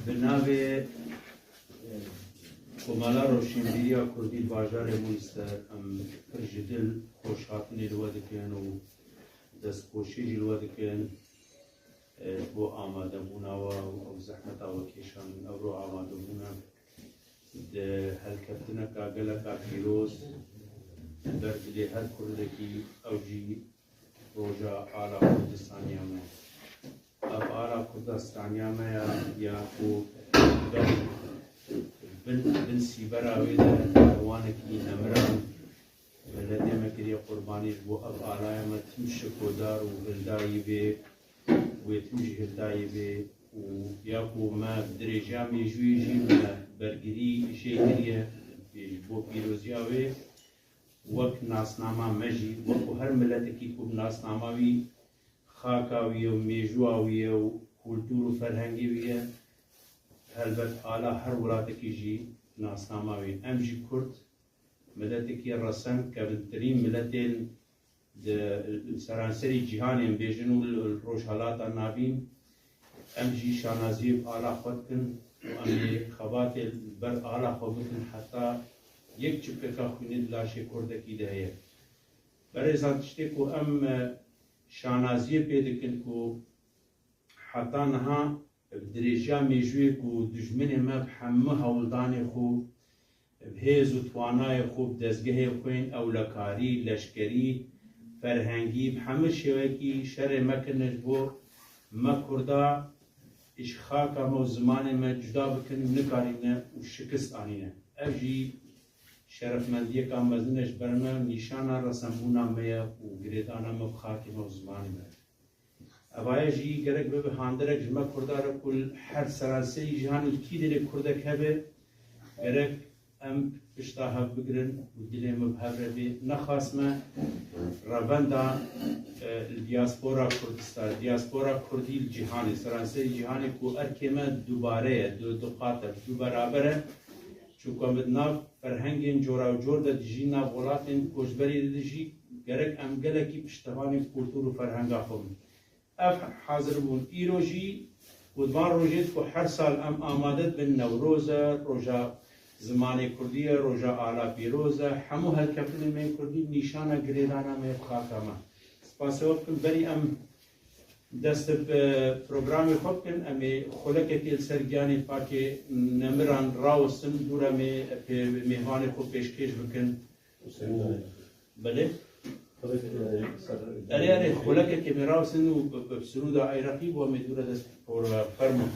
بنابه کمالا روشنبیریا کردی باجار مویستر ام پرجدل خوشحاطنی لوا دکن و دستپوشی جلوا دکن بو آماده بونا و زحمت و کشان او رو آماده بونا ده هلکتنا کاغلا کا پیروز در دلی هر کردکی او جی روجا آلا کردستانیا میں اب آلا کردستانیا میں یا کو بن سیبر آوی ده روانکی نمران ولدی مکری قربانی بو اب آلا ما تمش کودار و هلدایی به و تمش هلدایی به و یا کو ما درجه میجوی جیم برگری شیریه بو پیروزی آوی وقت ناسنامه مجی وقت هر ملت کی کو ناسنامه‌وی خاکاوی و میجواوی و کلتور و فرهنگی ویه البته آلا هر ولایت کی جی ناسنامه‌وی ام جی کرد ملت کی رسم کبترین ملت سرانسری جهان بیجنو روشالات نابین ام جی شانازی آلا خود کن و امی خبات بر آلا خود کن حتی یک چپکا خونید لاشه کردکی دهیه برای زانتشتی کو ام شانازی پیدکن کو حتی نها درجه میجوی کو دجمن ما بحمه هولدان خوب بهیز و توانای خوب دزگه خوین اولکاری لشکری فرهنگی بحمه شوکی شر مکنش بو ما کردا اش خاکا مو زمان ما جدا بکنیم نکارینه و شکست آنینه اوجی شرفمندی که مزنش برنا نشانه رسمونا میا و گریدانا مبخاکی موزمانی میا. اوای جی گرگ به هاندرک جمع کردار کل هر سرانسی جهان کی دل کردک هبه گرگ ام پشتاها بگرن و دل مبهر بی نخواست ما رواندا دیاسپورا کردستان دیاسپورا کردی جهانی سرانسی جهانی کو ارکیمه دوباره دو قاطر دو برابره چون مدناف فرهنگین جورا و جور د جینا ولاتن کوچبری د جی گرک ام گلکی پشتوانی کلتور و فرهنگ خون اف حاضر بون ایروجی ودوان روجیت کو هر سال ام آماده بن نوروز روجا زمان کردی روجا آلا پیروز همو هل کفن من کردی نشانه گریدانا می خاکما سپاسوب کن بری ام دست پروگرام خود کن امی خلق کل سرگیانی پاک نمران راوستن دورا می مهمان خود پیشکش بکن بله اره خلق که می راوستن و بسرود عراقی و می دورا دست فرمون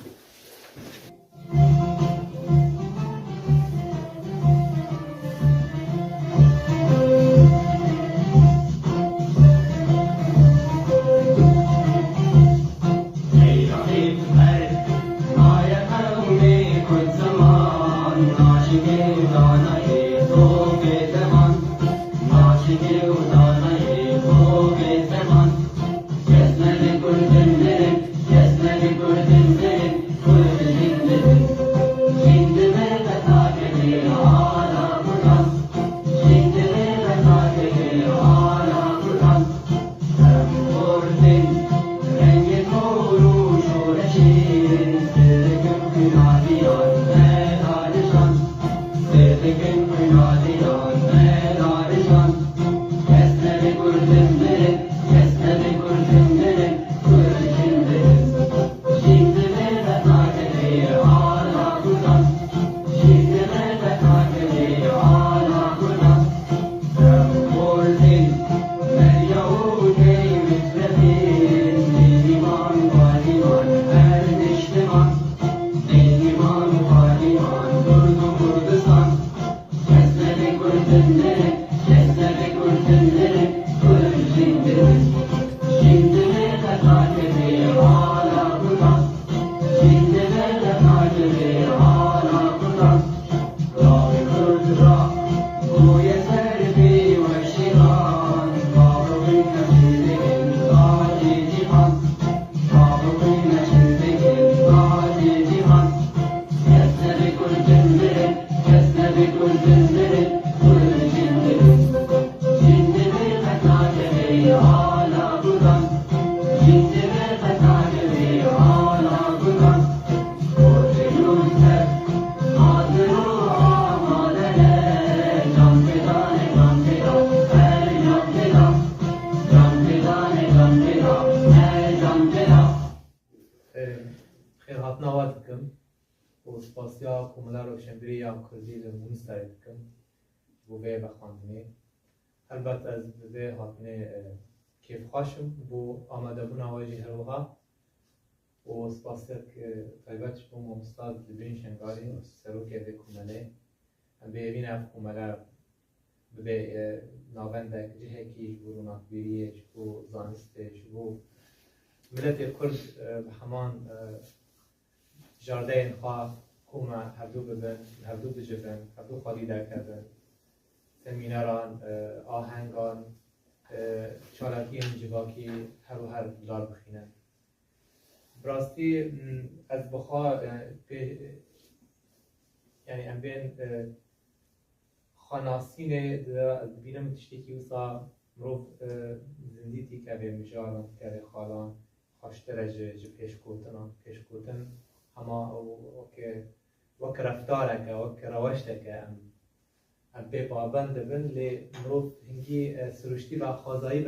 سپاسیا کوملا روشنبری یا کردی لمون سرید کن بو به بخواندنی البته از به هاتنه کیف خوشم بو آمده بون آواجی هروها و سپاسیت که طیبتش بو مستاد دبین شنگاری سروکه به کومله به بین اف کومله به ناونده جهه کیش بو روناکبیریش بو زانستش بو ملت کرد به همان جارده این خواه کومه هر دو ببن هر دو بجبن هر دو خالی درکبن سمیناران آهنگان چالاکی انجواکی هر و هر دلار بخینن براستی از بخوا یعنی ام بین خاناسین از بینم تشتیکی وسا مروف زندیتی که به مجاران که به خالان خاشتره جه پیشکوتن اما وک رفتاره که وک روشته که ام به پابند بن لی مروف هنگی سروشتی و خازایی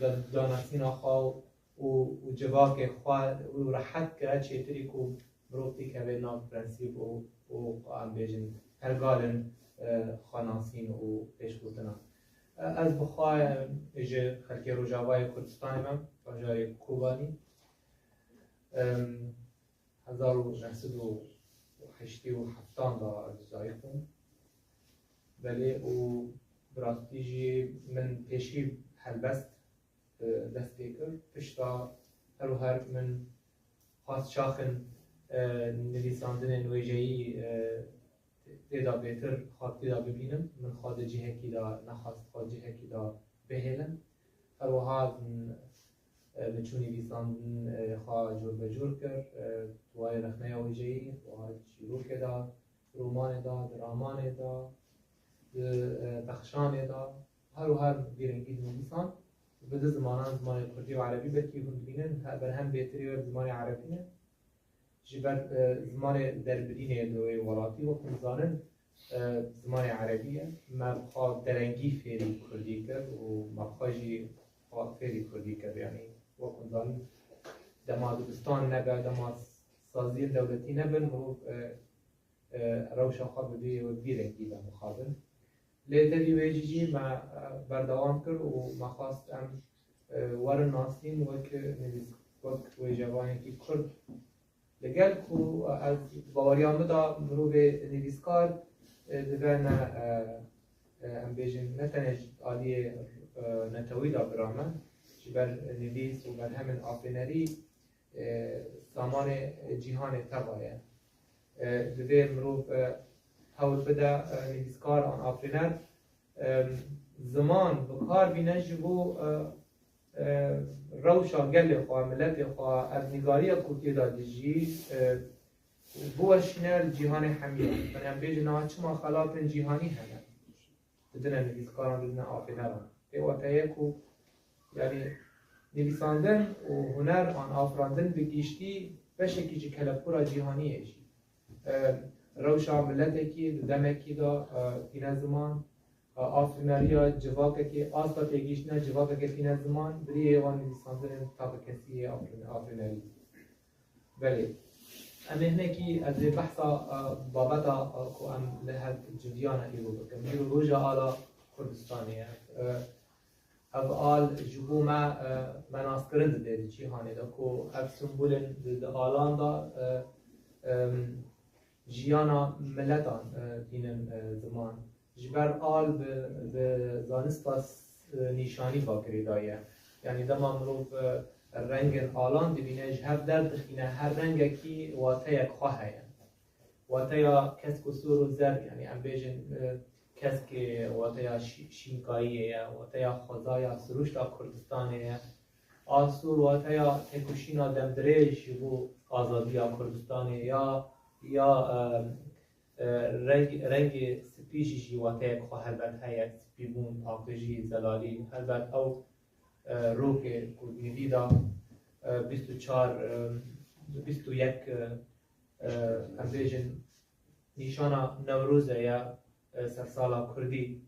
و دانستین خواه و جواک خواه و راحت که چیتری که مروف تی که به نام پرنسیب و ام بیجن هرگالن خاناسین و پیشکوتن از بخواه اجه خلکی روجاوای کردستان من بجای کوبانی 1987 دا اجزایی خون ولی او براستیجی من پیشی هلبست دست بیکر پشتا هر و هر من خواست شاخن نویساندن نویجهی دیدا بهتر خواست دیدا ببینم من خواست جهکی دا نخواست خواست جهکی دا بهلم هر و هر بچونی نویساندن خواه جور بجور کرد توای رخنه نویجهی خواه شروع دا رومان دا درامان دا بخشان دا هر و هر بیرنگی نویسان بده زمانان زمان کردی و عربی بکی هم بینن بر هم بهتری و زمان عربی نه جبر زمان دربرین دوی ولاتی و کنزانن زمان عربیه مبخوا درنگی فیری کردی کرد و مبخواجی فیری کردی کرد یعنی و کنزانن دمادستان نبه دماد سازی دولتی نبن و روشا خواه بده و بیرنگی به مخابل لیتری ویجی ما بردوام کرد و ما خواستم ورن ناسین وک نویس وک ویجوانی که کرد لگل کو از باوریان بدا مرو به نویسکار دبن ام بیجن نتنج عالی نتوی دا برامن جبر نویس و بر همین آفرینری سامان جهان تبایه دوی مرو حول بده نویسکار آن آفرینر زمان بکار بینه جبو روشا گل خواه ملت خواه از نگاری کوتی دادی جی بوشنر جهان حمیه من هم بیجه نوع چما خلاف جهانی همه بدن نویسکاران بدن آفرینران به وقتایی که یعنی نویساندن و هنر آن آفراندن بگیشتی بشکی جی کلپورا جهانیه جی روشا ملتی که دمکی دا تین زمان آفرینریا جواکه که آستا تگیش نه جواکه که تین زمان بری ایوان نویساندن تاق کسی آفرینری ولی امهنه که از بحثا بابتا که ام لحد جدیانه ایرو بکم ایرو روژا آلا کردستانیه او آل جبو ما مناسکرند دیدی چی هانه دا که اف سنبولن ده آلان دا جیانا ملتان دینن زمان جبر آل به زانستاس نیشانی باکری دایه یعنی دما مروف رنگ آلان دبینه هر درد خینه هر رنگ کی واته یک خواه هیا واته یا کس کسور و زر یعنی ام بیجن کس که واته یا شینکاییه واته یا خوزایا سروش تا کردستانیه آسور واته یا تکوشینا دمدریش و آزادی یا کردستانیه یا رنگ سپیشی واته یک خواه البته هیا سپیبون آقجی زلالی البته او روک کردنیدی دا 21 امبیجن نیشانا نوروزه یا سرسالا کردی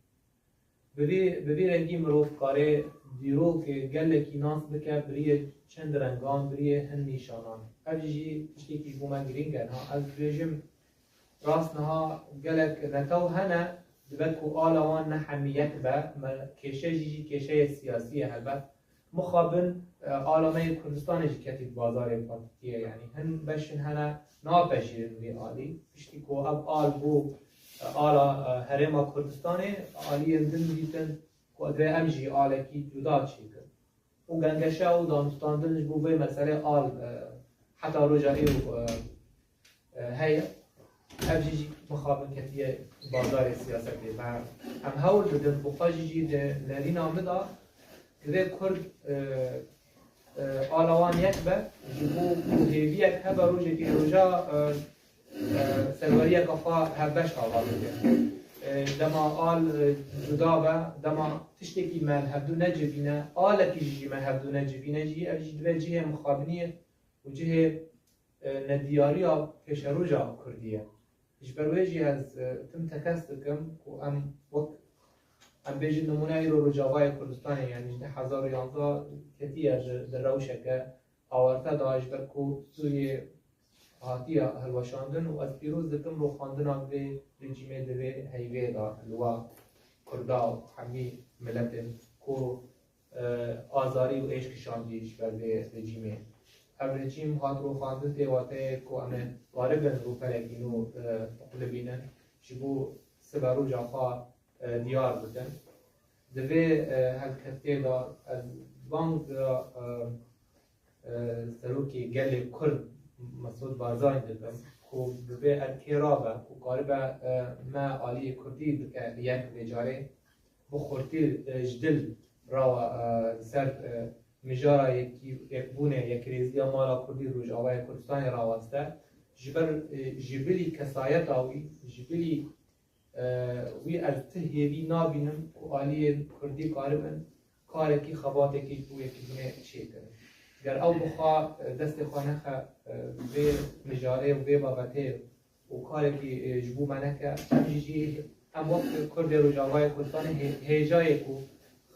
ببی رنگی مروف کاره دیرو که گله کی ناس بکر بریه چند رنگان بریه هن نیشانان اوجی پشتی که بومن گرینگن ها از رژیم راسنها قالك نتو هنا دبكو آلوان نحميت با كيشه جيجي كيشه سياسية هلبت مخابن آلامه كردستان جي كتيب بازار بارتية يعني هن بشن هنا نابشيرن بي آلي بشتي كو اب آل بو آلا هرما كردستاني آلي اندن ديتن كو ادوه امجي آلكي جدا چيكن و گنگشه و دانستاندنش بو به مسئله آل حتی رجایی و هی ابجیجی مخابن کتیه بازار سیاستی و هم هول دادن بخواجیجی لرین آمده که کرد آلوان یک به جبو هیوی یک هبه روژه که روژا سروری یک افا هبش آواز بگه دما آل جدا به دما تشتکی من هبدو نجبینه آلکی جی من هبدو نجبینه جی ابجی دوه جه مخابنیه و جه ندیاری ها پیش روژا کردیه جبرویجی از تم تکست کم و ام وقت ام بیجی نمونه ای رو رجاوای کردستانه یعنی جده 1011 کتیه در روشه که آورته داعش برکو سوی هاتیه هلوشاندن و از پیروز دکم رو خواندن به رژیمه دوی هیوه دا لوا کردا و همی ملت کو آزاری و عشق شاندیش بر به رژیمه رژیم هات رو خواندن تیواته کو امه غاربن رو پرگینو قلبینن شبو سبرو جافا دیار بودن دوی هل کفته دا از بانگ سروکی گل کرد مسعود بازار دادم کو دوی ارکیرابه کو قاربه ما آلی کردی بکه یک بجاره بخورتی جدل را سر مجارا یک بونه یک ریزی مالا کردی روش آوای کردستانی را واسطه جبلی کسایت آوی جبلی وی از تهیوی نابینم که آلی کردی کاربن کارکی خباتکی بو یکی بونه چه کنه گر او بخوا دست خوانه خوا به مجاره و به بابته و کارکی جبو منه که جیجی هم وقت کرد رو جاوای کردستان هیجای که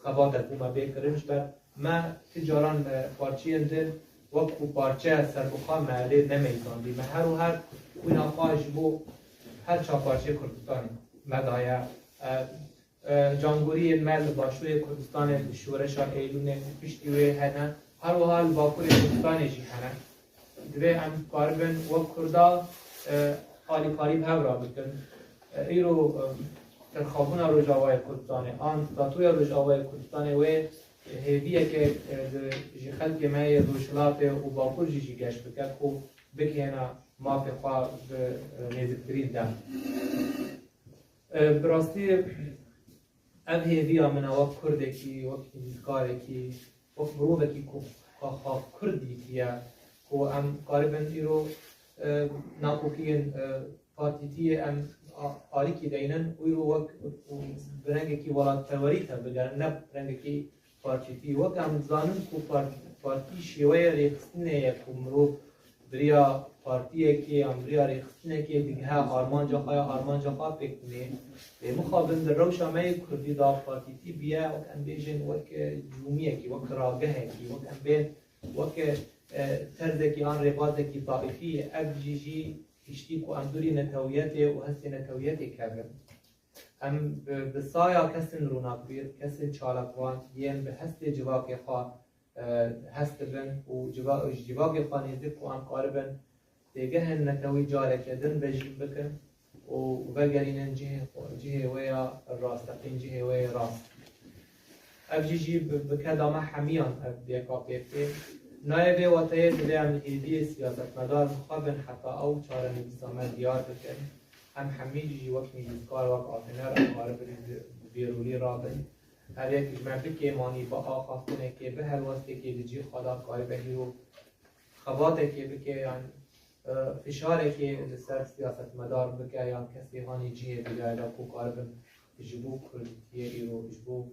خباتت بوما بکرنش بر ما تجاران پارچی اندن وقت و پارچه سربخوا معلی نمیزاندی ما هر و هر کوین آقا جبو هر چا پارچه کردستانی مدایه جانگوری مل باشوی کردستان شورش ایلون پشتیوی هنه هر و هر باکوری کردستانی جی هنه دوی هم کاربن و کردا حالی قریب هم را بکن ایرو ترخابون روژاوای کردستانی آن داتوی روژاوای کردستانی و هیویه که جی خلق مای روشلات و باکور جی گشت بکن خوب بکنه ما في خواه نزدترین دم براستی ام هیویا من وقت کردکی وقت هیزکارکی وقت مروبکی که خواه کردی کیا که ام قاربن ایرو ناکوکین پارتیتی ام آلیکی دینن ایرو وقت برنگکی ولاد پروریتا بگرن نب برنگکی پارتیتی وقت ام زانن که پارتی شیوه ریخستنه یک مروب بریا پارتیه که امریا ریختنه که دیگه آرمان جاها فکر کنه مخابن در روشامه کردی دا پارتیتی بیا و کن بیشن وک جومیه کی وک راگه کی و کن بین وک طرزه کی آن رباطه کی طائفی ابجیجی اشتی کو اندوری نتویت و هستی نتویت کردن ام بسایا کسن روناکبیر کسن چالکوان یم به هست جواقی خواه هست بن و جواقی خواه نیزید کو هم قاربن دیگه هن نتوی جاره کردن بجیب بکن و بگرینن جهه ویا راست این جهه ویا راست ابجیجی بکدامه حمیان بیکا بیفته نایبه وطایه دلی هم هیدی سیاست مدار مخابن حتی او چاره نویسامه دیار بکن هم حمیجی وقت میزکار وقت آفنر اقارب بیرولی رابن هر یک اجمع بکی مانی با آخا خونه که به هر واسطه که دجی خدا کاری به هیرو خواته که بکی فشاره که سر سیاست مدار بکه یا کسی هانی جیه بگه دا کو کاربن جبو کردیه ایرو جبو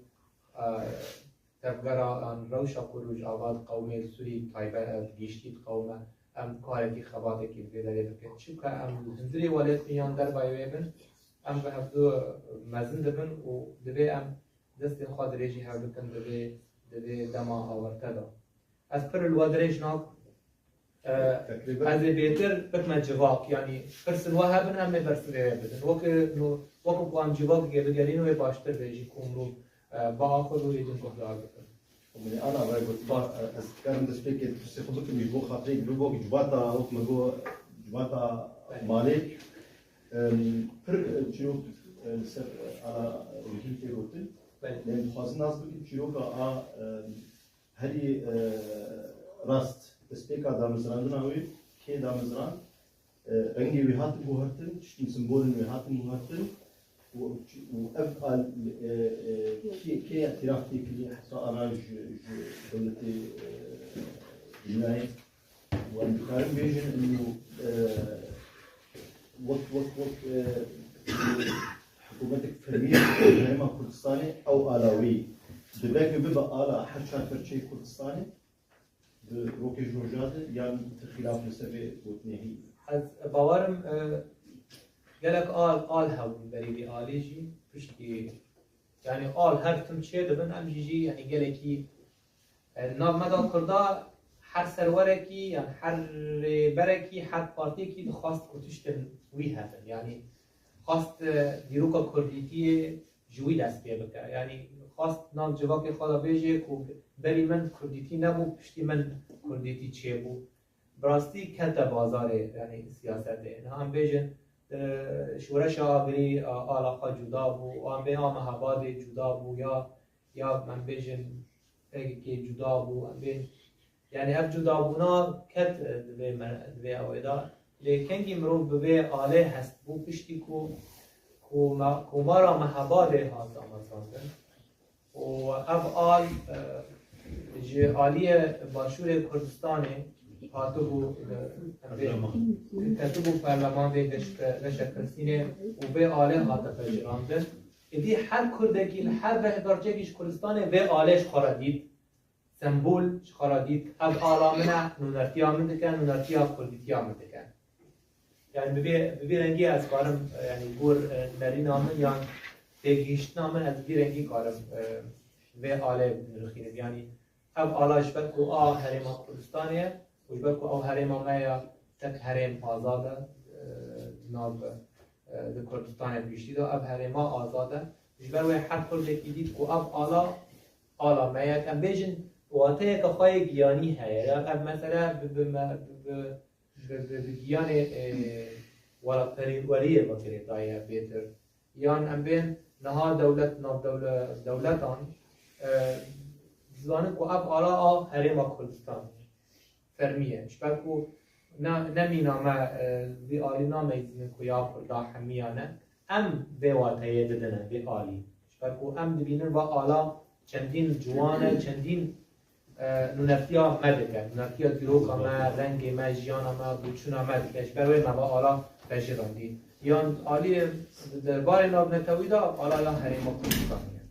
تبگرا آن روشا کروج آواز قومه سوری تایبه گیشتید قومه ام کاری که خواته که بداره بکه چون ام زندری والد میان در بایوه بن ام به هفدو مزن دبن و دبی ام دست خود ریجی هر بکن دبی دما آورته دا از پر الوادریج ناک از بهتر بکن جواک یعنی برسل وها بن همه برسل بدن وقت قام جواک گلگلین و باشتر بیشی کمرو با آخر رو ایدن گفتار بکن. ومن أنا قلت أذكر تسبيك تستخدمك بيجو خاطري بيجو جواتا أو مجو جواتا مالك پر شنو سر على الهي تيروتن لأن خاص الناس بيجي شنو كا هذه راست تسبيك هذا مزران دناوي كي هذا مزران رنجي وهات بوهرتن تشتين سمبول وهات بوهرتن وأفعل كي اعترافتي كلي حتى أنا دولتي جناية وأنا بكارم بيجن إنه وقت حكومتك فرمية إما كردستاني أو آلاوي دباك بيبقى آلا أحد شاكر شيء كردستاني بروكي جورجات يعني خلاف نسبة وتنهي از باورم گلک آل هاون بری آلیجی پشتی یعنی آل هر تم چه دبن امجیجی یعنی گلکی نام مدام کردا هر سروره کی یعنی هر برکی هر پارتی کی خواست کتشتن وی هستن یعنی خواست دیروکا کردیتی جوی دست بیه بکر یعنی خواست نام جواک خدا بیجه کو بری من کردیتی نبو پشتی من کردیتی چه بو براستی کت بازاره یعنی سیاسته نه هم بیجن شورش آگری علاقه جدا بو و هم به هم هواد جدا بو یا من بیجن که جدا بو هم بین یعنی اف جدا بونا کت دوی اویدا لیکن که مرو به آله هست بو پشتی کو مارا محباده هاست آمازاندن و اف آل آلی باشور کردستانه هاتو بو کتبو پارلمان به دشکرسینه و به آله هاتا پجرانده ایدی هر کردگی هر به درجهش کردستانه به آلهش خاردید سمبول خاردید از آلامنه نونرتیا مندکن نونرتیا کردیتیا مندکن یعنی ببی رنگی از کارم یعنی گور نری نامن یا بگیشت نامن از بی رنگی کارم به آله رخینه یعنی اب آلاش بد کو حریم کردستانیه و بد کو حریم ما تک حریم آزاده ناب د کردستان بیشتر اب حریم آزاده جبر و هر کردی دید کو اب آلا ما کم بیشن واته که خواهی گیانی هست اب مثلا به گیان ولا پریوریه بکره دایه بهتر یان ام بین نها دولت ناب دولتان زانه کو اب آلا حریم کردستان فرمیه شبه کو نمی نامه وی آلی نامه ایزین کو یا کردا همیانه ام به واته ددنه وی آلی شبه کو ام دبینن و آلا چندین جوانه چندین نونفتیا مدکه نونفتیا دیروکا ما رنگ ما جیانا ما بوچونا مدکه شبه روی ما با آلا بجراندی یان آلی دربار ناب نتویدا آلا یا حریم کردستانیه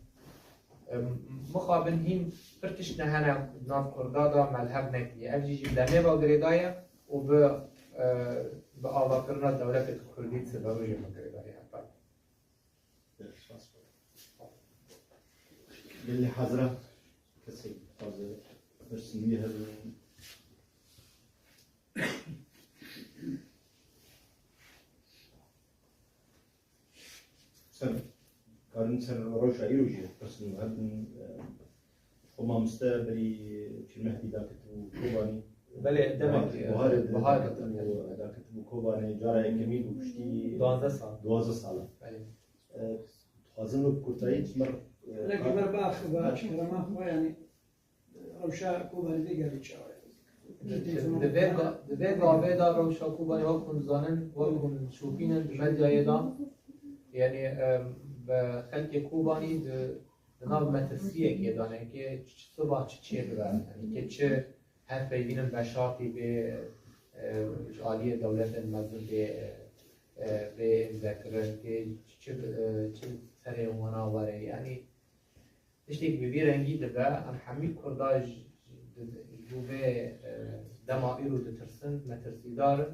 مخابن هیم پرتش نهانه ناف کردادا مذهب نکیه افجیجی بدمه با گریدایه و به آوا کرنا دولت کردی سبروجی مگریدایه اللي حضره كسي حاضر برسميها سنة كان سنة روشة إيروجي برسم هذا وما مستقبلي في المهدي ذاك كوباني بله دمك بهار ذاك كوباني جاري كميل وبشتي 12 سال بله خازن كرتايت مر لكن باخ باش كلام هو يعني روشا كوباني دي قال تشاوي دبی گاوه دا روشا کوبانی ها کن زانن و کن شوپینن مدیای دا یعنی به خلق کوبانی ناب مترسیه که دانه که صبح چه ببرن یعنی که چه هر پیدین بشارتی به جالی دولت مزون به ذکرن که چه سر اونا واره یعنی اشتیک ببی رنگی دبه ام حمید کرداج جوبه دماغی رو دترسن مترسی دارن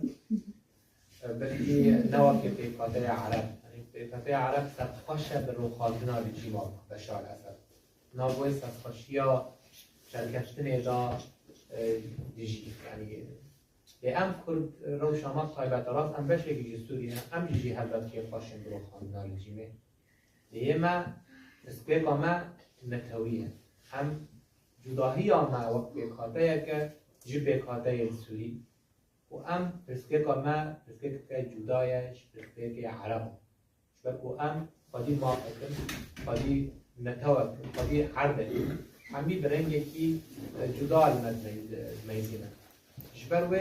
بلکه نوع که پیکاته عرب پیکاته عرب سرخوشه به رو خالدنا رجیما بشار اسد نابوی سرخوشی ها شرکتشتن ایجا دیجی یعنی لی ام کرد رو شما تایبت راست ام بشه که سوریه ام جی هلبت که پاشن برو خواندن لجیمه لی ما اسپیکا ما نتویه هم جداهی ما وقت بکاته که جی بکاته سوری و ام اسپیکا ما اسپیکا جدایش اسپیکا عرب بکو ام قدی ما فکر قدی نتوه قدی عربه همی برنگه کی جدا المزميزينه جبر و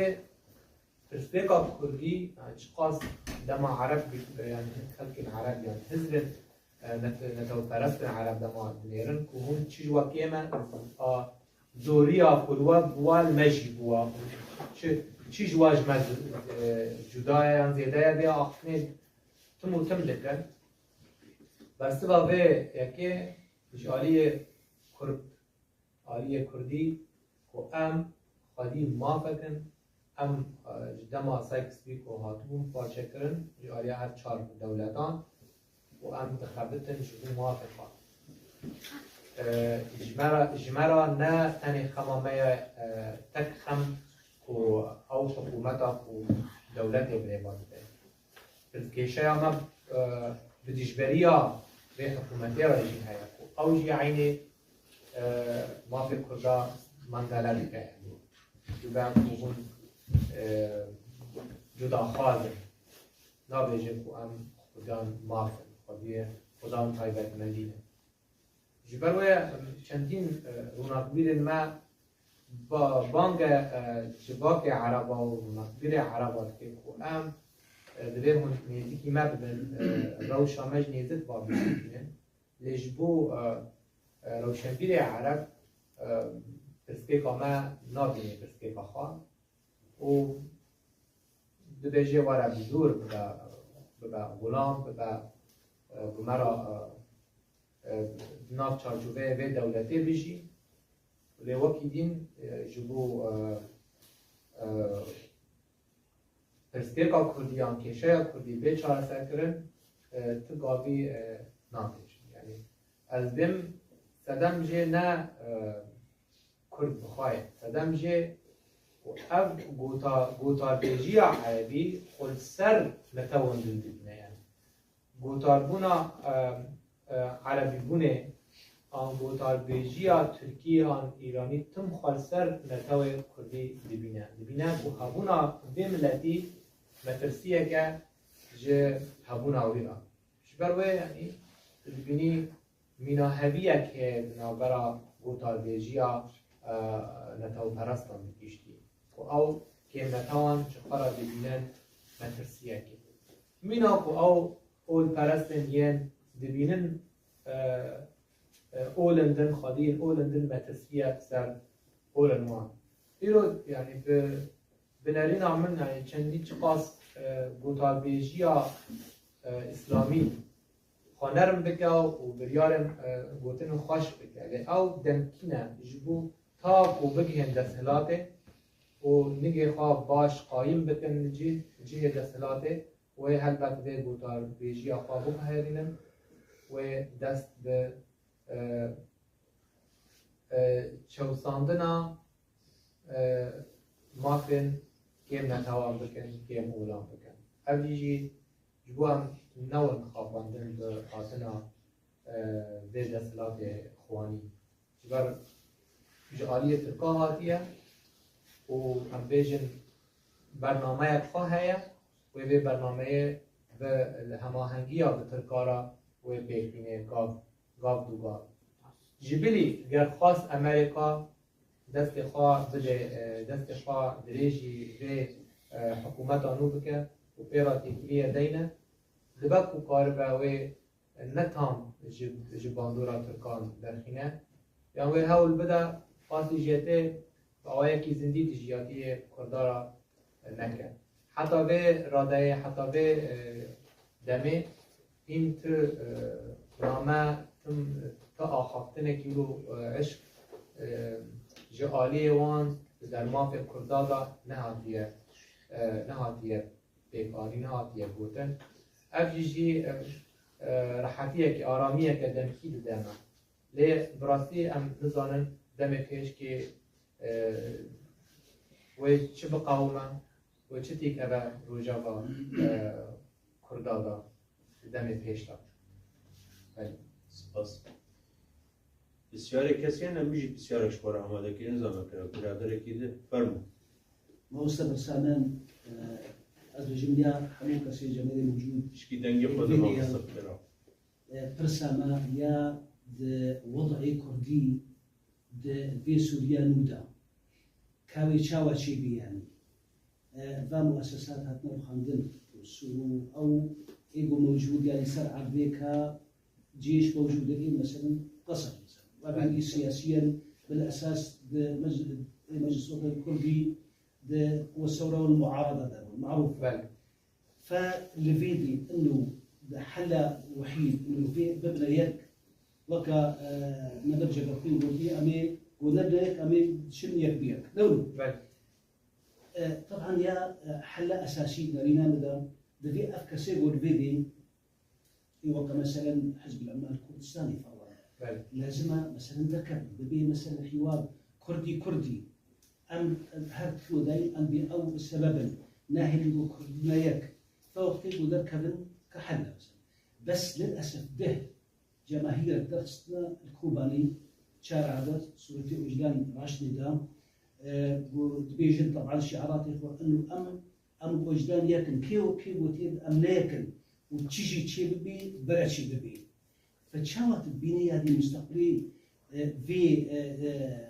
اسبيكا كردي اشخاص دما عرب يعني خلق العرب يعني حزب نتو فرست العرب دما ديرن كون تشجوا كيما زوريا قدوة بوال مجي بوا چی جواج مز جدای زیاده بیا آخنید تمو تملکن بس با به یکی جالی کرد آلی کردی و ام خالی ما فکن ام دما سایکس بی کو هاتون پاچه کرن جالی هر 4 دولتان و ام تخبتن شدو ما فکن اجمرا نه تنی خمامه تک خم کو او حکومتا کو دولت بریبان ده بلکیشه اما بدیجبریا به حکومتی را جی هیا کو او جی عینی ما فی کردا منطقه که جبان کون جدا خواهد نابیجه کو ام خودان مافن خودان تایبت مدینه جبروی چندین رونقبیل ما با بانگ جباک عربا و مقبیر عربا که ام دبیر هون نیزی ما بدن روشامج نیزت با بیشتینه لجبو روشنبیر عرب پرسپیکا ما نابینه پرسپیکا خواه و دبیجه وارا بزور ببا غلام ببا بمرا ناف چارچوبه و دولتی بیشی لی وکی دین جبو پرسپیکا کردیان کشه کردی به چهار سر کرن تگاوی ناتش یعنی از بیم صدم جه نه کرد بخواه صدم جه اف گوتار بیجی عربی خل سر نتوان دلدبنه یعنی گوتار بونا عربی بونه آن گوتار بیجی ترکی آن ایرانی تم خالصر نتوه کردی دبینه و هبونا به ملتی مترسیه که جه هبونا ویرا شبروه یعنی دبینی مینا هویه که نابرا گوتار بیجی نتو پرستان بکشتی و او که نتوان چخارا دبینن مترسیه که مینا که او اول پرستن ین دبینن اولندن خادین اولندن مترسیه سر اولنوان ایرو یعنی به نرین آمن یعنی چندی چقاس گوتار بیجیا اسلامی خانرم بکه و بریارم گوتن خوش بکه او دمکینه جبو تا کو بگهن دستلاته و نگه خواه باش قایم بکن جه دستلاته و هلبت به گوتار بیجیا خواه بکهرینم و دست به چوساندنا مافن کم نتوان بکن کم اولان بکن اولیجی جبو هم نون خواباندن به آتنا به دستلات خوانی جبر جعالی ترکا هاتیه و هم بیجن برنامه خواهیه و به برنامه به هماهنگی ها به ترکارا و بکنه گاو دو گاو جبلی گر خواست امریکا دست خواه بده دست خواه دریجی به حکومت آنو بکه و پیرا تکیه دینه دبک و کاربه و نتام جباندورا ترکان درخینه یعنی وی هول بده خاصی جیته و آیا کی زندی تجیاتی کردارا نکه حتی به راده حتی به دمه این تر نامه تا آخافتنه که رو عشق جعالی وان در مافی کردادا نهاتیه بیکاری نهاتیه بودن افجیجی راحتیه که آرامیه که دمکی دمه لی براستی ام نزانن دمکش که وی چه بقاومه و چه تیک اوه روژاوا کردادا دم پیش داد بله سپاس بسیار کسی نمیشه بسیارش باره آماده که نظام کرده برادر کیده فرمو موسى برسامان أزوجميا حمو كسي جمالي موجود اشکی دنگی خود ما مصف کرده برساما يا وضع كردي في سوريا نودا كاوي تشاوا تشيبي يعني و مؤسسات هاتنا وخاندن سورو أو إيجو موجود يعني سرعة بيكا جيش موجود مثلا قصر مثلا وبعدي سياسيا بالأساس مجلس الصوت الكردي والثورة والمعارضة ده معروف بله فالفيدي انه حل وحيد انه في ببنى يك وكا ندرجة بقين ودي امي ونبدا يك امي شن يك بيك دولو بله طبعا يا حل اساسي نرينا مدى في افكاسي والفيدي يوقع مثلا حزب العمال الكردستاني فهو بله لازم مثلا ذكر ببي مثلا حوار كردي ام هر كوداي ام بي او سببا ناهي اللي كردنا يك فوقت يقدر كفن كحل بس للاسف به جماهير الدرسنا الكوباني شارع عدد سورتي وجدان راش نظام ودبيجن طبعا شعارات انه ام وجدان ياكل كيو وتيب ام ناكل وتشيجي تشي ببي براشي ببي فتشاوت بيني هذه المستقبلي في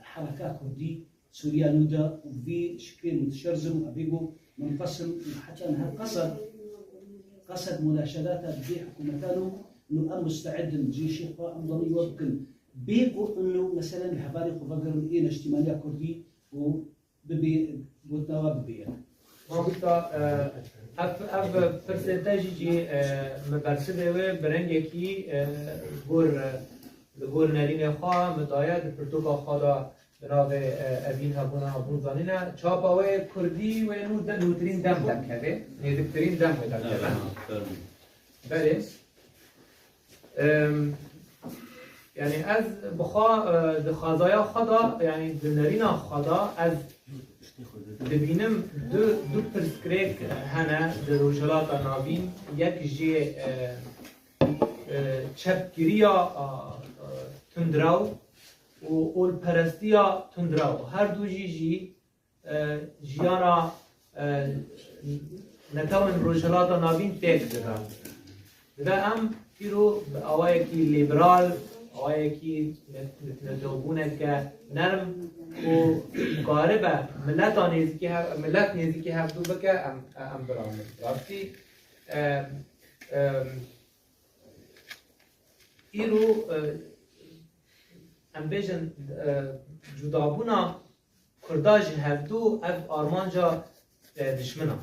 حركات كردي سوريا نودا وفي شكل متشرزم أبيجو منقسم حتى أنها قصد مناشداتها بحكومتانه إنه أم مستعد نجي شيخ أم ضمي يمكن بيجو إنه مثلا الحباري خفقر إيه اجتماعية كردي وببي بوتناوا ببي ما قلت اف پرسنتاجی جی مبرسده و برنگ یکی گور نرین خواه مداید پرتوکا خوادا بناو اوین هبون زانینه چاپاوه کردی و نوترین دم دکره نیدکترین دم دکره بله یعنی از بخوا دخوازایا خدا یعنی دنرین خدا از دبینم دو پرسکریک هنه در روشلات نابین یک جی چپگیریا تندراو و اول پرستیا تندراو هر دو جی جیانا نتوان روشلات نابین تیک دارم و ام پیرو آوایی کی لیبرال آوایی کی نتوبونه که نرم و قاربه ملت نیزی که هفتو بکه ام برامه راستی ایرو ام بیجن جدابونا کرداج هفتو اف آرمانجا دشمنه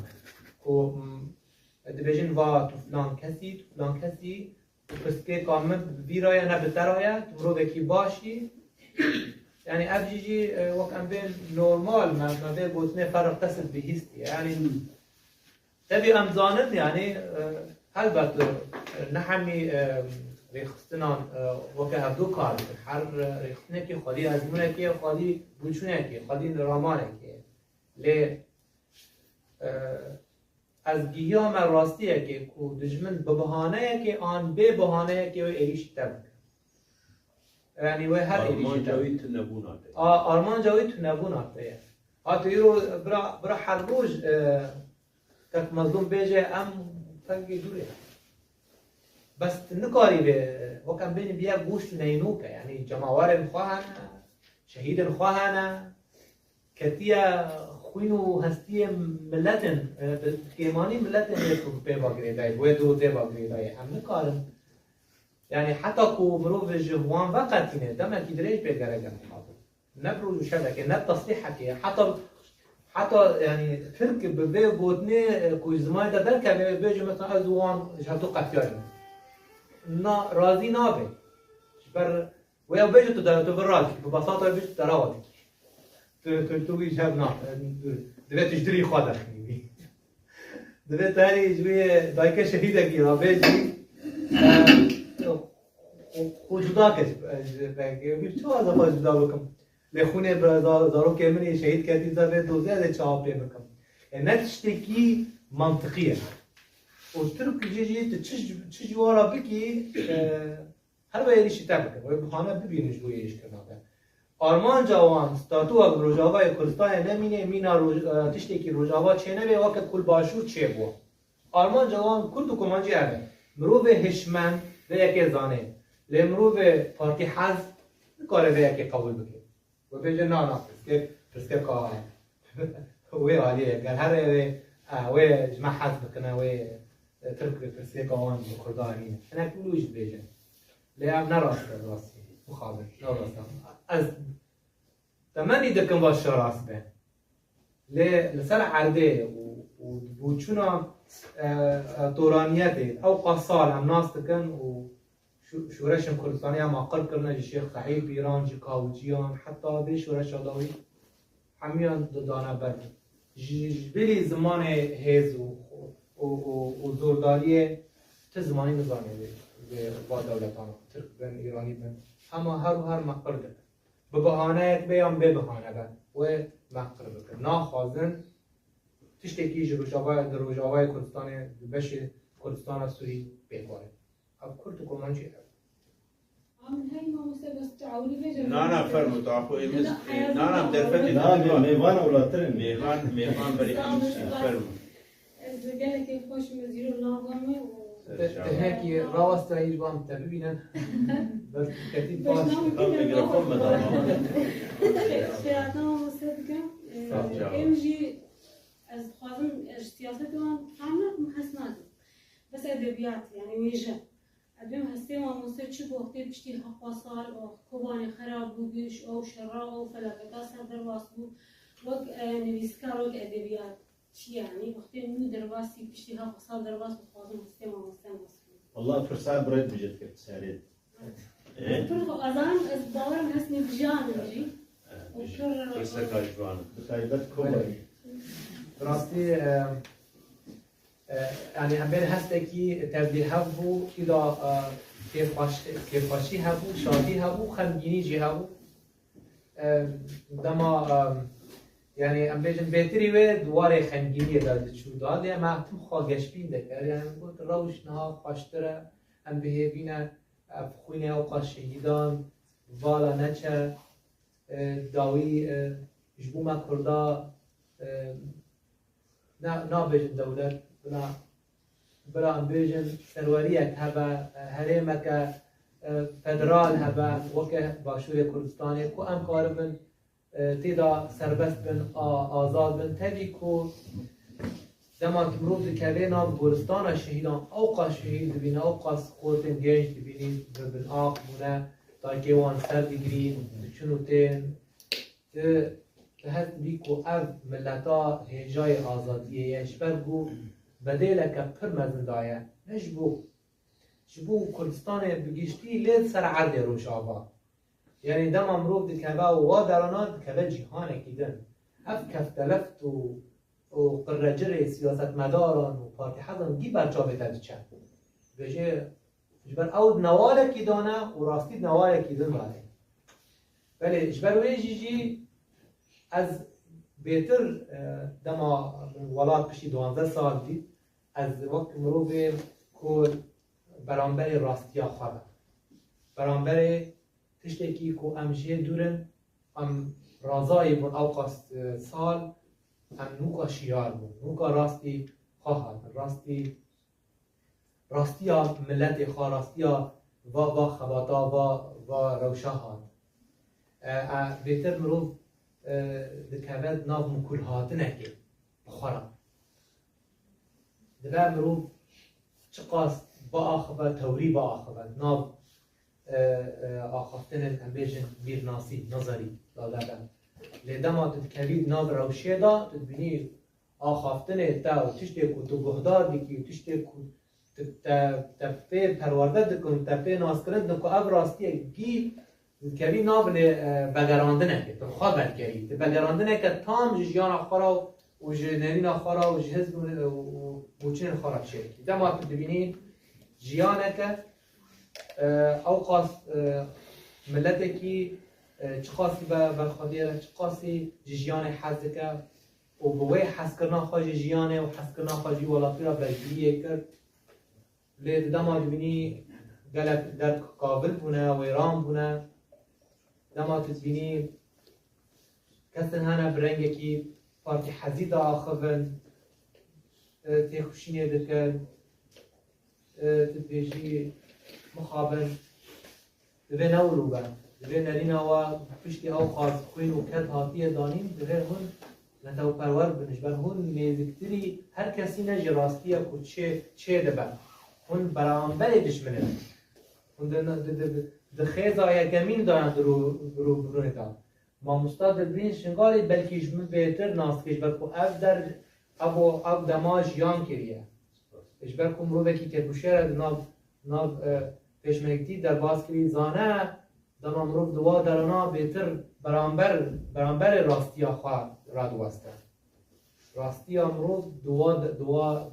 که دبیجن و تو فلان کسی تو پسکه کامل بیرایه نبترایه تو رو بکی باشی يعني أبجي وكان بين نورمال ما بين بوتني فرق تسد بهيستي يعني تبي أمزانت يعني هلبت نحمي ريخستنا وكهبدو كار حر ريخستنا خالي أزمونة كي خالي بوشونة كي خالي رامانة كي ل از گیاه من راستیه که دشمن به بهانه که آن به بهانه که ایش تب يعني وين هر آرمان جاوی تنبوناته آرمان جاوی تنبوناته تو يرو برا حروج تك مظلوم بيجي ام تنقي دوره بس نكاري به وكان بين بيا گوشت نينوكا يعني جماوار خواهنا شهيد خواهنا كتيا خوينو هستي ملتن كيماني ملتن يكون بيبا غريداي ودو ديبا غريداي ام نكارن يعني حتى كو مروف جوان وقتينه دم كيدريش بيقرا جنب حاضر نبرو شبكه نب تصليحك حتى يعني فرق ببي بوتني كو زمان ده كان بيجي مثلا ازوان جهتو قتيان نا راضي نابه بر ويا بيجي تو براد ببساطه بيجي تراوت تو يجاب نا دبي تشتري خدك دبي تاني جوي دايكه شهيده كي بيجي وجودا کش بگی چه از آن جودا بکم لخونه برادر دارو که منی شهید کردی زده دوزه از چاپ میکنم نه تشتکی منطقیه و ترک جیجی چه جوارا بکی هر ویریشی تبکه و بخانه ببینش بو ایش کرناده آرمان جوان ستاتو اگر روجاوای کردستان نمینه مینا تشتکی روجاوا چه نبه واقع کل باشور چه بو آرمان جوان کرد و کمانجی اوه مروف هشمن به یکی زانه لی مروف پارتی حزب کاره به یکی قبول بکه و بیجه نه پرسکر که وی عالیه گر هر وی جمع حزب بکنه وی ترک پرسکر که آن بکردان اینه انا کلوش بیجه لی ام راستی مخابر نراسته از تمنی دکن باشه راست به لسر عرده و بوچونا طورانیت او قصال هم ناس دکن و شورش کردستانی هم عقل کرنه شیخ صحیب ایران جی کاوجیان حتی دی شورش آداوی همیان دانه بر بلی زمان هیز و زورداری چه زمانی نزانه با دولتان ترک بن ایرانی بن اما هر مقر دکن به بهانه بیان به بهانه بن و مقر بکن ناخوازن تشتکی روجاوای کردستان بشه کردستان سوری بخوره اب کرد و کمان چی نه فرمو تعفو ایمز نه درفتی لا ميوان ولا ترن میهان بری امسی فرمو از گله خوش مزیرو ناغمه هيك راوست يجبان تبينا بس كتيب باش میکروفون بدارم سيادنا مصدقة امجي از خوازم سياسة دوان عاملة محسنات بس ادبيات يعني ويجا ادبيم هستي ما مصدق شو وقتي بشتي حقاصال او كوباني خراب بوش او شراء او فلكتا سر واسبو وق نويسكار وق ادبيات شي يعني وقتي نو درباسي بشتي حقاصال درباس بخوازم هستي ما مصدق والله فرصة بريد بجد كيف سعيد فرق أذان از باورم هستني بجان بجي فرصة كاجوان بتايبت كوبري راستي يعني هم بين هستكي تبديل هبو إذا كيف خاشي هبو شادي هبو خمجيني جي هبو دما يعني ام بيجن بيتري وي دواري خمجيني داد شو داد يا ما تم خاگش بين دكر يعني قلت روش نها خاشتره ام بهبينا خوينه او قاشهيدان والا نچه داوي جبو ما كردا نا بيجن دولت بلا ام بيجن سرواريك هبا هريمك فدرال هبا وكه باشور كردستاني كو ام قاربن تیدا سربست بن آزاد بن تبی کو زمان که مروز کبه نام گلستان شهیدان اوقا شهید ببینه اوقا خورتن گنج ببینید ببین آق مونه تا که وان سر بگیرید چونو تین ده هست بی کو او ملتا هجای آزادیه یشبر گو بدیله که پر مزندایه نشبو شبو کردستان بگیشتی لید سر عرد روش آبا يعني دم امروف دي كبا وادرانات كبا جهان كيدن اف كفتلفت و قرجري سياسة مداران و پارتي حزن دي برجابه تدچن بجه جبر او نواله كيدانه و راستي نواله كيدن باله بله جبر ويجي از بهتر دما ولاد بشي 12 سال دي از وقت مروف كل برانبر راستيا خواه برانبر تشتكي كو امجيه دورن ام رازاي بون اوقاست سال ام نوكا شيار بون نوكا راستي خواهد راستيا ملت خواه راستيا و خباتا و روشاهات بهتر مروف دكابت ناف مكول هاتنكي بخورا دبا مروف چقاس با آخبت توري با آخبت ناف آخفتن امبیجن میرناسی نظری دادن لیدما تتکوید ناو روشیه دا تتبینی آخفتن تا و تشتی که تو گهدار دیکی و تشتی که تپه پرورده دکن تپه ناس کرد نکو او راستیه گی تتکوید ناو بگراندنه که تو خواه بلگری بگراندنه که تام جیان آخارا و جنرین آخارا و جهز و بوچین آخارا شرکی دما تتبینی جیانه که اوقاس ملتکی چقاسی به خاطر چقاسی جیان حزکه و و بوی حسکرنا خواهی جیانه و حسکرنا خواهی ولاتی را برگیریه کرد لید دما دبینی گلک در کابل بونه و ایران بونه دما تبینی کسن هنه برنگه کی پارتی حزید آخوون تخشینه دکن تبیجی مخابن دبی نولو بن دبی نرینا و پشتی او خواست خوین و کت هاتیه دانیم دبی هون نتاو پرور بنش بر هون میزکتری هر کسی نجی راستیه که چه دبن هون برانبری دشمنه هون دخیزا یکمین دارن برونه دان ما مستاد برین شنگالی بلکه جمع بهتر ناسکش بلکه او در او دماج یان کریه اجبر کم رو بکی که بوشهر ناو پیشمکتی در باز کری زانه دم مرو دوا درنا بهتر برانبر راستی خواه را دوسته راستی مرو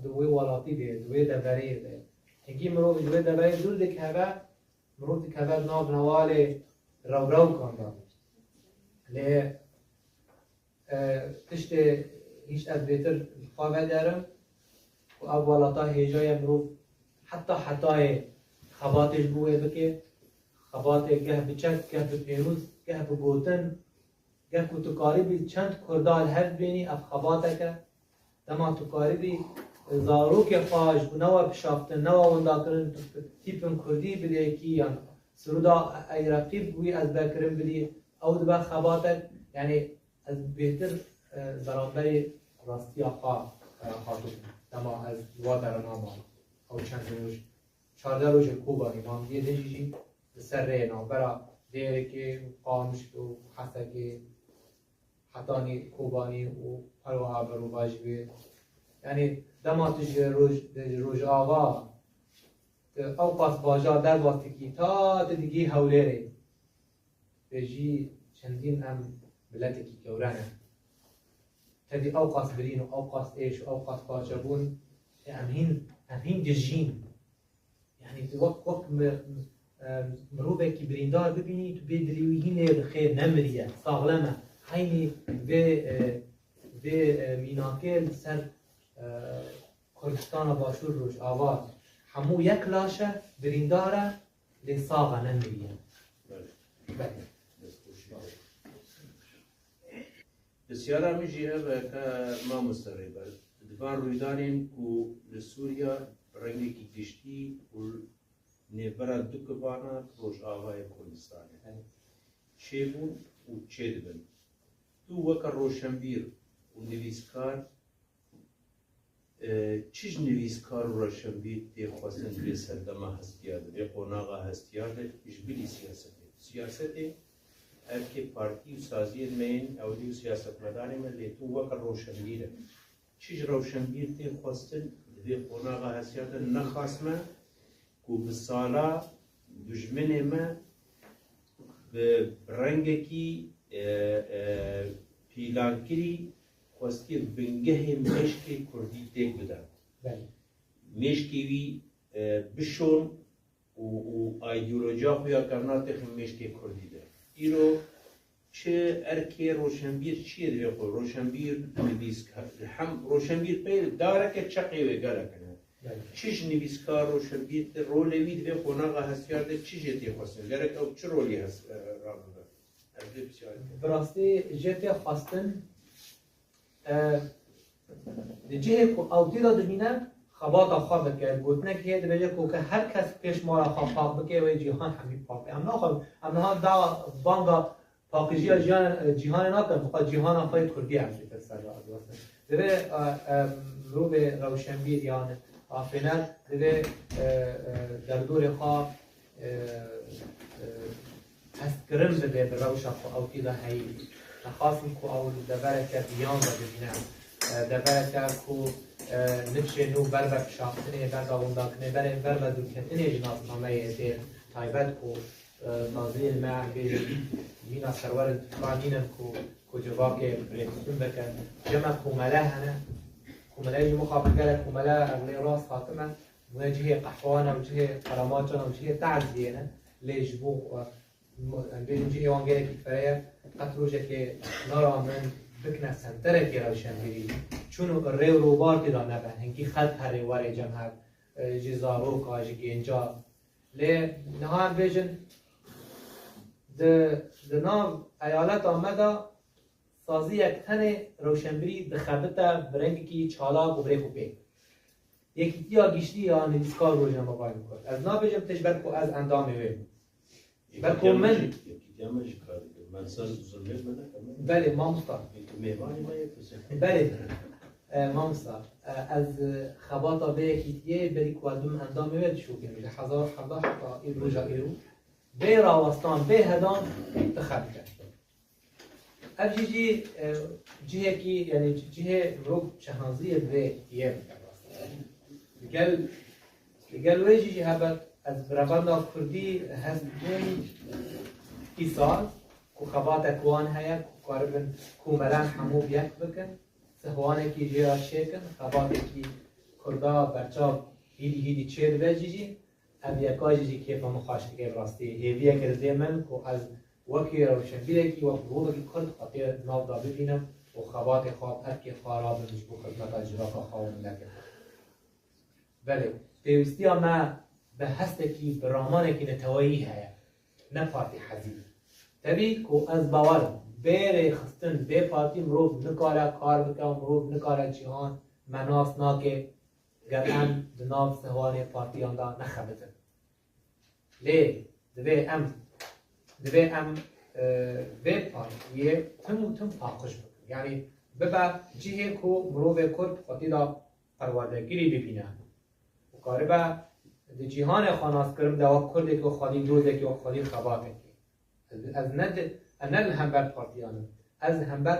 دوی والاتی ده دوی دبره ده هنگی مرو دوی دبره دور ده که مرو ده که ناو نوال رو کنده لی تشت هیچ از بهتر خواه دارم و اولاتا هیجای مرو حتی خباتش بوه بکه خبات گه بچک گه بپیروز گه بگوتن گه که تو کاری چند کردال هف بینی اف خباته که دما تو کاری بی زاروک خواهش و نوا بشافتن نوا وندا کرن تیپن کردی بده کی یا سرودا ای رقیب بوی از بکرم بدی او دبا خباته یعنی از بهتر برانبری راستی خواه خاطر دما از دوا در ناما او چند روز 14 روز کوبانی مام یه دیجی سر رینا برا دیره که قامش و حسکه حتانی کوبانی و پروها برو واجبه یعنی دماتش روز آقا او پاس باجا در واسطه کی تا دیگه حوله بجی چندین هم بلتی کی گورانه تدی او قاس برین و او قاس ایش و او قاس پاچبون همین ججین یعنی تو وقت مروبه کی بریندار ببینی تو بدریوی هینه خیر نمریه ساغلمه حینی به میناکل سر کردستان باشور روش آواز همو یک لاشه برینداره لی ساغه نمریه بسیار همیشه هوا که ما مستقی بر دوان رویدارین که لسوریا رنگی کی گشتی و نبرا دو کبانا روش آغای کردستانه چه بون و چه دبن تو وکر روشنبیر و نویسکار چیز نویسکار و روشنبیر تی خواستن بی سردما هستیاده بی قناغا هستیاده ایش بلی سیاسته که پارتی و سازی مین او دیو سیاست مداری من لی تو وکر روشنبیره چیز روشنبیر تی خواستن بی قناغا هستیاده نخواستمه که بسالا دجمن ما به رنگی پیلان کری خواستی بنگه مشکی کردی تک بدن مشکی وی بشون و ایدئولوژیا خویا کرنا تخ مشکی کردی ده ایرو چه ارکی روشنبیر چیه دوی خود روشنبیر نویسکار هم روشنبیر پیر داره که چقی و گره کنه چیش نویسکار روشنبیر رول وید به خوناغا هستیار ده چیش یتی خواستن گره او چه رولی هست رابطه براستی جتی خواستن جه او دیدا دبینه خباتا خواه بکه گوتنه که هیده بجه که هر کس پیش مارا خواه پاک بکه و جیهان همین پاکه امنا دا بانگا پاکیجی جیهان ناکن فقط جیهان خواهی کردی همشی ترسر را ادواسته دبه رو به روشنبیر یعنی آفینر دبه در دور خواه هست کرم بده به روشن خواه او تیده هایی نخواستم که او دبره که بیان را ببینم دبره که نفشه نو بر بکشافتنه بر باوندا کنه بر بدو کتنه جناس نامه دیر تایبت که نازل ما مینا سرور قانینم که جواب که رسون بکن جمع کومله هنه کومله جو مخابره کومله اغلی راس خاتمه وجهه قحوانه وجهه قراماتنا وجهه تعزیه لیش بو بین جهه وانگره که فرایه قطروجه که نارا من بکنه سنتره که روشنبیری چون ریو روبار که دانه به هنگی خط هری واره جمع جزارو کاج گنجا لی نهان بیشن د نام ایالت آمده سازی یک تن روشنبری دخبته برنگ کی چالاک و بری خوبه یکی یا گیشتی یا نویسکار رو جمع باید میکرد از نا بیشم تشبر کو از اندامی وی بلکو من بله ما مستار بله ما مستار از خباتا به یکیتیه بری کودم اندامی وی شو کنیم هزار حتا این روژا ایرو به راوستان به هدان تخبته اف جی جهه کی یعنی جهه رو شهانزی به یه قال ويجي هبت از برابندا كردي هست بين إيصال وخبات أكوان هيا قاربن كومران حمو بيك بكن سهوانه كي جيرا شيكن خبات كي كردا برچاب هيدي تشير ويجي أم يكاجي كيف مخاشت كيف راستي هيدي كردي من كو از وكي روشنبيره كي وفروض كي كرد خاطر ناو دا ببينم وخبات خواب هركي خاراب مش بو خدمت اجراف خواهم لكن بله پیوستی ما به هستی برامان کی نتوایی هیا نه پارتی حزب تبی کو از باور بیر خستن به پارتی مروف نکاره کار بکن مروف نکاره جهان مناس ناکه گرم دناب سهوان پارتیان دا نخبتن لی دوی ام به پارتیه تم پاکش بکن یعنی ببا جهه کو مروف کرد خاطی دا پروردگیری ببینه قاربا د جهان خاناس کرم دوا کرده که خالی روزه که خالی خباته که از ند همبر پارتیانم از همبر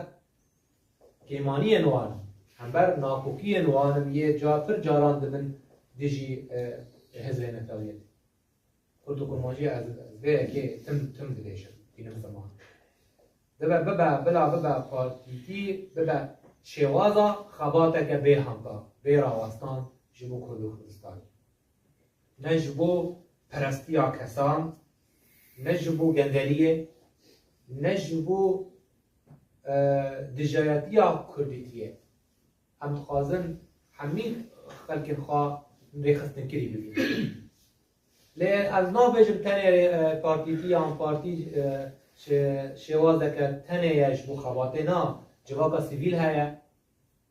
کیمانی نوانم همبر ناکوکی نوانم یه جا پر جاران دبن دیجی حزب نتاویت خودتو کنماجی از به که تم دلیشن بینم زمان بلا پارتیتی ببا شوازا خباته که به همکا به راوستان جبو کردو کردستان نه جبو پرستیا کسان نه جبو گندلیه نه جبو دجایتیا کردیتیه هم خوازن همین خلق خواه ریخستن کری ببینید لی از نا بجم تنه پارتیتی هم پارتی شوازه که تنه یجبو خواته نا جوابا سیویل هیا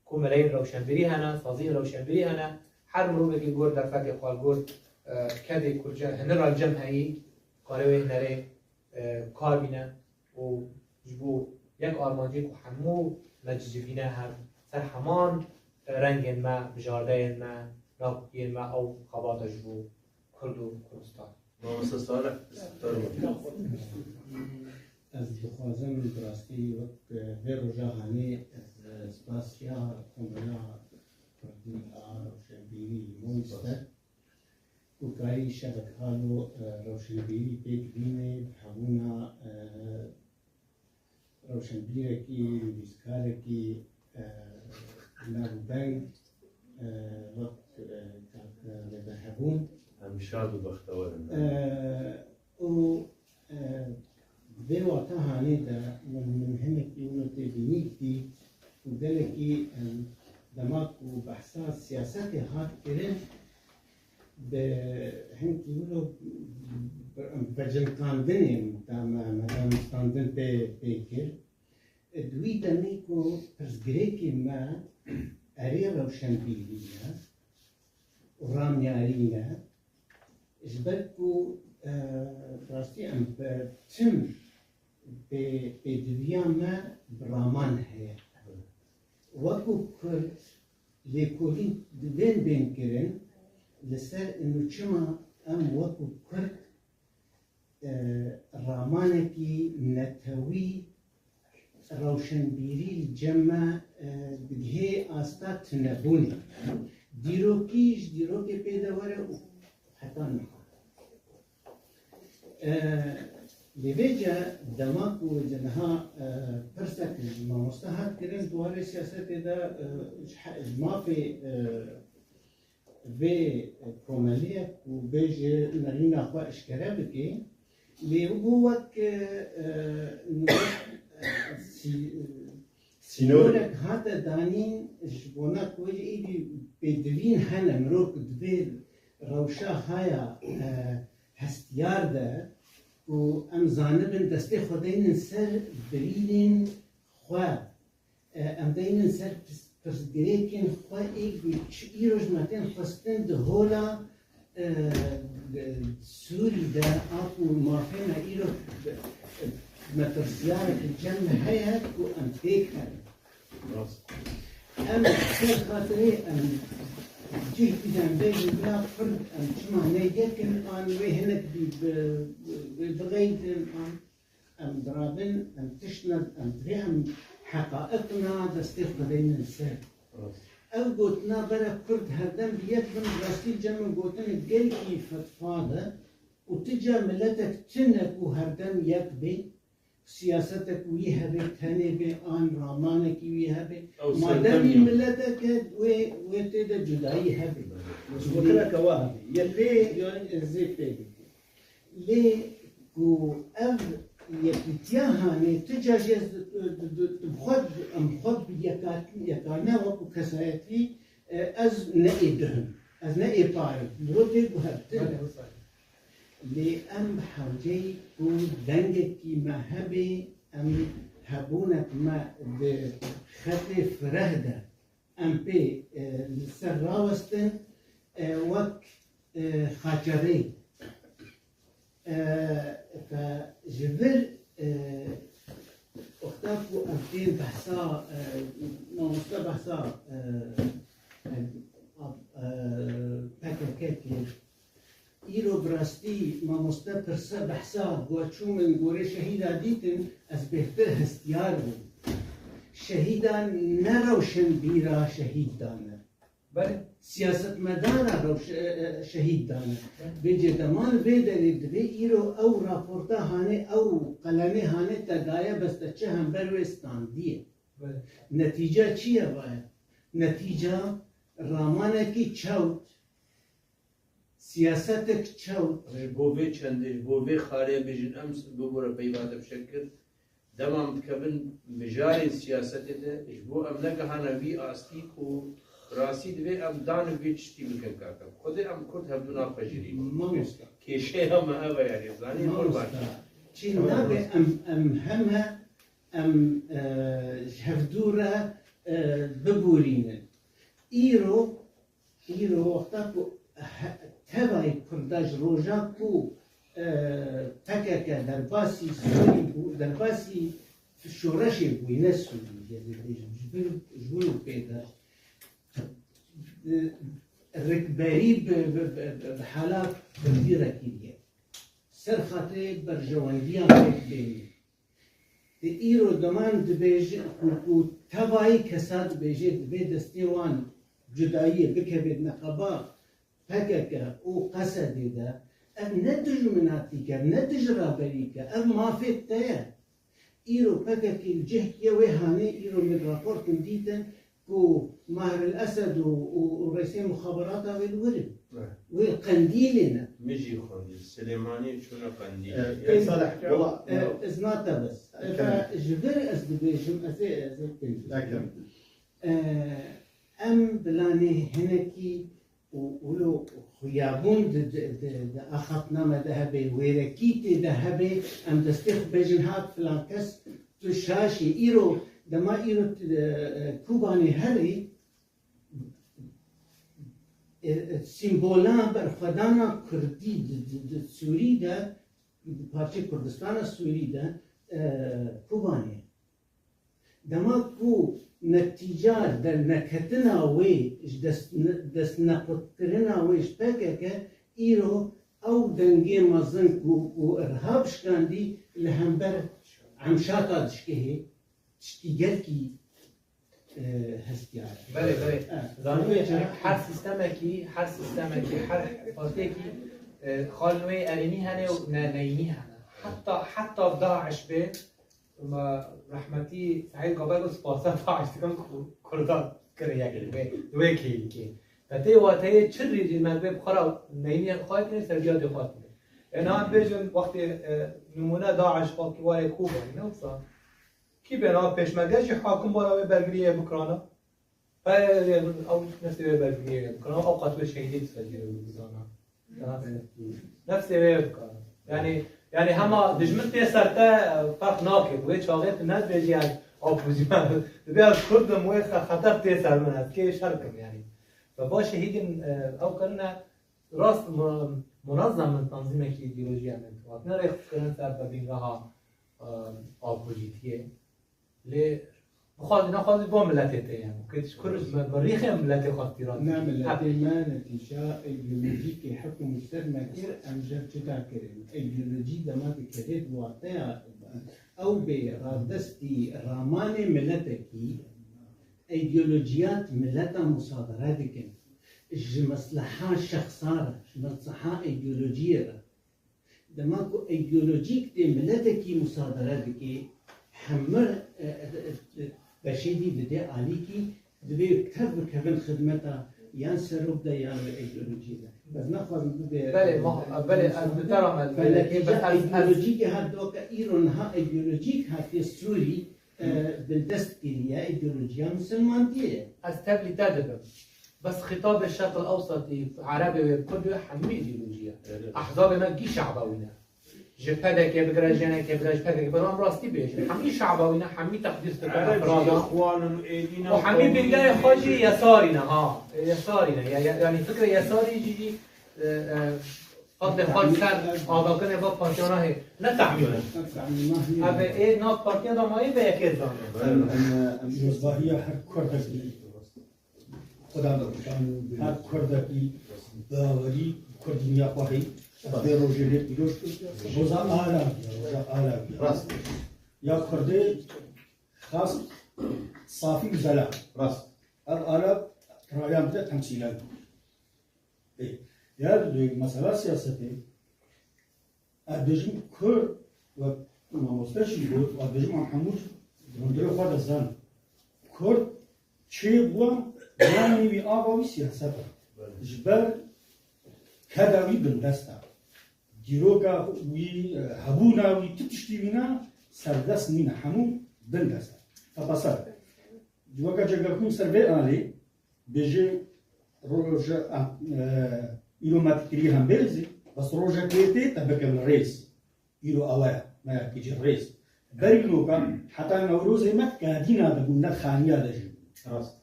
کومرین روشنبری هنه سازی روشنبری هنه هر مروبه که گرد در فکر خوال گرد کده کرجه هنه را جمعی قاربه نره کار بینه و جبو یک آرمانجی که همو مجزفینه هم سر همان رنگ ما بجارده ما راکوکی ما او خبات جبو کرد و کردستان مامسا صالح از بخوازم براستی وقت به رجا همی از سپاسیا کمریا کردی روشنبیری مویسته و کاری شبک حالو روشنبیری پیک بینه همونا روشنبیرکی ویسکارکی نابنگ وقت که هبون هم شاد و بختوارن و به وقتا هانی دا من همکی اونو تبینی کی و دلکی دماغ و بحثا سیاست هات کرن به همکی اونو بجمکاندنیم دام ستاندن پیکر دوی دمی کو پرزگریکی ما اری روشنبیریه و رامیاریه جبرکو راستی ام تم به دنیا ما برامان هست وقتی کرد لیکولی بین کردن لسر انو چما ام وقتی کرد رامانه کی نتوی روشنبیری جمع دیگه آستات نبونی دیروکی پیدا وره حتی نخواه لبيجا دماغ وجنها برسك ما مستحق كرن دوار سياسات ده ما في كومالية وبيجي نرينا أخوة إشكالات بكي اللي هو سینور ولك هذا دانين جبونا كوي إيدي بدوين هنا مروك دبير روشا هايا هستيار ده و ام زانبن دستي خدين سر بريدين خوا ام دين سر پرسگریکن خواه ایک ایروش متن خواستن ده هولا سوری ده آپو مافینا ایرو مترسیارك الجنة هيك وأم تيك أم سر خاطري أم جيت إذا بيجي بلا فرد أم جمع نيجك الآن وهنك بغيت الآن أم درابن أم تشند أم تري أم حقائقنا دستيخ بدين السر أو قوتنا برا كرد هردم بيك من راستي جمع قوتن قلقي فتفاضة وتجا ملتك تنك وهردم يك بي سياستك ويها بي تاني بي آن رامانك ويها بي ما دامي ملتك ويتدا جدائي هبي وكذا كواهب يلي يعني زي بيجي ليه كو أب يكتياهاني تجاجي بخد أم خد يكانا وكو كسايتي أز نئدهم أز نئباري بودي بهبتن لي أم حوجي كو دنجك ما هبي أم هبونك ما بخطي فرهدة أم بي سراوستن وك خاجري فجبر اختاروا أبدين بحثا ما مستوى بحثا باكاكاكي إيرو براستي ما مستوى برسا بحثا قواتشو من قوري شهيدا ديتن أز بهتر هستيارو شهيدا نروشن بيرا شهيد دانا بله سياسة مدارة رو شهيد دانا بيجي دمان بيدري دبي إيرو أو راپورتا هاني أو قلمي هاني تدايا بس تچه هم بروستان ديه بله نتيجة چيه باید؟ نتيجة رامانكي چوت سياستك چوت بوفي چندش بوفي خاري بيجن امس ببورا بيبات بشكل دمام تكبن بجاري سياسة ده بو ام نگهانا وي آستيكو راسي دوي ام دان وي چتي بكن كاكم خودي ام كرد هبدونا فجري ما مستا كيشي هم هوا يعني زاني ما قربان مستا چي نابي أم همه أم هفدورة ببورين إيرو وقتا كو تبعي كرداج روجا كو تكاكا درباسي سوري بو درباسي في الشورشي بوينة سوري جبلو بيدا الركباري بحالات كثيرة كبيرة سر خاطر برجوانديان بيني إيرو دمان دبيج كو تبعي كساد بيجي دبي دستيوان جدائية بكبد نقبا فكك او قصد ده اب نتج مناتيكا نتج رابريكا اب ما في التايا إيرو فكك الجهكية وهاني إيرو من رابورت ديتن كو ماهر الأسد ورئيس المخابرات والورد والقنديلنا مجي خندي سليماني شنو قندي يا صالح والله ازناتا بس فجبر ازدبيجم ازي لكن ام بلاني هنكي ولو خيابون اخذنا ما ذهبي ويركيتي ذهبي ام تستخ بيجن هات فلان كس تشاشي ايرو دما ايرو كوباني هري سیمبولان برخوادانا کردی سوری ده پارچه کردستان سوری ده کوبانه دما کو نتیجه در نکتنا وی دست نقطرنا ویش پکه که ایرو او دنگی مزن کو ارهاب شکاندی لهمبر عمشاتا دشکه تشتیگر کی هستيار بله بله زانوی هر سیستمکی هر فاتکی خالنوی ارینی هنه و نینی هنه حتی داعش به ما رحمتی سعید قبل و سپاسا داعش تکن کردان کرده یکی دوی که تی وقتی چه ریزی مدبه بخورا نینی خواهد کنه سربیاد خواهد کنه اینا هم بجن وقتی نمونه داعش خواهد که وای کوبا نوصا کی بنا پشمگه حاکم بالا برگریه بکرانا او نفس برگریه بکرانا او قتل شهیدی تسجیل بزانا نفس بکرانا يعني هما دجمنت سرتا فرق ناكب ويش شاغيت الناس بيجي على اوبوزيشن بيها كردم ويخ خطر تيسر منها كي شركم يعني فباش هيجن او كنا راس منظم من تنظيم ايديولوجيا من تواتنا ريخ كنا سبب بينها اوبوزيتيه ل ناخذ بو ملتته يعني كنت كرز مريخ ملتي خاطرات نعم ملتي ما نتيجة ايديولوجي كي حكم السر كثير امجد جدا كريم ايديولوجي دمات كثير واقع او بردستي رامان ملتكي ايديولوجيات ملتا مصادراتك مصلحة شخصارة مصلحة ايديولوجية دماكو ايديولوجيك دي ملتكي مصادراتك حمر بشيدي بدي عليكي بدي كتب كفن خدمتها يان سرب ده يان ايديولوجيا بس ناخذ بله ما بله بترى فلكن ايديولوجيك هاد ايرون ها ايديولوجيك هاد السوري بالدست يا ايديولوجيا مسلمانيه استبلي تدبر بس خطاب الشرق الاوسط عربي وكردي حمي ايديولوجيا احزاب ما تجي شعبوينا جبهتك يا بقرا جنك يا بقرا جبهتك برام راستي بيش حمي شعبوينا حمي تقدير عربي اخوان وايدينا وحمي بالله خاجي يسارنا ها يسارنا يعني فكره يساري يجي فضل خالد سر آقا کنه با پارتیانا هی نه تعمیونه اوه ای نا پارتیان دامایی به یکی زانه مصباحية هر كردكي خدا بخشان هر كردكي باوري كردينيا قوي ده روجيني بيروش روزا آلا راست يا كردي خاص صافي زلا راست الآلة رأيان بده تمثيلا يا مسألة سياسية أدجم كر ومستشفى بود أدجم محمود مندر خود زن كر چه بوا يعني بي آباوی سیاست جبر کداوی بندستا دیروگا وی هبونا وی تشتی وینا سردست نينا همون بندستا فبصر جوكا جاكون سربي آلي بيجي روجا إلو ما تكري هم بيرزي بس روجا كيتي تبقى الرئيس إلو أوايا ما يكيجي الرئيس بريلو كان حتى نوروز ما كادينا بقولنا خانية دجي راست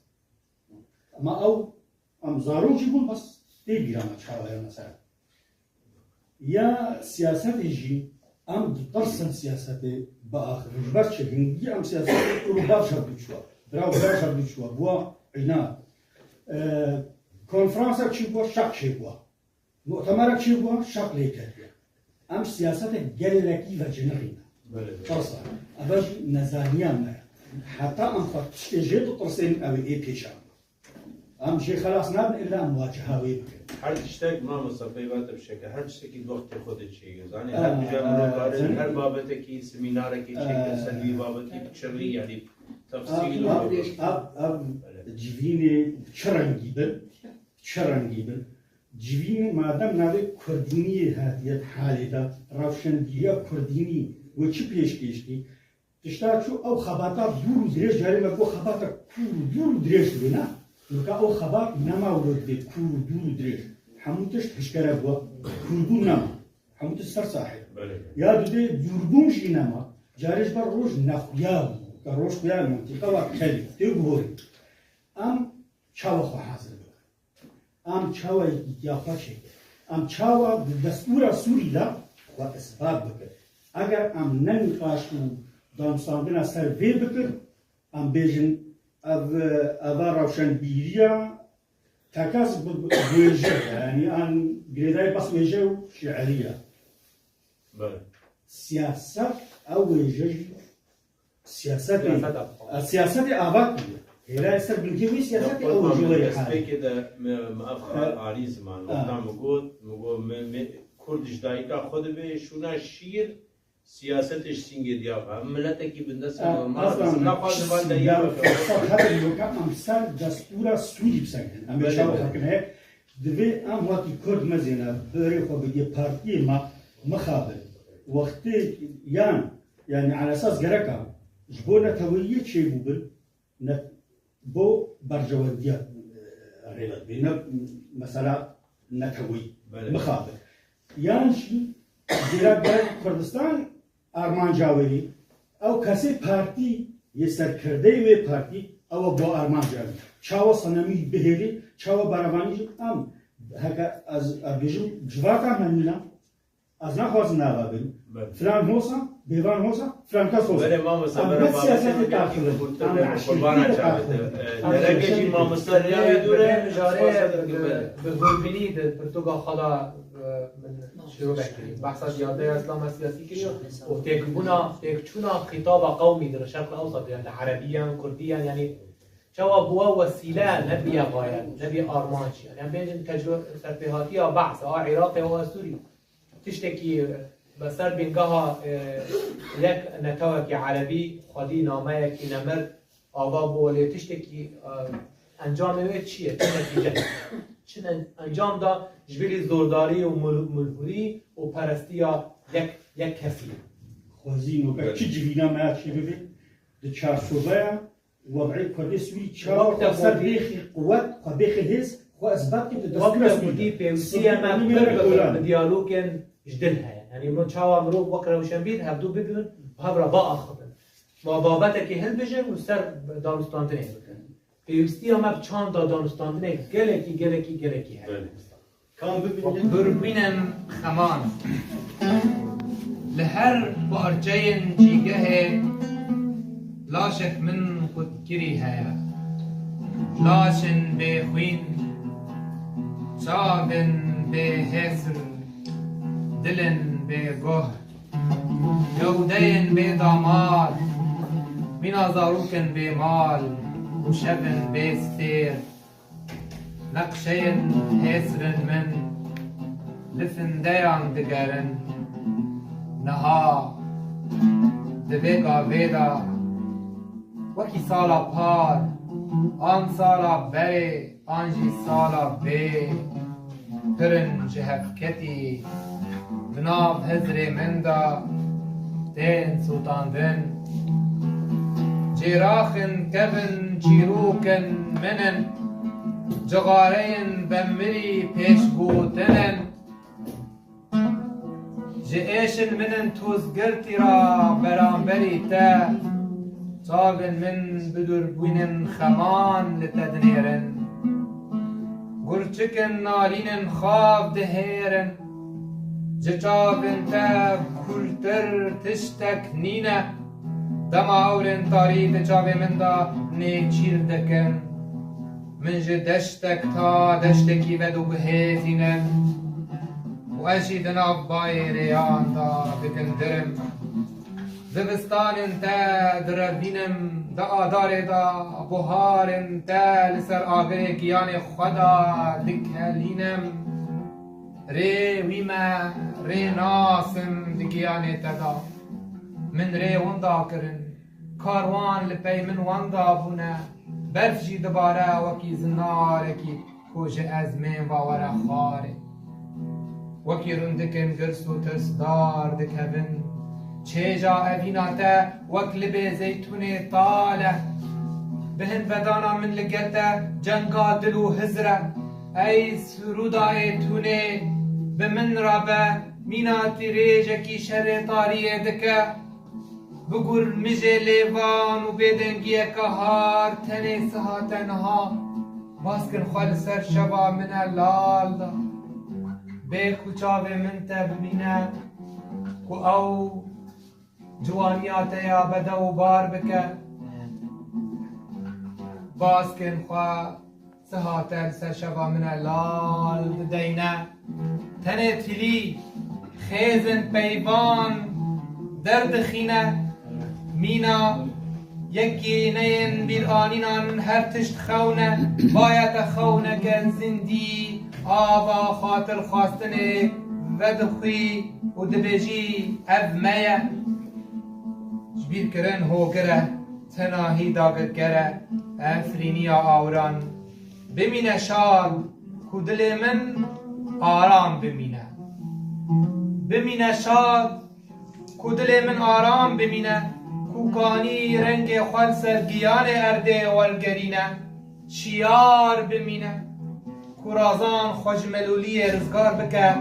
ما أو أم زارو جيبون بس تيجي لما تشاور مثلا يا سياسة يجي أم ترسم سياسة بآخر جبرت هندي أم سياسة أوروبا شرب شوا براو شرب شوا بوا عناد كونفرنسا شيبوا شاك شيبوا مؤتمرك شيبوا شاك ليكاتيا أم سياسة جلكي وجنرينا ترسم أبج نزانيا ما حتى أم فتشتجد ترسم أو إيه بيشام أم شيء خلاص نبن إلا مواجهة ويبكي هر تشتاق ما مصطفى وقت بشكل هر تشتاقي وقت خودت شيء يعني هر مجال هر بابتك سمينارك شيء سلبي بابتك بتشري يعني تفصيل أب جيفيني شرنجيبن جيفيني ما دام نابي كرديني هذه حالة روشندية كرديني وشي بيشكي تشتاق شو أو خباطات دور دريش جاري ما بو خباطة دور دريش بنا لكن أو خباط نما ورد بيت كور دور دريش حموتش تشكره بوا كردو نما حموتش سر صاحب يا دودي دوربون شي نما جاريش بر روش نخياو كروش خيال منطقة وكلي تقولي أم شاو خو حاضر أم شاو يافاشي أم شاو دستور سوري لا وأسباب بكر أجر أم ننقاشو دامستاندنا سر في بكر أم بيجن أذا روشن بيريا تكاس بوجه يعني أن جريداي بس وجه شعرية سياسة أو وجه سياسة أباكي هلا يصير بالجوي سياسة أو وجه حالي كده مأفخر علي زمان وقتنا مقول كردش دايكا خود به شونا شير سياستش سينجي ديابا ملتكي بندس ما قاعد ما ديابا هذا اللي كان أمثال دستورة سوري بسكن أما شو حكنا دبي أم وقت كرد مزينا بريخو بدي بارتي ما مخابل وقت يعني على أساس جركا بۆ نەتەوەییە چێبوو بن بۆ بەرژەوەندیە ڕێبەت بێ مەسەلا نەتەوەی مخابن یانشی زیراگای کوردستان ئارمانجاوەری ئەو کەسێ پارتی یەسەرکردەی وێ پارتی ئەوە بۆ ئارمانجاوی چاوە سەنەمی بهێری چاوە بەرەوانیش ئەم هەکە ئەبێژم جواتان هەنینە ئەز ناخوازم ناوا بن فلان هۆسە بێوان هۆسە فلان کەس هۆسە بله مامۆستا قوربانە چاوێت دەرەکەشی مامۆستا ریاوێ دوورە به گلبینی پرتوگا خالا من شروع بکریم بحث زیاده اسلام سیاسی کریم و تکچونا خطاب قومی در شرق الاوسط یعنی عربیان کردیان یعنی شوا بوا وسیله نبی غایه نبی آرمانش یعنی بینجن تجربه سرپیهاتی یا بحث عراق و سوری تشتکی بسر بینگاه یک نتاوکی عربی خودی نامه کی نمر آقا بولی تشتکی انجام اوه چیه؟ چه نتیجه؟ چه انجام دا جبیلی زورداری و ملحوری و پرستی یا یک کسی خوزین و چی جوینا ما چی ببین ده چارچوبه وضعی کردی سوری چهار سر بیخی قوت و بیخی حس خو اثبات که دستور وقت بودی پیوستی ما به دیالوگن جدل هست یعنی من چاوا مرو وقت روشن بید هبدو ببین هبرا با آخرن ما بابت که هل بجن و سر دانستاندنه بکن پیوستی ما چند تا دانستاندنه گلکی هست کام ببینید بربینم خمان لهر بارجين جيجه لاشك من خود كري هيا لاشن بخوين صابن بهسر دلن بگه يودين بدمار من زاروكن بمال وشبن بستير نقشين هسرن من لفن ديان دقرن نها دبیگا ویدا وکی سالا پار آن سالا بری آنجی سالا بی پرن جهفکتی بناب هزر مندا دین سوتاندن جراخن کبن جیروکن منن جغارین بمری پیش بودنن جئشن منن توزگرتی را برانبری تا صاغن من بدر بوینن خمان لتدنیرن گرچکن نالینن خواب دهیرن جچابن تا کلتر تشتک نینه دم آورن تاری دچابه من دا نیچیر دکن من جدشتک تا دشتکی ودو بهزینن و اشی دناب بای ریان دا بکندرم زبستان تا دربینم دا آدار دا بهارم تا لسر آگر گیان خدا دکلینم ری ویما ری ناسم دگیان تدا من ری وندا کرن کاروان لپی من وندا بونه برف جی دباره وکی زنارکی کوش از من باور خاره وکی رندکن گرس و ترسدار دکبن چه جا اویناتا وک لبه زیتون طاله بهن بدانا من لگتا جنگا دلو هزره ای سرودای تونه به من رابه میناتی ریجکی شر طاریه دکه بگور مجه لیوان و بدنگیه که هار تنه سها تنها باسکن خوال سر شبا من لال دا به خوچاوه من تبمینه و او جوانیات یا بده و بار بکه باسکن خواه سهاتل سر شبا من لال دینه تنه تلی خیزن پیوان درد خینه مینا یکی نین بیر آنینان هر تشت خونه باید خونه که زندی آبا خاطر خواستنه و دخوی و دبجی افمه جبیر کرن هو کره تناهی داگر کره افرینی آوران بمینه شال کو دل من آرام بمینه بمینه شال کو دل من آرام بمینه کو کوکانی رنگ خود سرگیان ارده والگرینه چیار بمینه کورازان خوش ملولی رزگار بکه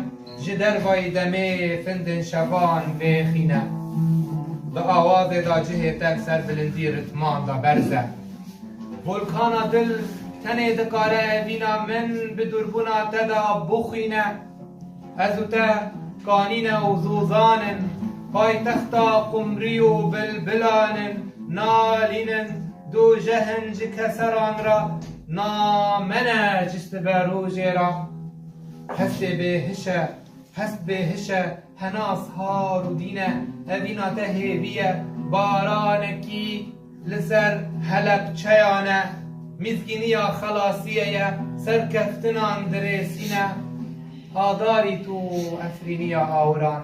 جدر وای دمه فندن شبان بخینه به آواز دا جه تک سر بلندی رتمان دا برزه ولکانا دل تنه دکاره بینا من به دربونا تدا بخینه ازو تا کانین و زوزانن پای تختا قمری و بلبلانن نالینن دو جهنج کسران را نامنه جست بروجه را هست بهشه هناس ها رو دینه اوینا تهیبیه بارانکی لسر حلب چیانه میزگینی خلاصیه سرکفتنان درسینه آداری تو افرینی آوران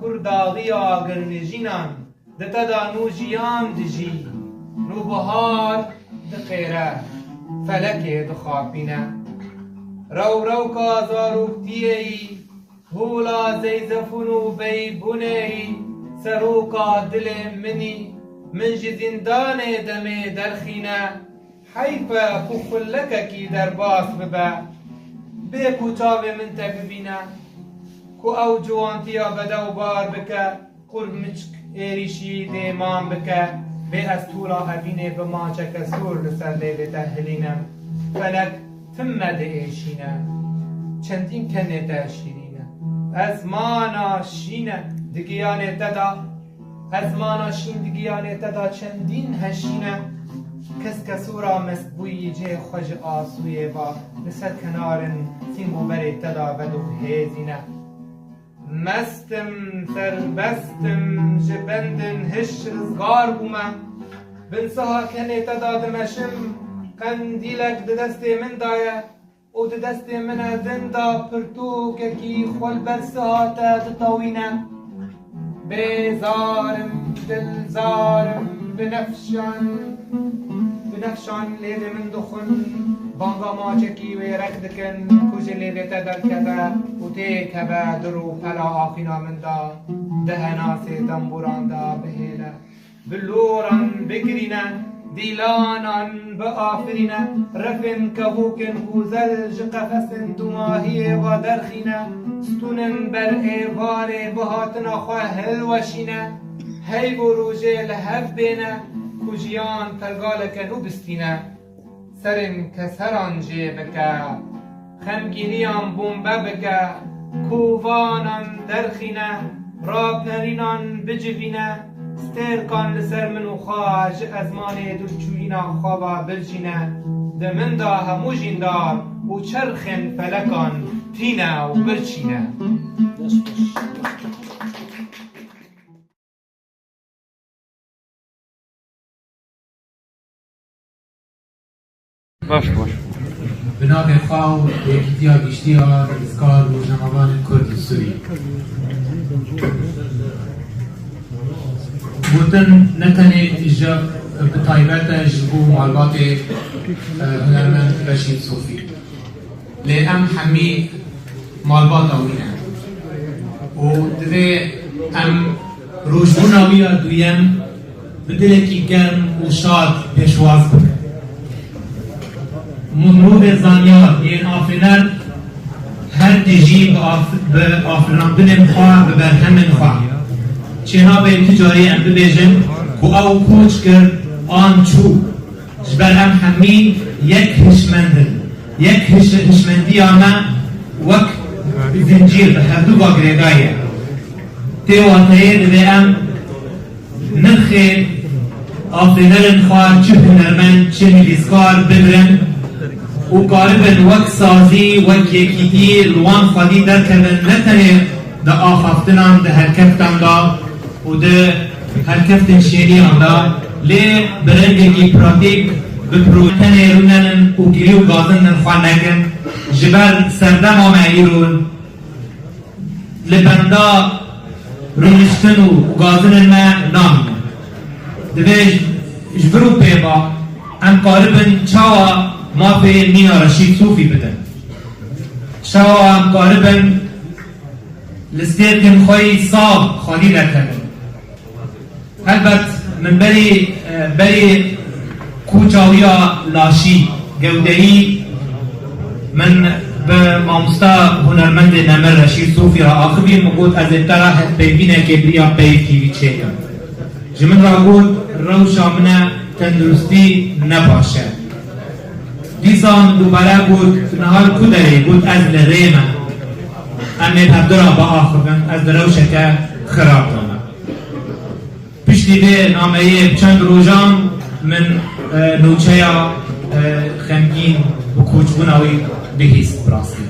کرداغی آگرنجینان دتا نو جیان دجی نو بهار دقیره فلک دخابینه رو کازاروکتیه هولا زیزفونو بیبونه سروکا دل منی من زندان دم درخینه حیفه کو خلککی در باس ببه به کوچاو من تبینه کو او جوانتیا بدو بار بکه قرب مچک ایریشی دیمان بکه به از طولا هبینه به ما چک سور لسر لیل تهلینم فلک تمد ایشینه چندین کنه تشیرینه از مانا شینه دگیانه تدا از مانا شین دگیانه تدا چندین هشینه کس کسورا مسبوی جه خوش آسویه و لسر کنارن سینگو بره تدا بدو هیزینه مستم سربستم جبندن هش رزگار بومم بنسها کنه تدادمشم قندیلک دست من دایه او دست من زنده پرتو که خول برسها تتطوینه بزارم دلزارم بنفشان لیل من دخن بانگا ما چکی و رکدکن کج لیل تدر کده و تی کبه درو پلا آخینا من دا دهناس دنبوران دا بهیله بلوران بگرینه دیلانان بآفرینه رفن کهوکن گوزل جقفسن دوماهی و درخینه ستونن بر ایوار بهاتنا خواه هلوشینه هی بروجه لحف بینه کجیان تلگالک نو بستینه سرن کسران جه بکه خمگینیان بومبه بکه کووانان درخینه رابنرینان بجوینه سترکان لسر منو خواج از مانه دلچوینا خوابا برجینه دمن دا همو جیندار و چرخن فلکان تینه و برچینه باش بنابه خواه یکیتیا گشتی ها دستکار روزنامه‌دان کرد سوری بودن نتنه اجا بطایبت جبو معلومات هنرمند رشید صوفی لأم حمی معلومات آوینه و دوه ام روشبون آویا دویم بدلکی گرم و شاد پیشواز بکنه مهمود زانیار یه آفرینر هر دیجی به آفرینان بنم خواه به برهمن خواه چینا به تجاری ام ببیجن که او کوچ کرد آن چو جبر ام همی یک هشمندن یک هشمندی آمه وک زنجیر به هر دو باگریگایه تیواتایه دوی ام نرخی آفرینرن خواه چه هنرمند چه نویسکار ببرن و قاربن وک سازی وک یکیتی لوان خواهی در کردن نتنه دا آخافتنان دا هرکفتن دا و دا هرکفتن شیریان دا لی برنگی پراتیک بپروتن رونن و گیری و گازن خواه نکن جبر سردم آمعیرون لبندا رونشتن و گازن ما نام دوی جبرو پیبا ام قاربن چاوا ما به نینا رشید صوفی بدن شوا هم قاربن لستیرکن خواهی صاب خالی نکنن البت من بری کوچاویا لاشی گودهی من به مامستا هنرمند نمر رشید صوفی را آخبی مگود از اترا پیبینه که بریا پیب تیوی چه جمن را گود روشا منه تندرستی نباشه دیسان دوباره بود نهار کدری بود از لریمه امی پدرا با آخبن از روشه که خراب نامه پشتی به نامه چند روزان من نوچه خمگین و کوچبوناوی بهیست براستی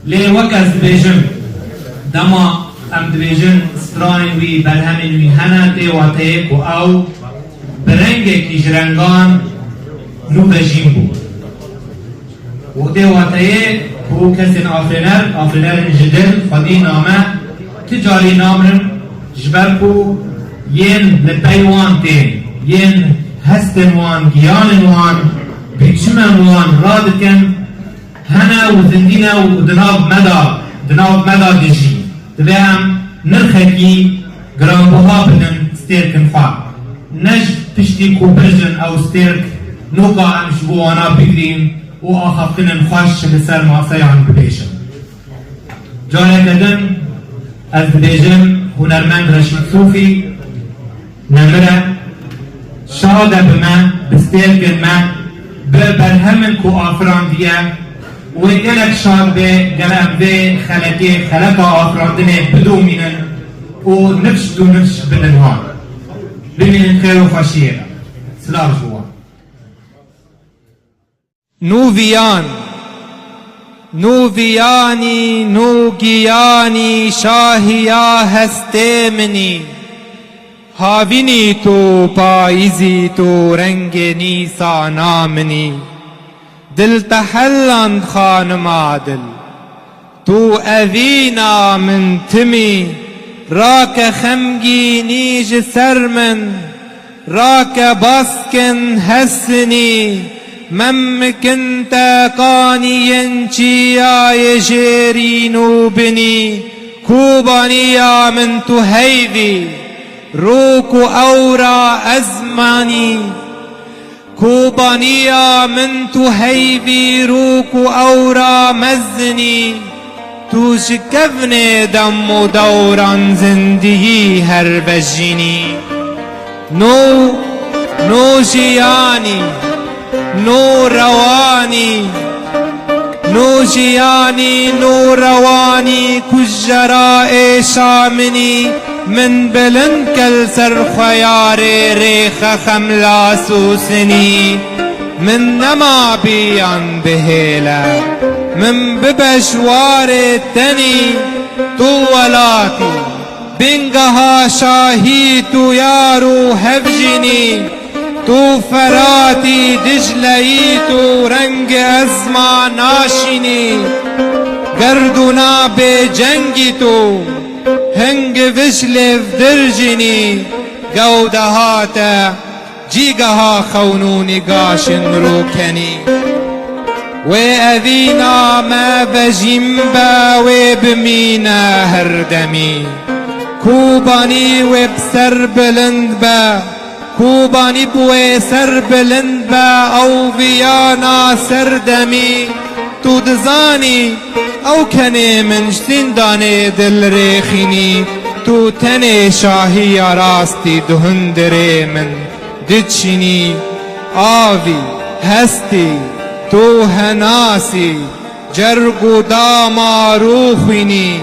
لی وک از بیجن دما ام دبیجن ستراین وی برهمین وی هنه دیواته کو او برنگه کی جرنگان نو بجیم بود و دیواته کو کسین آفرینر جدل خودی نامه تجاری نامرن جبر کو ین لپیوان تین ین هستن وان گیان وان بیچمن وان رادکن هنا و زندینا و دناب مدا دجی دبهم نرخکی گرانبوها بدن ستیرکن خواه نج پشتی کو برجن او ستیرک نوکا امش بوانا بگریم و آخفتن خوش لسر ماسیان ببیشن جانه کدن از ببیجن هنرمند رشید صوفی نمره شاده بمن بستیرکن من برهمن کو آفران دیه و گلک شاد به گلک به خلق آفراندنه بدو مینن و نفش دو نفش بدنوان بمینن خیر و خوشیه سلام جوان نوویانی نوگیانی شاهیا هسته منی هاوینی تو پاییزی تو رنگ نیسانا منی دل تحلند خانم عادل تو اوینا من تمی راک خمگینی جسر من راک باسکن حسنی ممکن تاقانی ینچی آی جیرینو بنی کوبانیا من تو هیوی روکو اورا ازمانی کوبانیا من تو هیوی روکو اورا مزنی تو شکفن دم و دوران زندگی هر بجینی نو جیانی نو روانی نو جیانی نو روانی کجراء شامنی من بلند کل سر خیار ریخ خملا سوسنی من نما بیان بهیله من ببشوار تنی تو ولاتی بنگها شاهی تو یارو هفجنی تو فراتی دجلئی تو رنگ ازما ناشینی گردونا به جنگی تو هنگ وشلف درجنی گودهات جیگها خونونی گاشن روکنی و اوینا ما بجیم با و بمینا هر دمی کوبانی و بسر بلند با کوبانی بوی سر بلند با او ویانا سردمی تو دزانی او کنی منشتین دانه دل ریخینی تو تن شاهی راستی دهندره من دچینی آوی هستی تو هناسی جرگو داما روخینی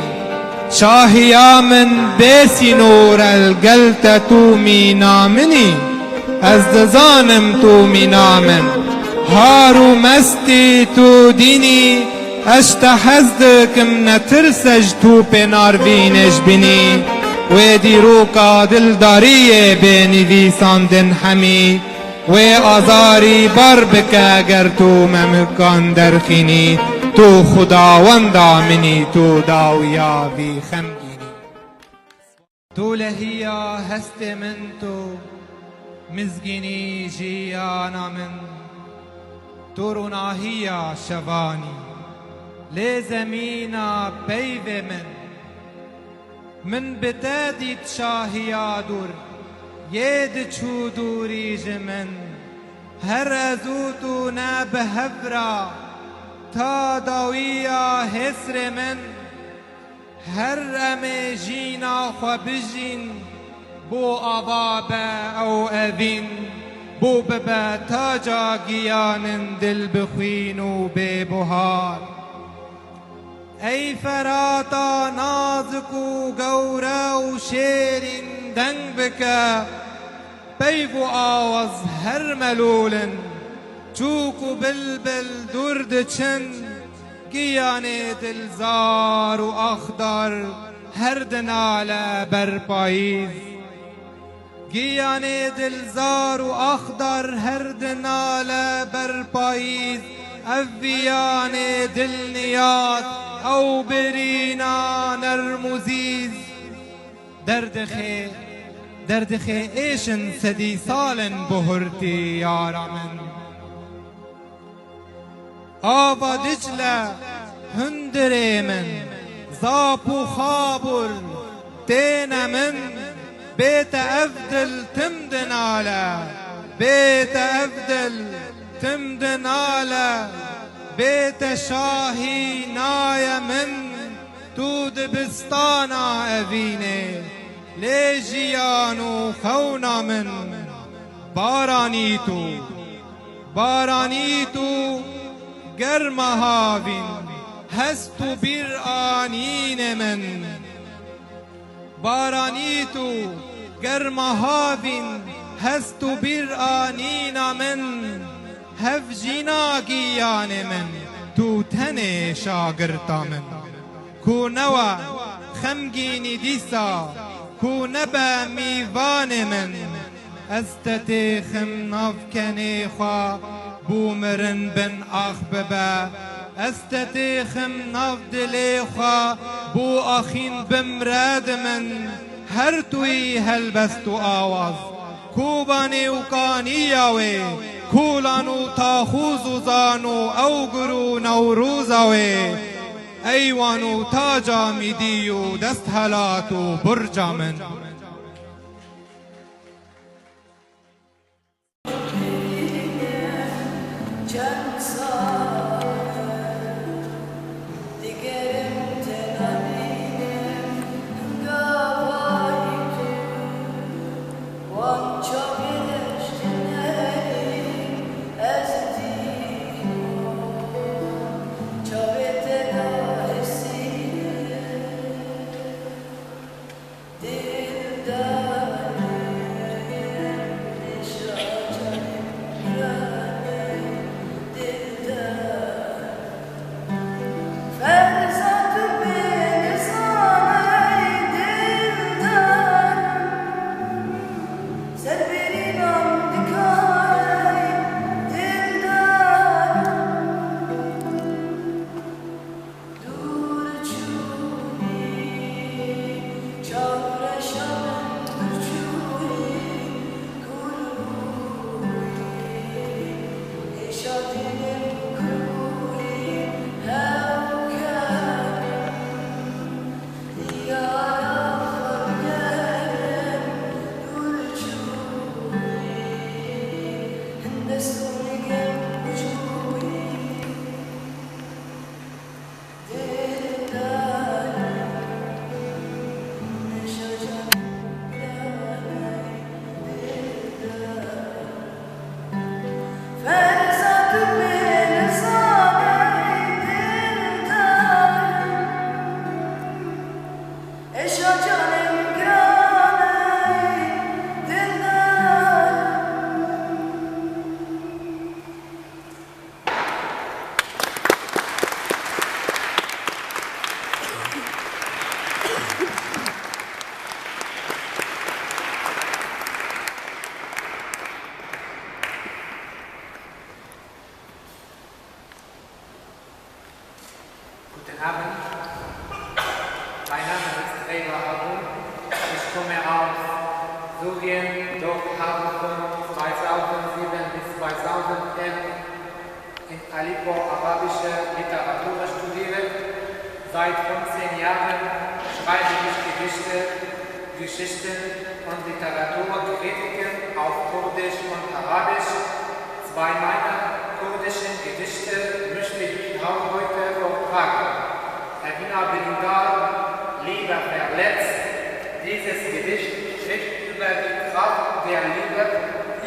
شاهیا من بیسی نور الگلت تو می نامنی از دزانم تو می نامن هارو مستی تو دینی اشت حزدکم نترسج تو پنار بینش بینی و دیروکا دلداری بنویساندن همی و آزاری بر بکه گر تو ممکان درخینی تو خداوند آمنی تو داویا بی خمگینی تو لهیا هست من تو مزگینی جیانا من تو روناهیا شوانی لی زمینا پیو من بتادیت شاهیا دور يد چودوری جمن هر ازوتو نبهفرا تا داویا حسر من هر امي جينا خبجين بو أبابا أو أذين بو ببا تاجا جيان دل بخوين وببهار أي فراتا نازكو قورا وشير دنگ بكا بيفو آوز هر ملول چوكو بلبل درد چن گیان دلزار و اخضر هر دناله بر پاییز گیان دلزار و اخضر هر دناله بر پاییز اویان دلنیات او برینا نرموزیز درد خی ایشن سدی سالن بهرتی یارمن آوا دجله هندره من زاپو خابر تينا من بيت أفدل تمدنالا بيت أفدل تمدنالا بيت شاهي نايا من تود بستانا أفيني ليجيانو خونا من بارانيتو گرم هاوین هستو بیر آنین من بارانی تو گرم هاوین هستو بیر آنین من هفجینا گیان من تو تن شاگرتا من کو نوا خمگینی دیسا کو نبا میوان من استتی خم نفکنی خوا بومرن بن آخ ببا استتيخم نفد ليخا بو أخين بمراد من هرتوي هلبستو آواز كوباني وكانياوي كولانو تاخوزو زانو أوغرو نوروزاوي أيوانو تاجا ميديو دست هلاتو برجا من Studien durchgehabt von 2007 bis 2011 in Aleppo arabische Literatur studiert. Seit 15 Jahren schreibe ich Gedichte Geschichten und Literatur kritiken auf Kurdisch und Arabisch. 2 meiner kurdischen Gedichte möchte ich auch heute vortragen. Evina Birindar, Liebe verletzt. Dieses Gedicht spricht über die Kraft der Liebe,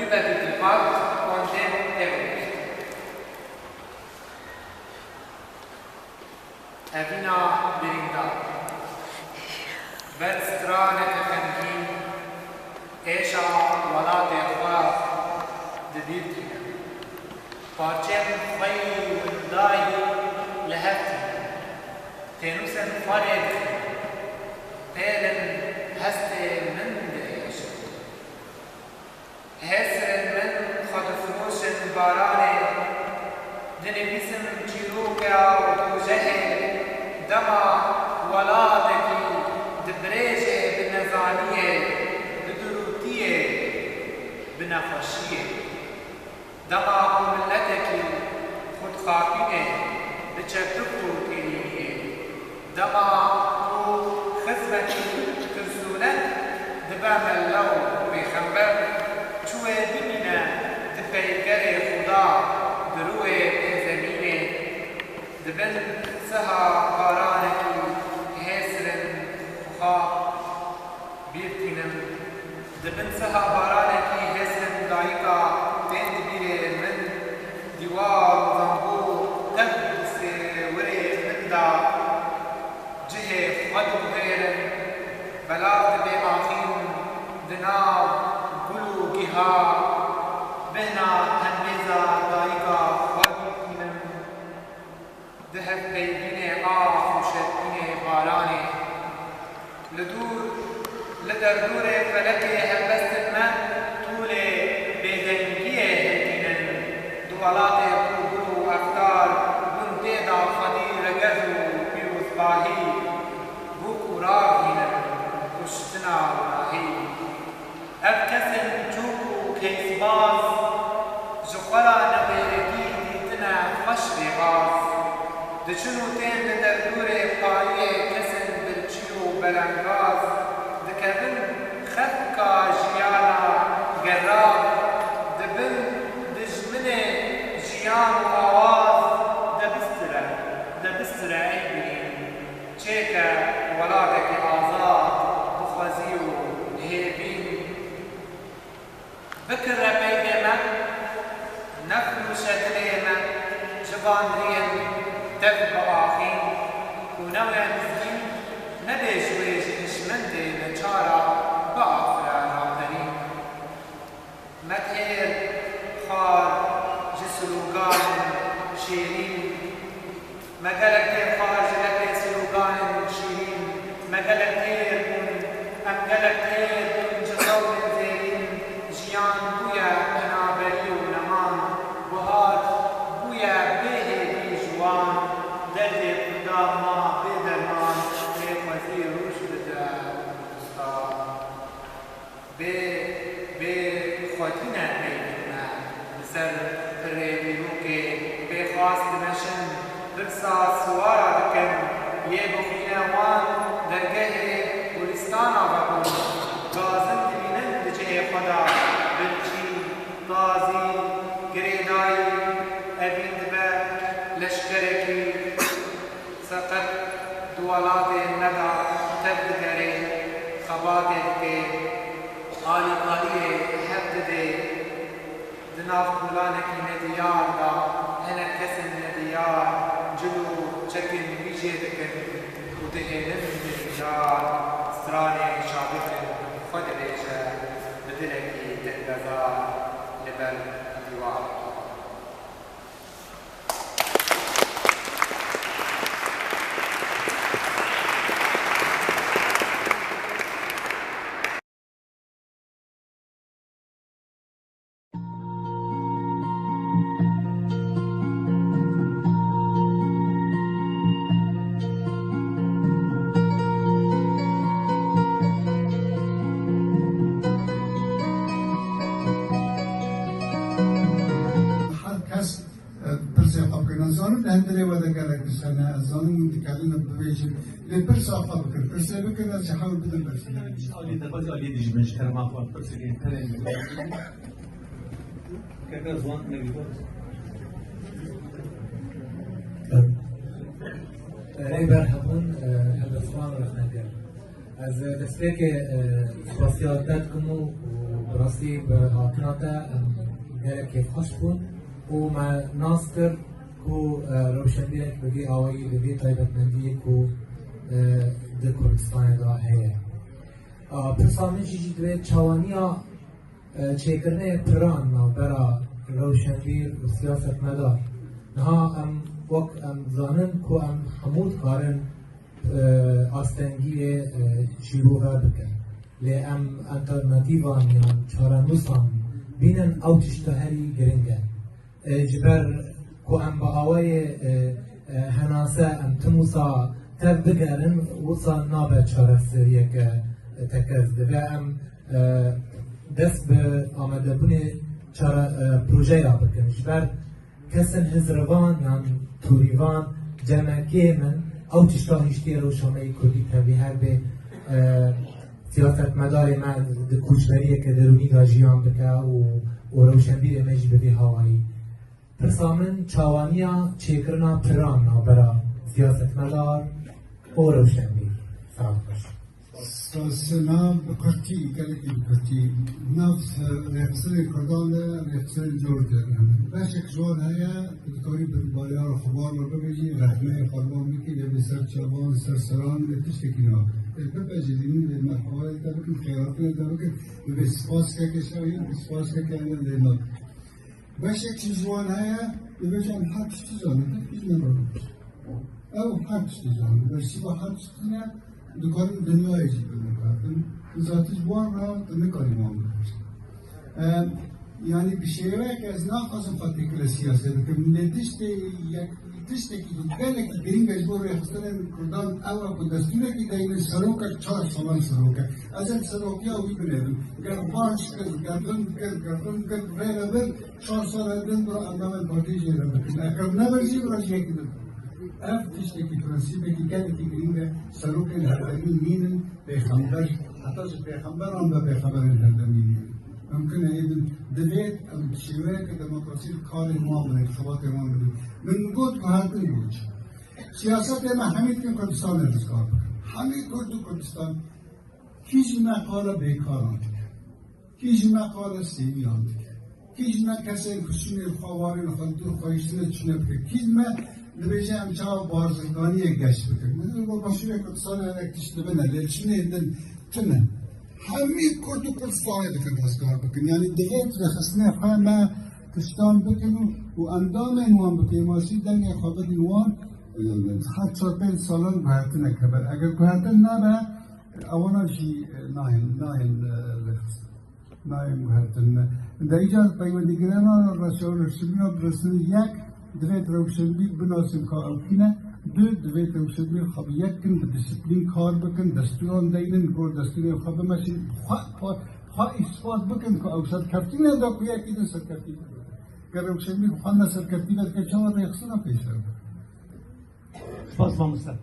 über die Gewalt und den Irrlicht. Evina Birindar. برسترانك خنجين ايشا ولاد اخواب دبيرتنا پارچم خير داي لهفتنا تنوسن فرد پيلن هست من دهش هسر من خدفروش باران دني بسم جيروكا ودوجه دما ولادك دبريجه بالنزانيه بدروتيه بنفشيه دما ملتك خد خاطئه بتشبكو كريميه دما خزمتي ترسولن دبام اللو بخنبر شوه بمنا دبيكر خدا دروه زمينه دبن سها قارانك بيرتينم دبن سها بارانكي هسن دايكا تين دبيره من ديوار زنبور تبس وري من دا جهه خدو غيرن بلاغ دبي آخين دناو قلو جها بهنا تنبيزا دايكا خدوكينم دهب بيبينه وشدينه بارانه لدور لدردور فلكي هبست الماء طولي بيدنجيه هدينا دوالاتي قبرو أفكار بنتيدا خدير جزو بيوصباهي بوكو راهينا كشتنا وراهي أبكسن جوكو كيسباز جخرا نبيركي ديتنا خشر غاز دشنو تين لدردور قاية كسن بلنغاز دكبن خفكا جيانا قراب دبن دجمنه جيان وآواز دبسترة عيبين چيكا ولادك آزاد بخوزيو هيبين بكر بيدما نفلو شدليما جبان ريل تبقى آخين ونوع مسكين ندش ويش نشمنده نچارا بآفرا رادرين مدهر خار جسلوغان شيرين مقالك خار جلك سلوغان شيرين مقالك أمقالك جزول زيرين جيان بويا أنابري ونمان بهار بويا به بيجوان درد قدام ما بدرمان وزير رشد بخوتنا بيتنا بسر الريبيروكي بخواست مشن برسا سوارا بكن يبخينا وان درگه ولستانا بكن غازن دمينن دجه خدا بلچي غازي گريداي ابين دبا لشكركي سقط دوالات الندى تبدأ خباتك آلي قاليه حبدده دناف كلانك نديار دا هنا كسن نديار جلو چكن بيجيدك وتهنم نديار ستراني شابك خد ريجا بدلكي تنبذار لبل ديوار برسي قبكنا زانو لهندري ودا قالك السنة زانو تكلمنا ببيجي لبرسي قبكنا برسي بكنا سحاول بدل برسي Ali da bazı Ali diye bir şey var var perseguir teren. Kadar zaman ne biliyor? ريبر هبون هندسان رخنگر از دستك سپاسیالتاتكم وبراسي بهاتناتا گرك خوش بون و ما ناستر کو روشنبیرک بگی آوایی بگی طایبتمندی کو در کردستان دا هیا پرسامن جیجی دوی چوانیا چیکرنه پران برا روشنبیر و سیاست مدار نها ام وقت ام زانن کو ام حمود کارن آستنگی شیروغا بکن لی ام انترناتیوان یا چارنوسان بینن او تشتهری گرنگه جبر کو ام با آوای هناسه ام تموسا تر بگرن وصا نابه چارسریه که تکرزده و ام دست به آمده بونه پروژه را بکن جبر کسن هزروان یا توریوان جمعه من او تشتا هشتی روشامه کردی تبی هر به سیاست مدار من کوچبریه که درونی داجیان بکه و روشنبیر مجی ببی هوایی پرسامن چاوانیا چیکرنا پران برا سیاست مدار و روشنبیر سلام باش سنا بکرتی کلی بکرتی نفس رئیسر کردان رئیسر جورده باشک جور هیا دکتری بالایار خبار رو بگی رحمه خالبان میکی به سر چوان سر سران تشکینا بپذیریم مرحله داریم خیارات داریم به سپاس که شاید سپاس که کردن لینا باشک جوان هیا به جان حق چیزانی نمی‌رود او حق چیزانی برسی با حق چیزانی دکان دنیای جیبه میکردن ذاتش بار را نکاریم آمده یعنی بشیوه که از ناخواستم خاطر که سیاست که ندشت یک تشتی که گله که گرین مجبور رخصتن کردان اول که دستونه که دین سروکه 4 سالان سروکه از این سروکی آوی بنیدن گر بانش کرد گردن کرد ریل بر 4 سال دن برا اندام پارتی جیره بکن اگر نبرزی برا جیکی دن اف تشتی که پرنسیبه که گله که گرین سروکه هردمی مینن پیغمبر حتی از پیغمبر آن به پیغمبر هردمی مینن ممکن ایدن دوید شیوه که دموکراسی کار ما من انتخابات ما من گفت که هردن بود سیاست ما همین که کردستان ارزکار بکن همین کردستان هیچ مقاله بیکار آنده هیچ مقاله سیمی آنده هیچ کسی کشون خواری خودتون خواهشتن چونه بکن هیچ دویجه همچه بارزگانی گشت بکن من با باشوی کردستان اکتش دبنه لیچنه ایدن تنه همین کردستان بکن ارزکار بکن یعنی دوید رخصنه خواه ما کشتان بکن و اندام نوان بکن ماشی دنگ خوابت نوان حد 4-5 سالان بهتنه کبر اگر بهتن نبه اولا شی ناین بهتن در ایجاد پیوندگران رسول برسول یک دوید روشنبیر بناسیم که اوکینه دو دوید روشنبیر خواب یک کن به دیسیپلین کار بکن دستوران دیدن گور دستوری خواب ماشین خواه اثبات بکن که اوسط کفتین دا که یکی ده سرکفتین گر روشنبیر خواه نسرکفتین که چما ریخصنا پیش رو سپاس با مستر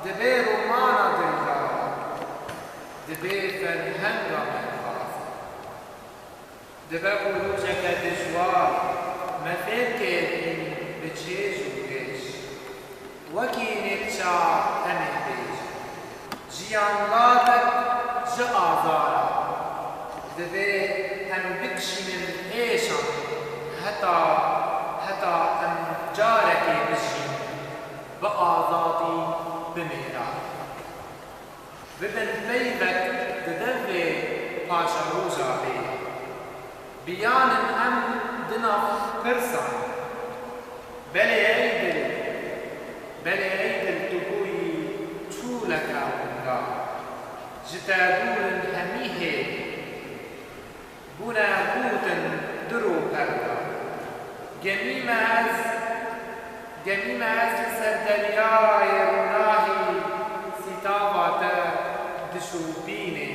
دبي رومانا دلدا دبي فرهنگا من خاص دبي قلوجك دجوار مفكر بجيج وبيش وكي نتشا أمن بيش جيان لاتك جآزارا دبي هم بكشن ايشان حتى ام جارك بجين بآزادي بميرا ببن بيبك ددبي پاشا روزا بي بيان ام دنا فرسان بلي عيدل تقوي طولك ونقا جتادور هميه بنا قوتن درو پردا گمیم از لسر دریای روناهی سیتاوات دشوبینه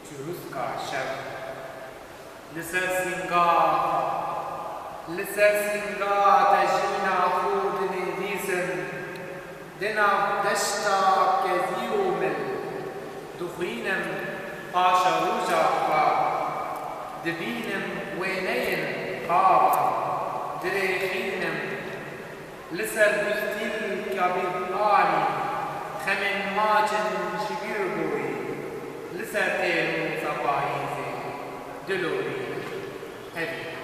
چروسکا شب لسر سنگا تجینا خود ندیسن دنا دشتا کذیو مل دخینم پاشا روزا خوا دبینم وینین قابا دريخينم لسر بستيل كابيب آلي خمن ماجن شبير بوي لسر تيرو صبايزي دلوري هبي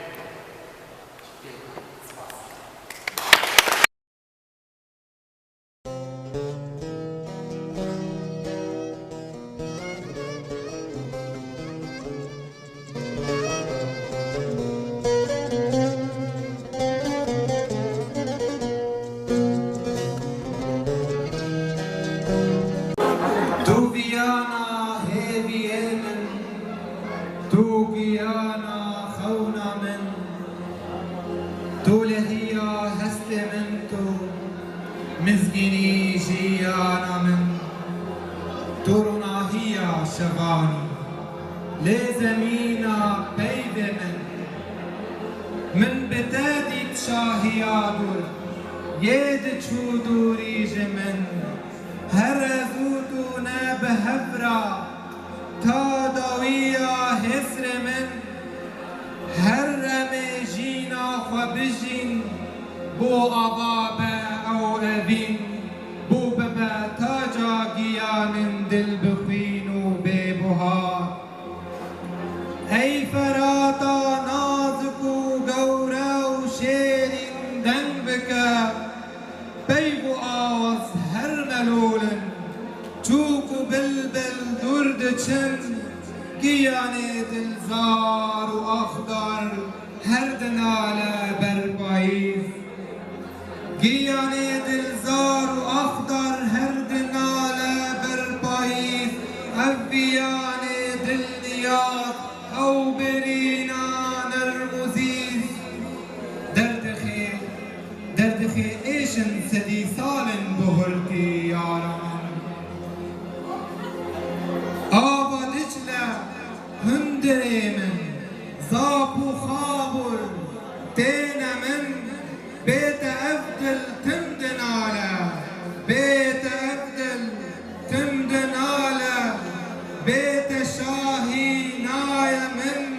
مزگینی جیانا من تورناهیا شغانی لزمینا پید من بتادی شاهیادور ید چودوری جمن هر زودو نبهفرا تا دویا حسر من هر رمجینا خبجین بو آبابه او ابین بو ببا تاجا گیان دل بخین و ببهار ای فراتا نازک و گوره و شیرین دنگ بکه بیب و آواز هر ملولن چوک و بلبل درد چن گیان دلزار و اخضر هر دناله برپاییز گیان دلزار و اخضر هر دناله برپاییز اویان دل نیاد او برینا نرموزیز درد خی ایشن سدی سالن بهرتی یاران آبا دجله هندره من زاب و خابر تین من بيت أفدل تمدن على بيت أفدل تمدن على بيت شاهي نايا من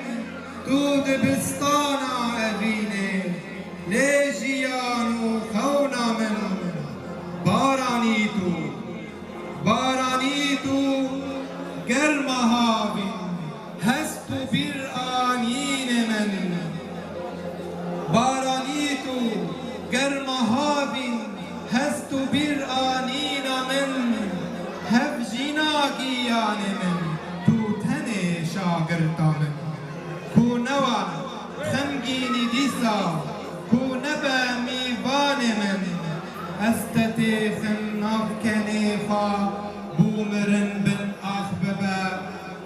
دود بستانا أبيني ليجيانو خونا من بارانيتو قرمها بين هستو برآنين من بارانيتو گرمهابین هست و بیرانین من هفجینا گیان من تو تن شاگرتا من کو نوا خمگینی دیسا کو نبا میوان من استتی خناف کنیفا بومرن بن اخببا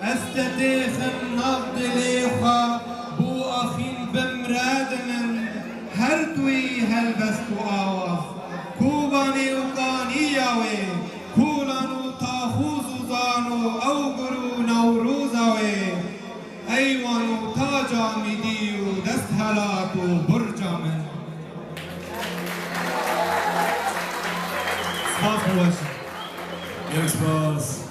استتی خناف دلیخا بو اخین بمراد من هر توی هلبست و آواز کوبانی و کانیاوی کولانو تاخوز و زانو او گرو نوروزاوی ایوانو تاجا میدی و دست حلات و برجا من سپاس باشید Gelin spas.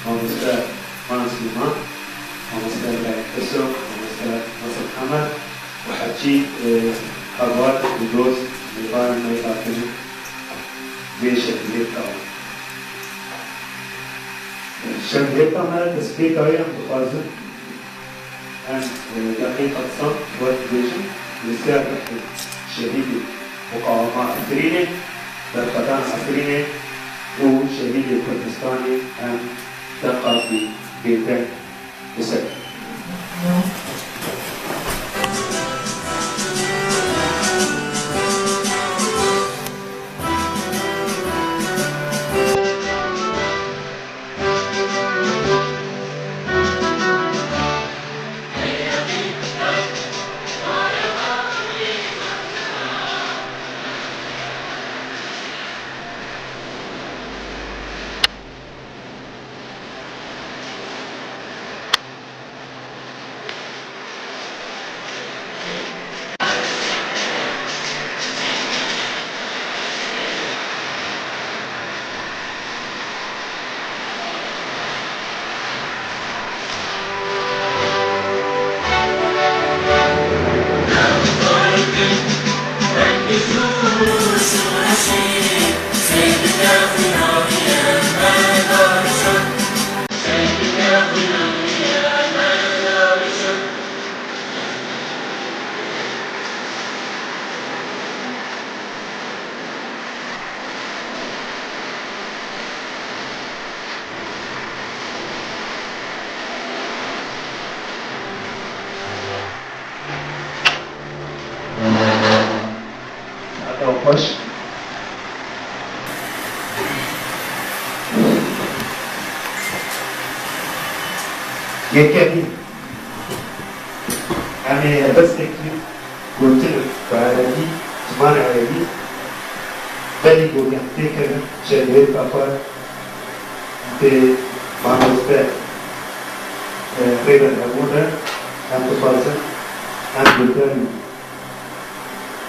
آموزگار منصومان، آموزگار بکسو، آموزگار نصر حمد و حجی خبات بدوز میبار میباکن بیشه بیتا. شمهیتا مرد تسبیت آیم بخوازن ان دقیق اقسام بود بیشن بسیار شدید مقاومه عصرینه در قدام عصرینه و شهيد الكردستاني أن تقع في بيتك بسبب خوش يكفي أنا بس تكفي قلت له بعربي زمان عربي بلي قول يحتاج شهيد بابا بمعروفة غير الأمور أن تفاصل أن تقول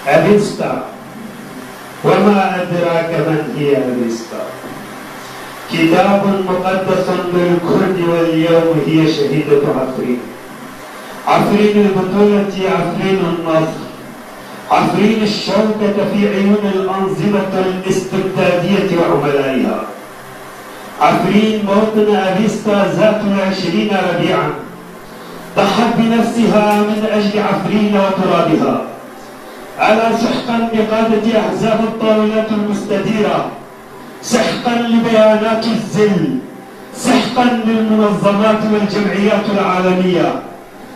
أبيستا وما أدراك من هي أبيستا كتاب مقدس للكرد واليوم هي شهيدة عفرين عفرين البطولة عفرين النصر عفرين الشوكة في عيون الأنظمة الاستبدادية وعملائها عفرين موطن أبيستا ذات 20 ربيعا ضحت بنفسها من أجل عفرين وترابها على سحقا بقادة أحزاب الطاولات المستديرة سحقا لبيانات الذل سحقا للمنظمات والجمعيات العالمية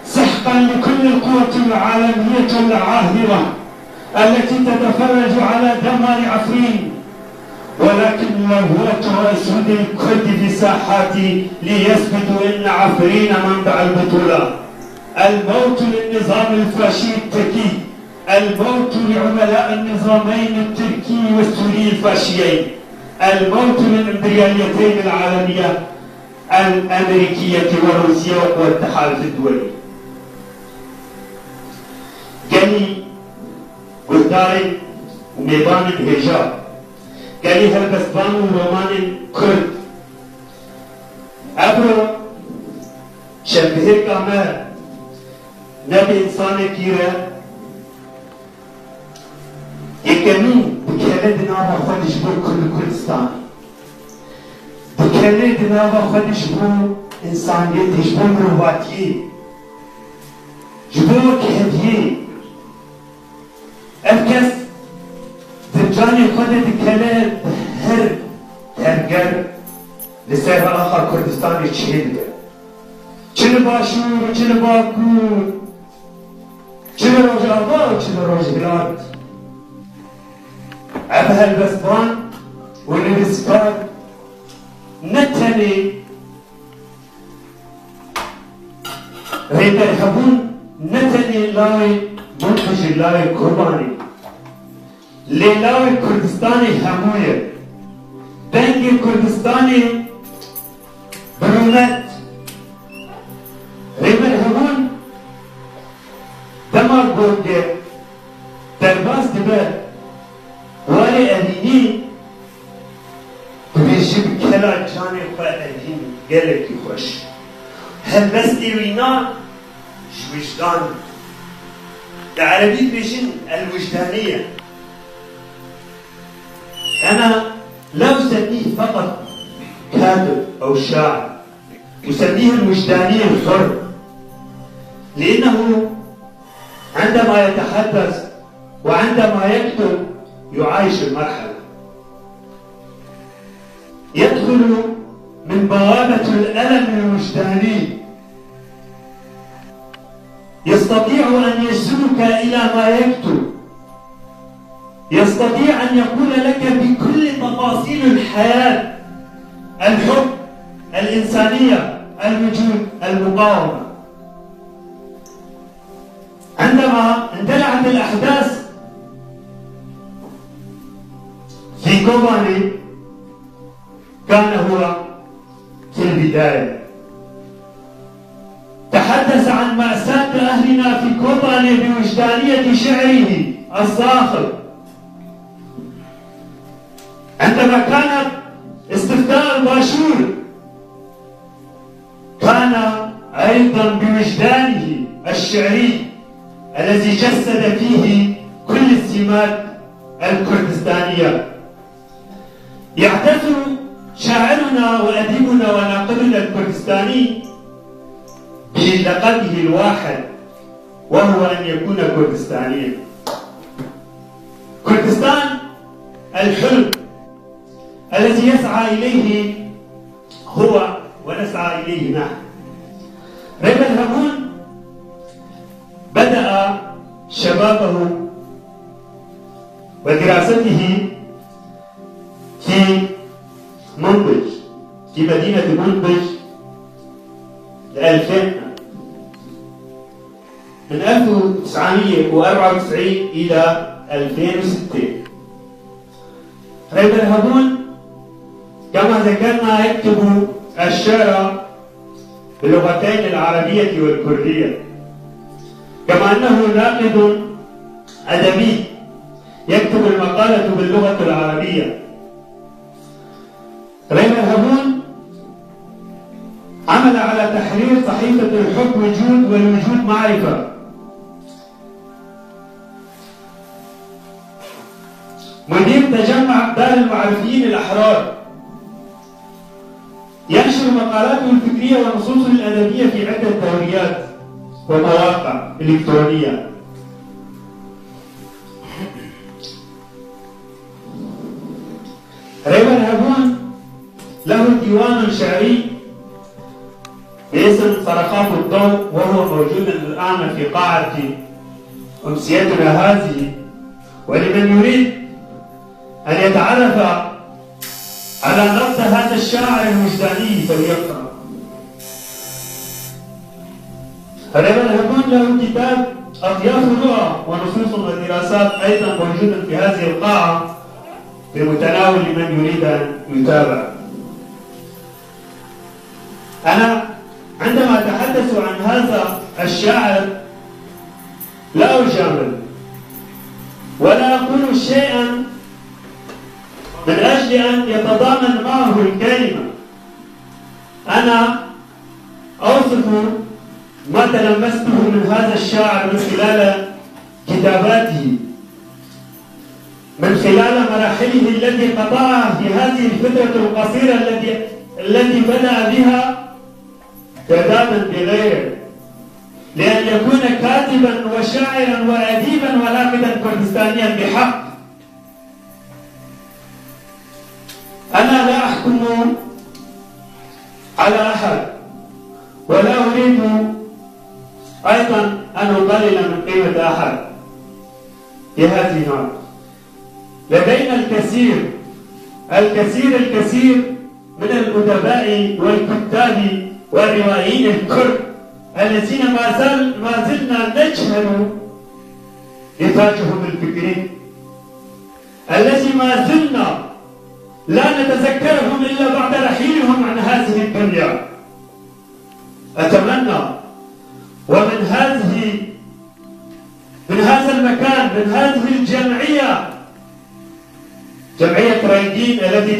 سحقا لكل القوى العالمية العاهرة التي تتفرج على دمار عفرين ولكن لهوة أسود الكرد في ساحاتي ليثبتوا أن عفرين منبع البطولة الموت للنظام الفاشي التركي الموت لعملاء النظامين التركي والسوري الفاشيين الموت للإمبرياليتين العالمية الأمريكية وروسيا والتحالف الدولي قالي قلداري وميبان الهجاب قالي هلبسبان ورومان كرد ابرو شبهه كامل نبي انسان كيره يكمين بكلد نابا خودش بو كل كردستان بكلد نابا خودش بو انسانيتش بو مرواتي جبو كهديه افكس دجاني خودت كلد هر ترگر لسر آخر کردستانی چهل ده چل باشور چل باکور چل روز آبا چل روز بلاد عبه البسبان والبسبان نتني ريبر هبون نتني لاي منتج لاي قرباني للاي كردستاني هموية دنگ كردستاني برونت ريبر هبون دمار بوده درباس دبر واري أديني بيجي بكلا جاني خواه أديني قالك يخوش هل بس ديوينا شوجدان العربي بيجين الوجدانية أنا لا أسميه فقط كاتب أو شاعر أسميه الوجدانية الحر لأنه عندما يتحدث وعندما يكتب يعايش المرحلة يدخل من بوابة الألم الوجداني يستطيع أن يجذبك إلى ما يكتب يستطيع أن يقول لك بكل تفاصيل الحياة الحب الإنسانية الوجود المقاومة عندما اندلعت الأحداث في كوباني كان هو في البداية تحدث عن مأساة أهلنا في كوباني بوجدانية شعره الصاخب عندما كانت استفتاء الباشور كان أيضا بوجدانه الشعري الذي جسد فيه كل السمات الكردستانية يعتز شاعرنا وأديبنا وناقدنا الكردستاني بلقبه الواحد وهو أن يكون كردستانيا كردستان الحلم الذي يسعى إليه هو ونسعى إليه نحن ريبر هبون بدأ شبابه ودراسته في منبج في مدينة منبج 2000 من 1994 إلى 2006 ريبر هبون كما ذكرنا يكتب الشعر باللغتين العربية والكردية كما أنه ناقد أدبي يكتب المقالة باللغة العربية ريبر هبون عمل على تحرير صحيفة الحب وجود والوجود معرفة مدير تجمع دار المعرفيين الأحرار ينشر مقالاته الفكرية ونصوصه الأدبية في عدة دوريات ومواقع إلكترونية ريبر هبون له ديوان شعري باسم صرخات الضوء وهو موجود الآن في قاعة أمسيتنا هذه ولمن يريد أن يتعرف على نبض هذا الشاعر الوجداني فليقرأ ريبر هبون له كتاب أطياف الرؤى ونصوص ودراسات أيضا موجود في هذه القاعة بمتناول من يريد أن يتابع أنا عندما أتحدث عن هذا الشاعر لا أجامل ولا أقول شيئا من أجل أن يتضامن معه الكلمة أنا أوصف ما تلمسته من هذا الشاعر من خلال كتاباته، من خلال مراحله التي قطعها في هذه الفترة القصيرة التي بدأ بها كتابا بغيره، لأن يكون كاتبا وشاعرا وأديبا وناقدا كردستانيا بحق. أنا لا أحكم على أحد، ولا أريد أيضا أن أقلل من قيمة أحد في هذه النقطة. لدينا الكثير من الأدباء والكتاب والروائيين الكرد الذين ما زلنا نجهل نتاجهم الفكري، الذي ما زلنا لا نتذكرهم إلا بعد رحيلهم عن هذه الدنيا. أتمنى ومن هذا المكان، من هذه الجمعية، جمعية رايدين التي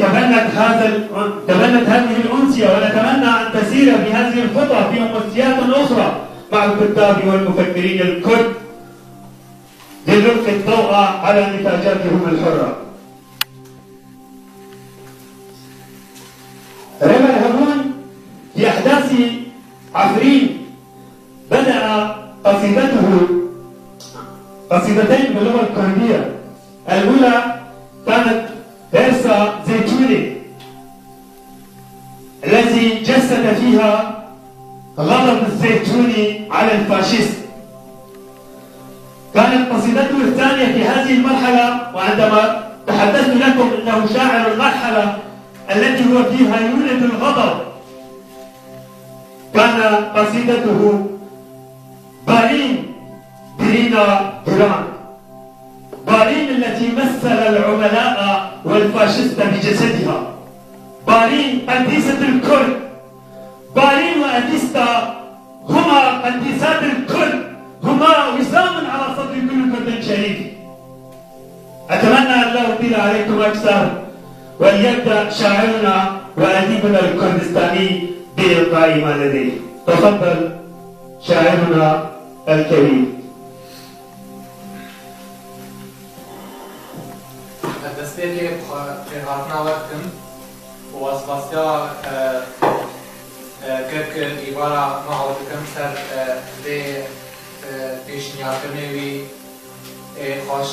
تبنت هذه الأمسية، ونتمنى أن تسير بهذه الخطى في أمسيات أخرى مع الكتاب والمفكرين الكرد لنلقي الضوء على نتاجاتهم الحرة. ريما الهمون في أحداث عفرين بدأ قصيدتين باللغة الكردية. الأولى كانت هرسة زيتوني الذي جسد فيها غضب الزيتوني على الفاشيست. كانت قصيدته الثانية في هذه المرحلة، وعندما تحدثت لكم أنه شاعر المرحلة التي هو فيها يولد الغضب، كان قصيدته بارين برينا إيران، بارين التي مثل العملاء والفاشيست بجسدها، بارين قديسة الكرد، بارين وأديستا هما قديسات الكرد، هما وسام على صدر كل كرد شهيد. أتمنى أن لا أطيل عليكم أكثر، وليبدأ شاعرنا وأديبنا الكردستاني بإلقاء ما لديه. تفضل شاعرنا الكريم. دستێکی پێهاتنا وەختم وەسپاسیا کرد ئیبارە ماوە دەکەم سەر بێ پێشنیارکردنێوی خۆش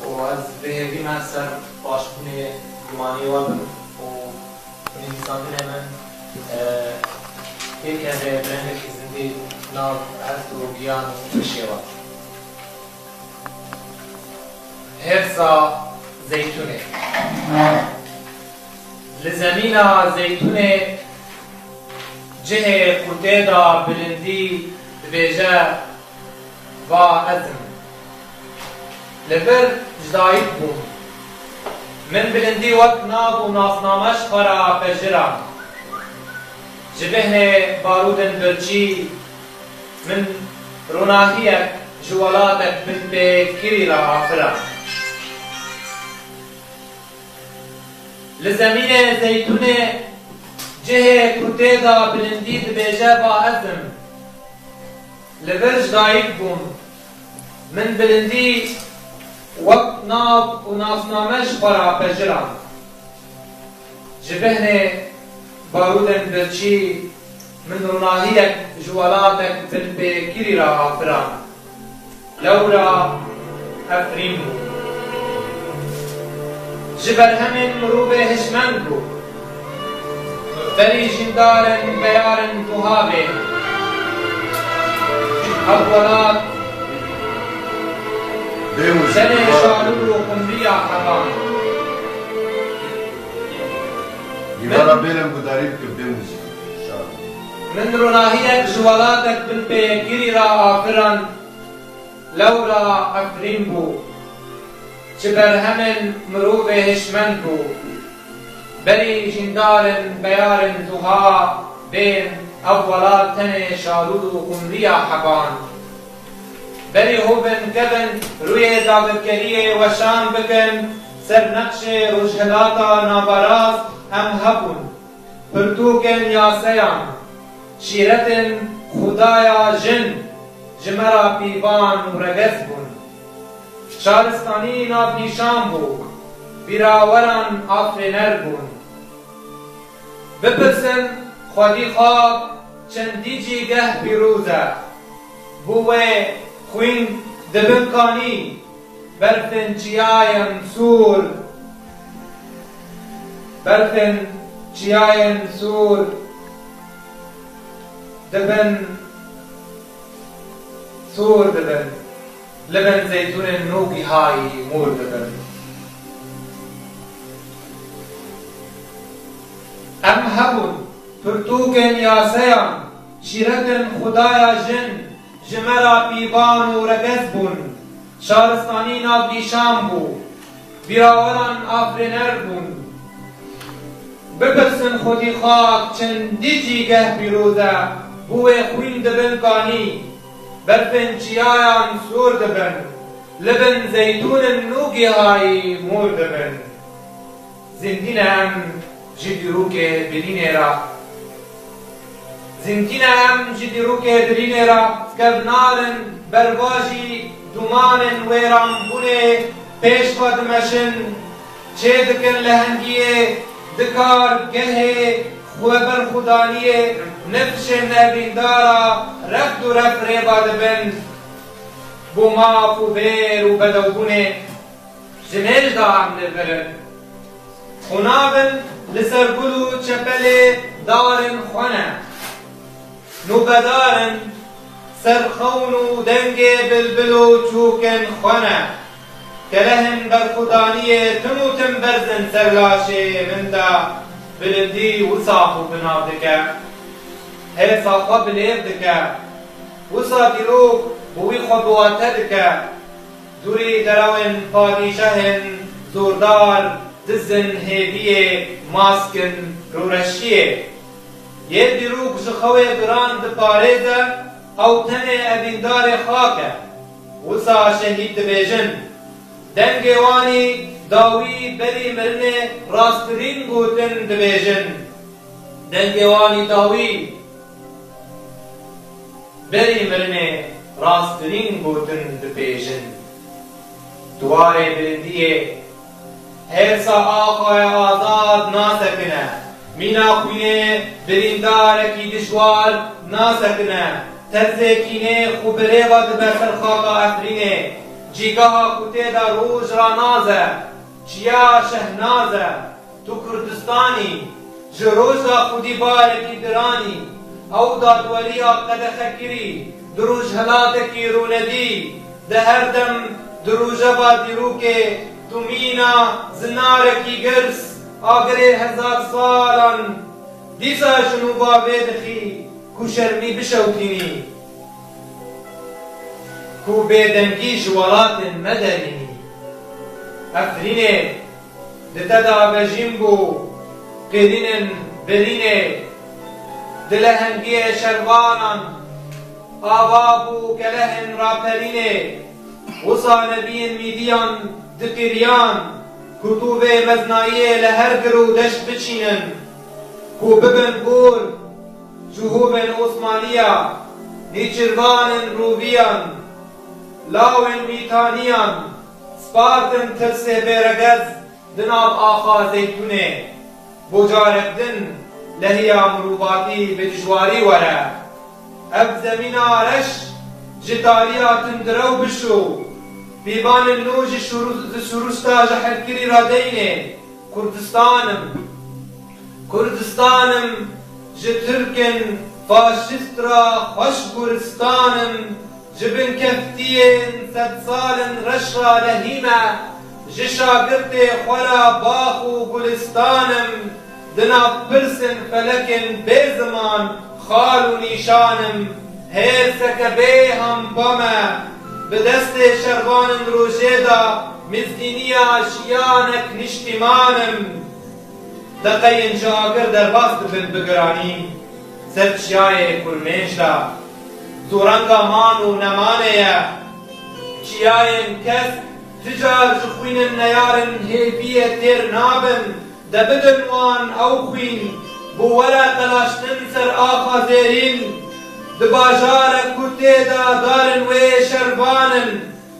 و ئەس بەهێویمە سەر باشبوونێ گومانی وەبم و نویساندنێ من پێکە بێ برندێکی زندی ناو هەست و گیان و پشێوە. هرسة زيتونة لزمينا زيتونة جهة قتادة بلندي بيجا با أزم لبر جدايد بوم من بلندي وقت ناب و ناسنامش خرا فجرا جبهن بارودن برجي من روناهيك جوالاتك من بكري لآخرة لزمینه زیتونه جهه کتیدا بلندی دبیجه با ازم لبرج دایک بوم من بلندی وقت ناب و ناسنامش خورا پجرم جبهنه بارودن برچی من روناهیک جوالاتک بالبکری را آفرم لورا افریم بوم جبر همین مروبه هشمند بو بری جندارن بیارن توهابه اولاد سنه شالور و قمریا حقان يبقى بينهم بداريب كبدمز من روناهيك جوالاتك بالبيكيري را آفران لورا افرين بو جبر همن مروبه هشمن بو بری جندارن بیارن توها بین اولاد تن شالود و قمریا حبان بری هوبن کبن روی داغکریه و شام بکن سر نقش رجهلاتا نابراز ام هبون پرتوکن یاسیان شیرتن خدایا جن جمرا پیوان و رگز بون شارستانی ناف نیشان بو بیراوران آفرینر بون بپرسن خودی خواب چندیجی گه پیروزه بوه خوین دبنکانی برفن چیاین سور برفن چیاین سور دبن سور دبن لبن زيتون نوقي هاي مور دبن ام هبون پرتوکن یاسیان شیرتن خدایا جن جمرا پیوان و رگز بون شارستانی نابلیشان بو بیراوران آفرینر بون بپرسن خودی خاک چندیجی گه پیروزه بوی خوین دبن کانی برفن چیایان سور دبن لبن زیتون نوگی های مور دبن زندین هم جدی رو که بلینه را زندین هم جدی رو که بلینه را سکبنارن برواجی دومانن ویران بونه پیش خودمشن چه دکن لهنگیه دکار گه خوبر خدانیه نفش نبیندارا رفت و رفت ریبا دبن بوما خوبیر و بدوبونه جنیج دا هم نبرن خنابن لسر گلو چپل دارن خونه نوبدارن سرخون و دنگ بلبل و چوکن خونه کلهن برخدانیه تموتن برزن سرلاشه من دا بلندی وصاحو بناو دکه هل صاحبا بلیب دکه وصا دیروک بوی خبواته دکه دوری دروین پادیشهن زوردار دزن هیدیه ماسکن رورشیه یه دیروک جخوه گران دپاریزه او تنه ابیندار خاکه وصا شهید دبیجن دنگوانی داوی بری مرنه راسترین گوتن دبیجن دنگوانی داوی بری مرنه راسترین گوتن دبیجن دواره بلندیه هرسا آقای آزاد ناسکنه مینا خوینه بریندارکی دشوار ناسکنه ترزکینه خوبره و دبسر خاقا افرینه جیگاه کته دا روز را نازه چیا شهنازه تو کردستانی جروز دا خودی بارکی درانی او دادولی قد خکری دروج هلاتکی روندی ده هر دم دروجه با دیروکه تو مینا زنارکی گرس آگره 1000 سالان دیسا جنوبا بیدخی کو شرمی بشوتینی کو بیدنگی جوالات مدنی افرینه دتدا بجیم بو قیدین برینه دلهنگی شروانان آبابو کلهن راپرینه وصا نبین میدیان دقیریان کتوب مزنایه لهر گرو دشت بچینن کو ببن بور جهوبن عثمانیا نیچروان روبیان لاون میتانیان سپارتن ترسه برگز دناب آخا زیتونه بجاربدن لهیا مروباتی بدجواری وره اب زمین آرش جتالیا تندرو بشو بیبان النوج شروستا جحرکری را دینه کردستانم جترکن فاشست را خوش گرستانم جبن کفتین 100 سالن رش را لهیمه جشاگرت خورا باخ و گلستانم دنا پرسن فلکن به زمان خال و نیشانم هر سکبه هم بامه به دست شروان روشه دا مزدینی آشیانک نشتیمانم دقین جاگر در باست بند بگرانی سرچیای کرمنش دا زورنگا مان و نمانه یا چیاین کس تجار جخوین نیارن هیبیه تیر نابن دبدن وان او خوین بو وەرە قەلاشتن سەر ئاخا زێرین di bajara ku têda darin wê şervanın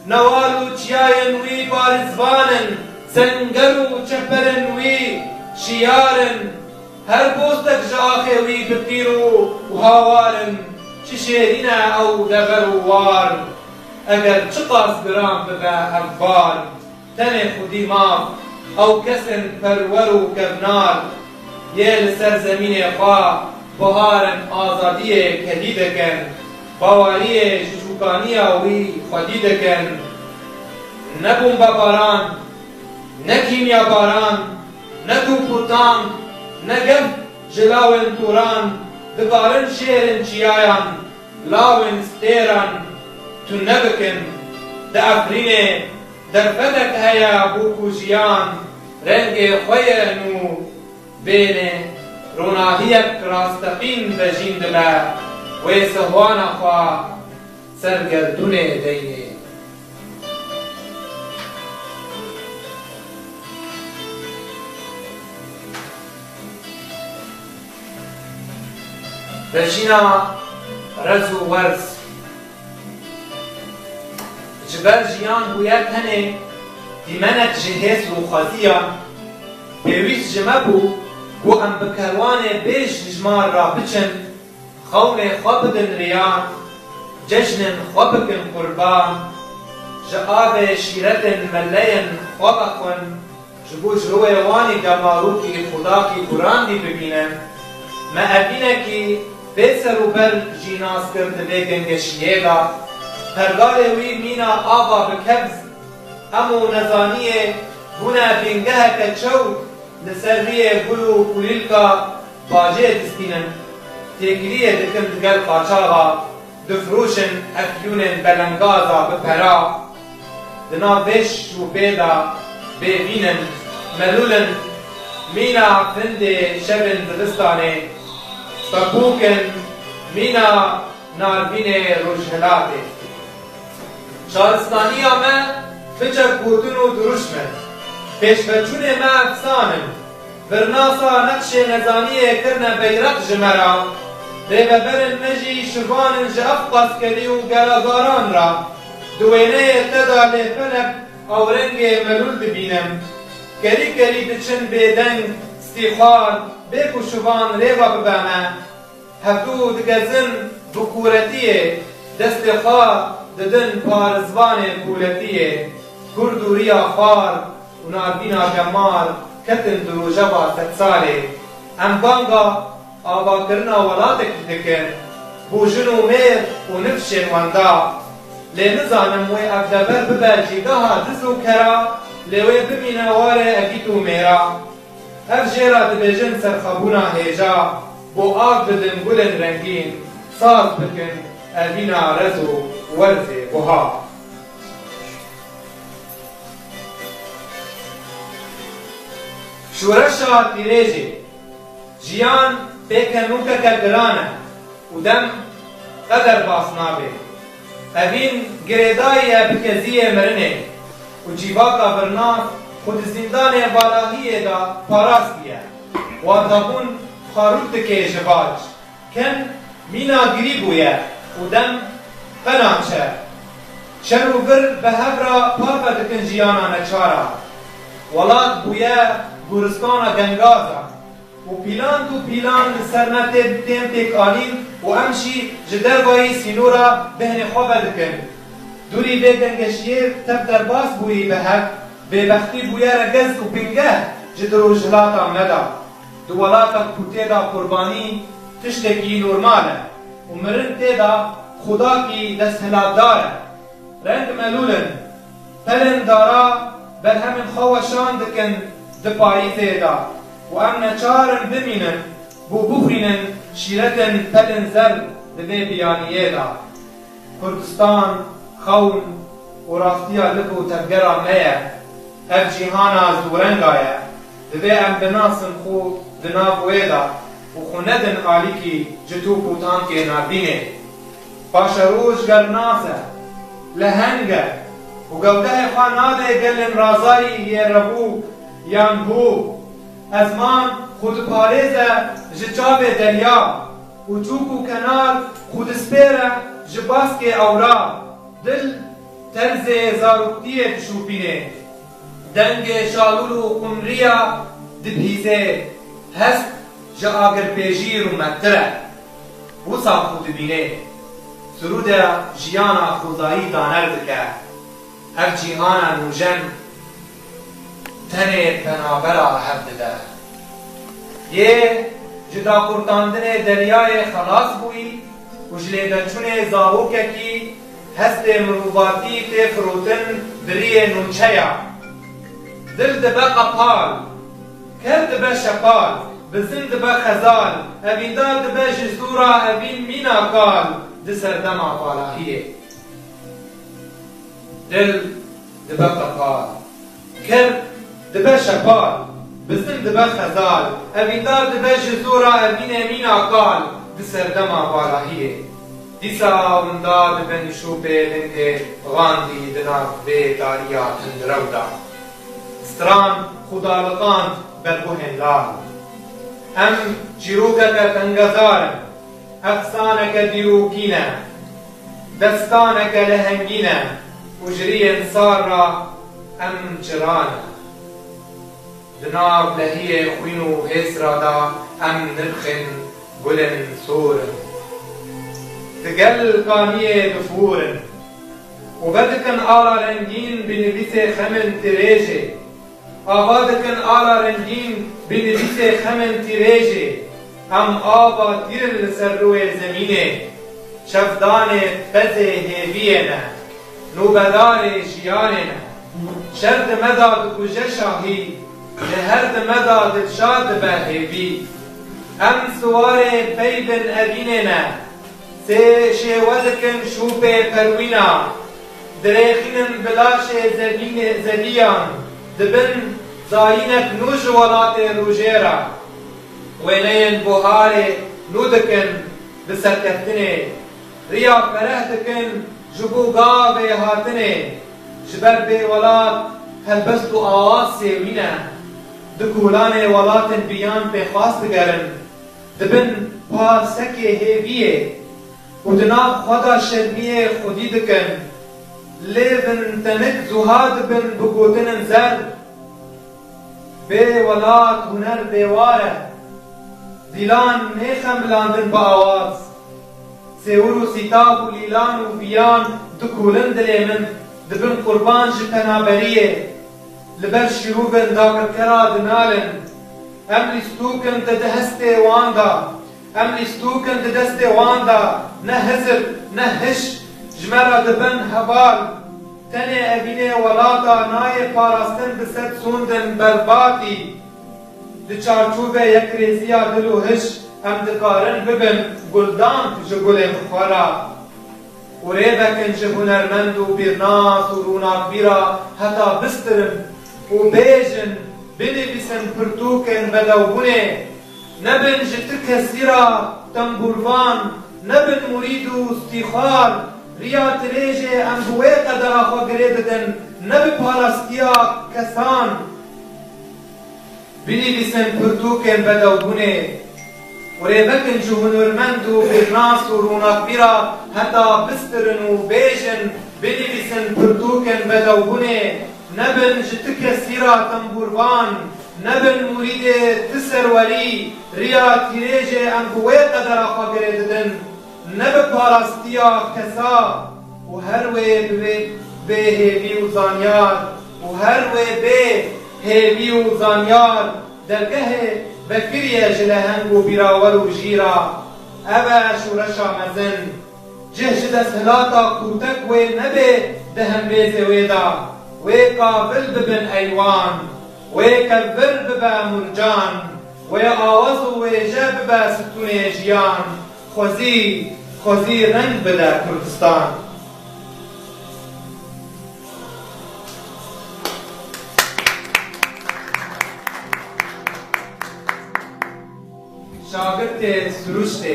newal û çiyayên wî barizvanin senger û çeperên wî şiyarin her postek ji axê wî bi tîr û hawarin çi şêrîn e ew dever û war eger çi qas giran bibe ev bar tenê xwedî mav ew kesin perwer û kevnar yê li ser zemînê xwe بهارن آزادیه کدی دکن باوریه شوکانیه وی خودی دکن نه بمب باران نه کیمیا باران نه توپوتان نه گف جلاون توران دکارن شیرن چیایان لاون ستیران تو نبکن ده افرینه در فتک هیا بوکوشیان رنگ خویه نو بینه روناهیک راستقین بجین دبه و سهوان خواه سرگردون دینه بجینا رز و ورز جبر جیان بوید هنه دیمنک جهیز و خازیان بیویز جمع بو و ام بکروانه بیش جمار را بچن خون خواب دن ریان جشن خواب کن قربان جعاب شیرت ملین خواب کن جبوج روی وانی دمارو کی خدا کی قرآن دی ببینن ما ابینه کی بیسر و بر جیناس کرد بگنگشیه دا هرگال وی مینا آبا بکبز امو نزانیه بونا بینگه کچود لسریه گلو کولیلکا باجه دستینن تکلیه دکن دگل قاچاغا دفروشن افیونن بلنگازا بپرا دنا بش و بیدا ببینن ملولن مینا فند شبن دلستانه سپوکن مینا ناربین روشهلاته شارستانی آمه فچک بودن و دروشمن پیشوچون ما افسانم برناسا نقش نزانیه کرنه بیرق جمرا ریببرن مجی شروانن جاف قاسکری و گلازاران را دوینه تدا لیفنک او رنگ ملول ببینم گری گری بچن بیدنگ استیخار بیکو شوان ریبا ببامه هفدو دگزن بکورتیه دست خواه ددن پارزوان کولتیه کردوریا خوار و ناربینا جمال کتن دروجه با ستساله ام بانگا آبا کرنا ولادک دکن بوجن و میر و نفشن واندا لی نزانم وی افدبر ببرجیگه ها دزو کرا لی وی ببینه واره اگیتو میرا اف جیرا دبیجن سرخبونا هیجا بو آب بدن گلن رنگین ساز بکن ابینا رزو ورزه بوها شورشا تیریجی جیان پیکنوکه که گرانه و دم قدر باسنابه اوین گریدای بکزیه مرنه و جیواکا برناف خود زندان بالاهیه دا پاراستیه و دابون خاروت که جواج کن مینا گری بویه و دم قنامشه شر و بر به هفرا پاپا دکن جیانا نچارا ولاد بویه گورستان گنگازا و پیلان تو پیلان سرنت تیم تک آلین و امشی جدر بایی سینورا بهن خواب دکن دوری به گنگشیر تب در باس بویی به حق به بختی بویه را گز و پنگه جدر و جلاتا مدا دولاتا کتی دا قربانی تشتکی نورماله و مرن تی دا خدا کی دست هلاب داره رنگ ملولن پلن دارا بر همین خواشان دکن دپاییته دا و ام نچارن بمینن بو بخرینن شیرتن پلن زر دبی بیانیه دا کردستان خون و راستیا لکو تبگرا میه اف جیهانا زورنگایه دبی ام بناسن خو دنابوه دا و خوندن آلیکی جتو پوتان که نابینه پاشروش گرناسه لهنگه و گوده خواه ناده گلن رازایی یه ربو یان بو ازمان خود پارێزە ji çavê derya û çûk û kenar xud spêre ji baskê ewra dil terzê zaroktiyê dişûpîne dengê şalûl û qumriya dibîze hest ji agirpêjî rûmettir e wisa xwe dibîne Surude jiyana xwedayî daner dike ev cîhana nûjen tenê penabera hev dide yê ji daqurtandinê deryayê xelas bûyî û ji lêderçûnê zarokekî hestê mirovatî tê firotin biriyê nûçeya dil dibe qepal ker dibe şepal bizin dibe xezal evîndar dibe ji zûra evîn mîna kal di serdema balahiyê dil dibe qepal ker dibe şepal bizin dibe xezal evîndar dibe ji zûra evînê mîna kal di serdema balahiyê dîsa winda dibe nişûpê lingê xandî di nav vê dariya tindirew da stran xudaliqand berguhên lal em çîrokeke tengezarin efsaneke dîrokî ne destaneke lehengî ne û jiriyên sar ra em çiran e di nav lehiyê xwîn û hêsra da em nirxên gulên sorin di gel kaniyê difûrin û vedikin ala rengîn bi nivîsê xemin tirêjê ava dikin ala rengîn bi nivîsê xemin tirêjê em ava dîrin li ser rûyê zemînê şevdanê fezê hêviyê ne nûbedarê jiyanê ne şer di me da dikuje şahî li her di me da dilşa dibe hêvî em siwarê peybin evînê ne sê şêwe dikin şûpê perwîna dirêxînin bilaşê zevîyan dibin zayînek nû ji welatê rûjêra wêneyên buharê nû dikin bi serkeftinê riya fereh dikin ji bo gavê hatinê ji ber bê welat helbest û awaz sêwîne di kûlanê welatên biyan pêxwas digerin dibin parsekê hêviyê û di nav xweda şermiyê xwedî dikin lêvin tenik zuha dibin bi gotinên zer bê welat huner dêwar e dîlan nêxemilandin bi awaz sêwir û sîtab û lîlan û biyan dikûlin dilê min dibin qurban ji penaberiyê li ber şîrûbên dagirkera dinalin em lîstûkin di hestê wan da em lîstûkin di destê wan da ne hizir ne hiş ji me re dibin hebal tenê evînê welata nayê parastin bi sed sûndin berbatî di çarçûbê yekrêziya dil û hiş em dikarin bibin guldan ji gulên xwe ra û rêvekin ji hunermend û bîrnas û rûnakbîra heta bistirin û bêjin binivîsin pirtûkên bedewbûnê nebin ji ti kesîra tembûrvan nebin murîd û stîxar riya tirêjê em bi wê qedera xwe girê didin ne bi parastiya kesan binivîsin pirtûkên bedewbûnê û rêvekin ji hunermend û bîrnas û rûnakbîra heta bistirin û bêjin binivîsin pirtûkên bedewbûnê nebin ji ti kesîra tembûrvan nebin murîdê ti serwerî riya tirêjê em bi wê qedera xwe girê didin ne bi parastiya kesa û her wê bê hêvî û zanyar û her wê bê hêvî û zanyar dergehê vekiriye ji leheng û bîrawer û jîra ev e şûreşa mezin cih ji desthelata kûtek wê nebe di hembêzê wê da wê qabil bibin eywan wê kevbir bibe murcan wê awaz û wêje bibe stûnê jiyan xwezî reng bide Kurdistan şagirtê suruştê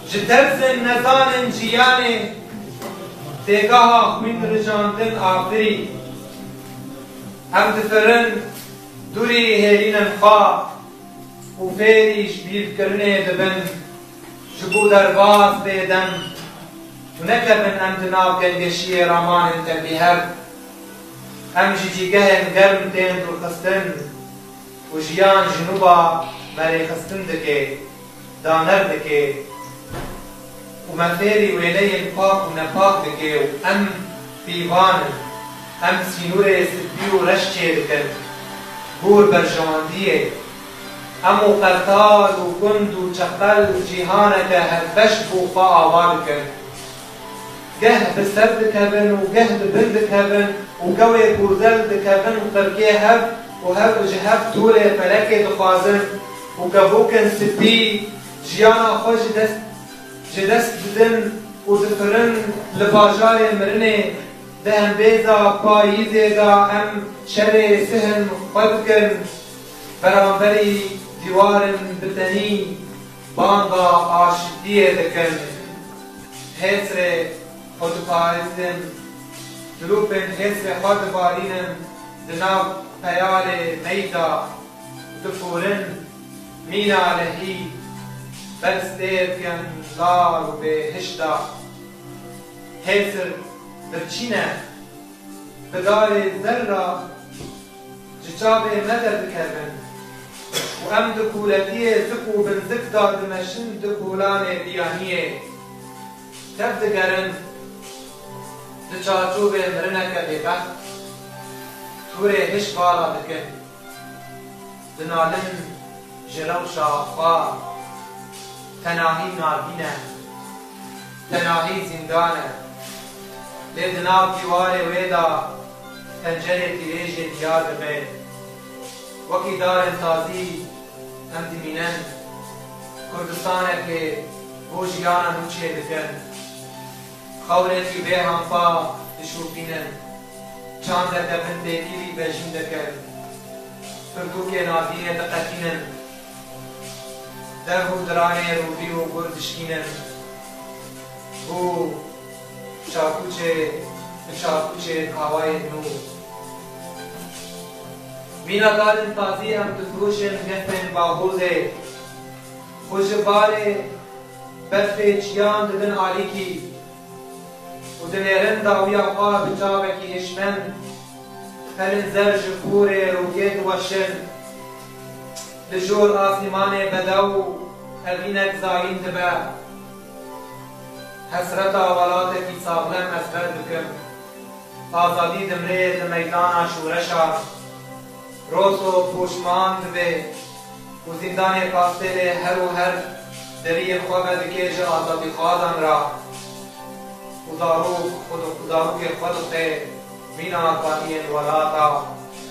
ji terzên nezanên jiyanê têgaha xwîn rijandin afirî em difirin دوری هێلینن خوا و فێریش بیرکردنێ دەبن ji bo derbas bêdem tu nekevin em di nav gengişiyê ramanên te bîhev em ji cîgehên germ tên dûrxistin û jiyan ji nûba merêxistin dike daner dike û me fêrî wêneyên pak û nepak dike û em pîvanin em sînûrê siddî û reş çê dikin bûr berjandiyê امو قرطال و گند و چقل جیهانکه هر بش بو خوا آوا دکن گه بسر دکبن و گه ببن دکبن و گوی گوزل دکبن و قرگه هف و هف جهف طول فلکه دخوازن و گبوکن سبی جیانا خوش جدست بدن و دفرن لباجار مرنه دهن بیزا پاییزه دا ام شر سهن خودکن برانبری دیوارن بتنی بانگا آشتیه دکن حسر خودپارستن دروپن حسر خودپارینن دناو پیال میدا دفورن مینا لحی بستیر کن لال و به هشتا حسر برچینه بدار ذره جچابه مدر دکرن و ام دکولتیه زکو بن زکتا دمشن دکولان دیانیه تب دگرن دچاچوبه مرنکه ببخت توره هش بالا دکن دنالن جروشا خواه تناهی نابینه تناهی زندانه لدناو دیواره ویدا پنجره تیریج دیار دبه وکی دار تازی هم دیمینن کردستانه که بو جیانا نوچه دکن خوره تی به همفا دشوفینن چانده دبن دیگیری بجین دکن پرتوک نادیه دقتینن در و درانه روبی و گردشکینن بو شاکوچه کاوای نو مینا دارن تازی هم دفروشن گفتن با حوزه خوش باره برف چیان ددن آلی کی و دنیرن داویا خواه بجاوه کی هشمن هرن زر جفور روگیت وشن لجور آسیمان بدو هبینک زاین دبه حسرت آوالات کی ساغلم اسرد بکم آزادی دمره دمیدان شورشا روز و پوشمان دبه و زندان کاستل هر و هر دری خواه دکیج آزادی خوادن را و داروک خود خیر مینا قانین ولاتا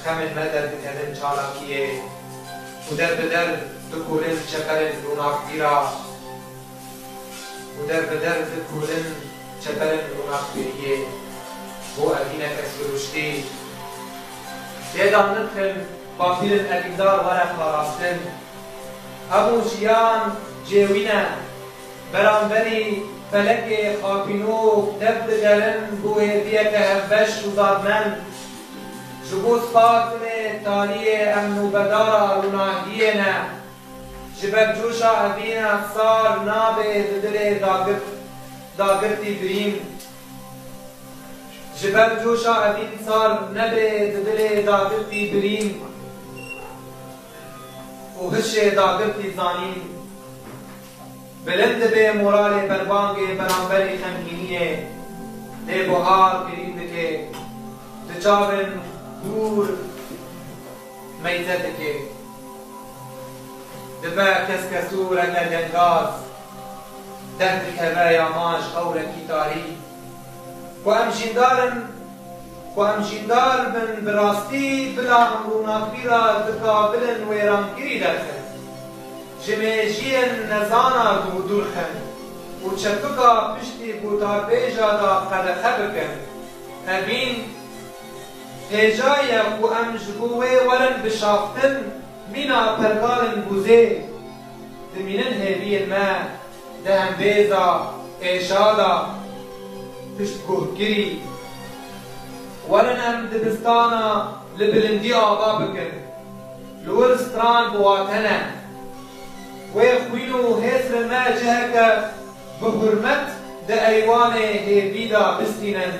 خمن مدد کدن چالاکیه و در بدر دکولن چکرن روناک بیرا و در بدر دکولن چکرن روناک بیریه و اگینه کسی رشتی یادم ندخل با فیلم اقیدار ورق راستن ابو جیان جیوینه برانبری فلک خاپینو دب دگرن بو هدیه که هفش و دادمن جبوس فاطمه تالیه امنو بدارا روناهیه نه جبک جوشا ابین افسار نابه ددل داگرتی بریم جبک جوشا ابین سار نبه ددل داگرتی بریم و هش داگرتی زانیم بلند به مورال بربانگ برانبری خمگینیه لی بحار گرید که دچابن دور میزد که دبا کس کسو رنگ جنگاز درد کبه یاماش او رکی تاری و ام جیندار بن براستی بلا امرونا بیرا دکابلن ویرانگیری درخن جمیجین نزانا دورخن و چپکا پشتی بوتا بیجا دا قدخه بکن امین هجای و ام جبوه ورن بشافتن مینا پرگالن بوزه دمینن هیوی ما دهم بیزا ایشادا پشت گوهگیری ورن ام دبستانا لبلندی آقا بکن لورستران بواتنا ويخوينو هسر ما جهك بحرمت دا ايوان هيبيدا بستينن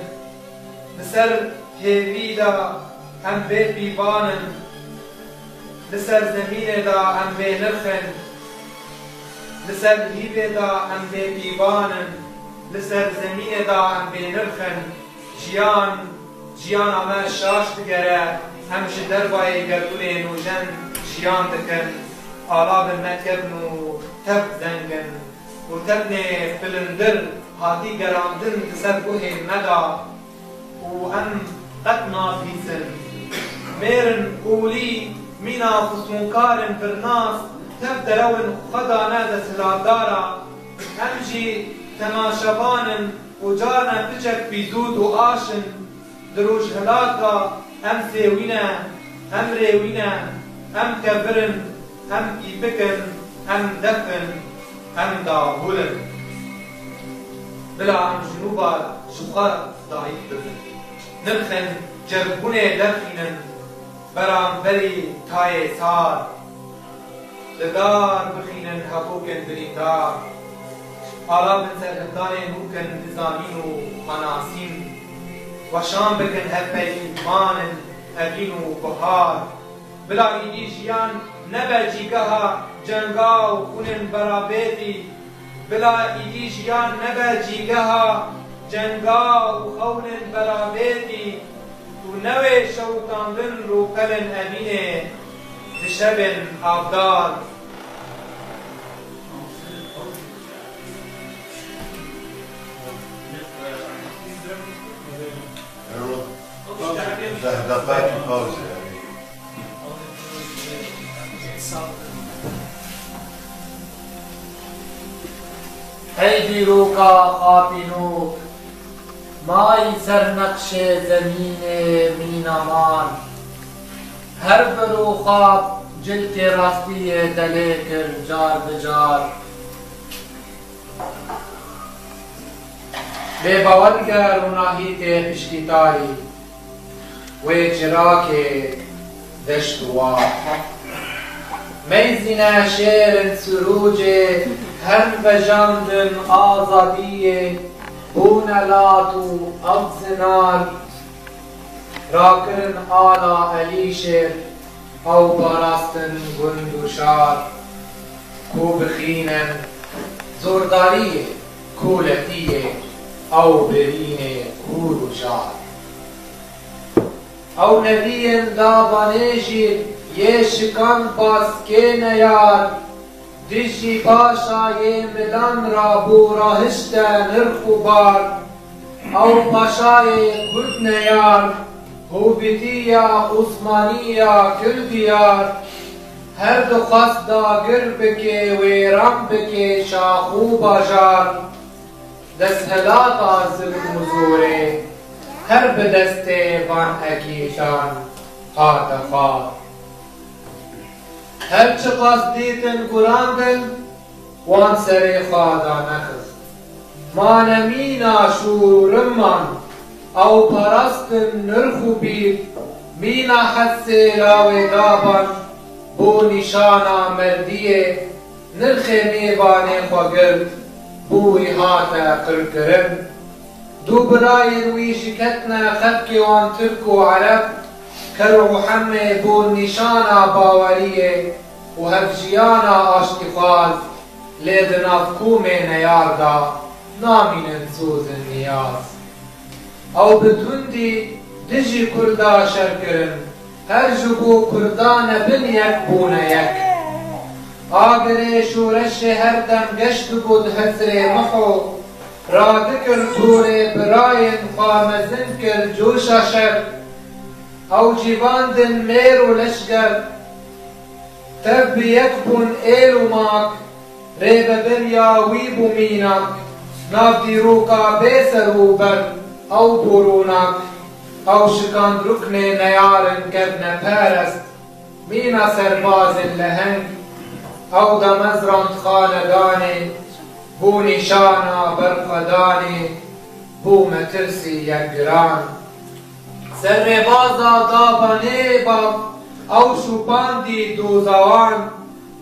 لسر هيبيدا هم بيت بيبانن لسر زمين دا هم بينرخن لسر هيبه دا هم بيبانن لسر زمین دا هم بینرخن جیان همه شاش بگره همش دربای گردول نوجن جیان دکن آلا بالمکبن و تب زنگن و تبن فلندر هاتی گراندن دسر گوه مدا و هم قد نافیسن میرن قولی مینا خسمونکارن برناس تب درون خدا نده سلادارا همجی تماشبانن و جارنا بچک بیدود و آشن دروش هلاکا هم سیوینه هم ریوینه هم کبرن هم ایبکن هم دفن هم داغولن بلا هم جنوبا شبخار ضعیف ببن نرخن جربونه درخینن برام بری تای سار لدار بخینن حقوقن بریندار حالا من سرهدان نوکن نظامین و خناسین و شام بکن هفه ایمان هفین و بهار بلا ایدی جیان نبه جیگه جنگا و خونن برابیدی بلا ایدی جیان نبه جیگه جنگا و خونن برابیدی و نوی شوطاندن رو قلن امینه دشبن آبدار دقائق الباوزة هيدي روكا خاطنوك ماي سر نقش زمین مینامان هر برو خواب جلک راستی دلیکر جار بجار به باورگر و ناهیت پشتیتاری و چراک دشتوار میزین شیر سروج هر بجاندن آزادی بونلات و ابزنار راکرن آلا علیشر او باراستن گندوشار کو بخینن زورداری کولتیه او برین کور و شار او نبیین دابانیشی یه شکن باسکه نیار دیشی پاشای ملان را بوراهشت نرخ و بار او پاشای کرد نیار هوبیتیا عثمانیا کردیار هر دو خواست داگر بکه ویرم بکه شاخو باجار دست هلاتا ظلم و زوره هر به دست وان اکیشان خاطفار هر چه قصدیتن گراندن وان سر خوادا نخست مانمینا شورمان او پرستن نرخو بید مینا حس راوی دابان بو نشانا مردیه نرخ میوان خوگرد بوی هاتا قرقرن دو براین وی شکتنا خبکی وان ترک و عرب کرو حمه بو نشانا باوریه و هفجیانا آشتفاز لیدنافکوم نیاردا نامینن سوز نیاز او بدوندی دجی کردا شرکرن هر جبو کردان بن یک بون یک آگر شورش هر دم گشت بود حسر محو را دکر طور براین خامزن کر جوشا شر او جیواندن میر و لشگر تب یک بون ایل و ماک ریب بریا ویب و مینک ناف دیروکا بیسر و بر او برونک او شکاند رکن نیارن کردن پرست مینا سرباز لهنگ او دمزراند خاندانی بو نشانا برخدانی بو مترسی یک گران سر بازا دابانه با او شوپاندی دوزوان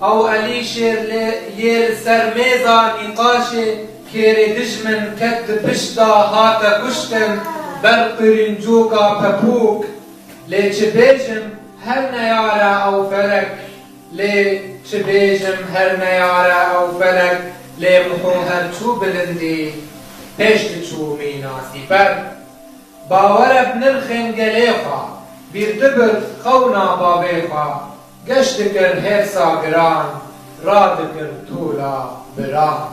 او الیشر یل سرمیزا نقاش کیر دجمن کت بشتا هاتا کشتن بر قرنجوکا پپوک لی چه بیجم هر نیاره او فلک لی چه بیجم هر نیاره او فلک لی محو هر چو بلندی پشت چو میناسی بر باور بنرخن گلیخا بیردبر خونا بابیخا گشت کر هر ساگران راد کر طولا بران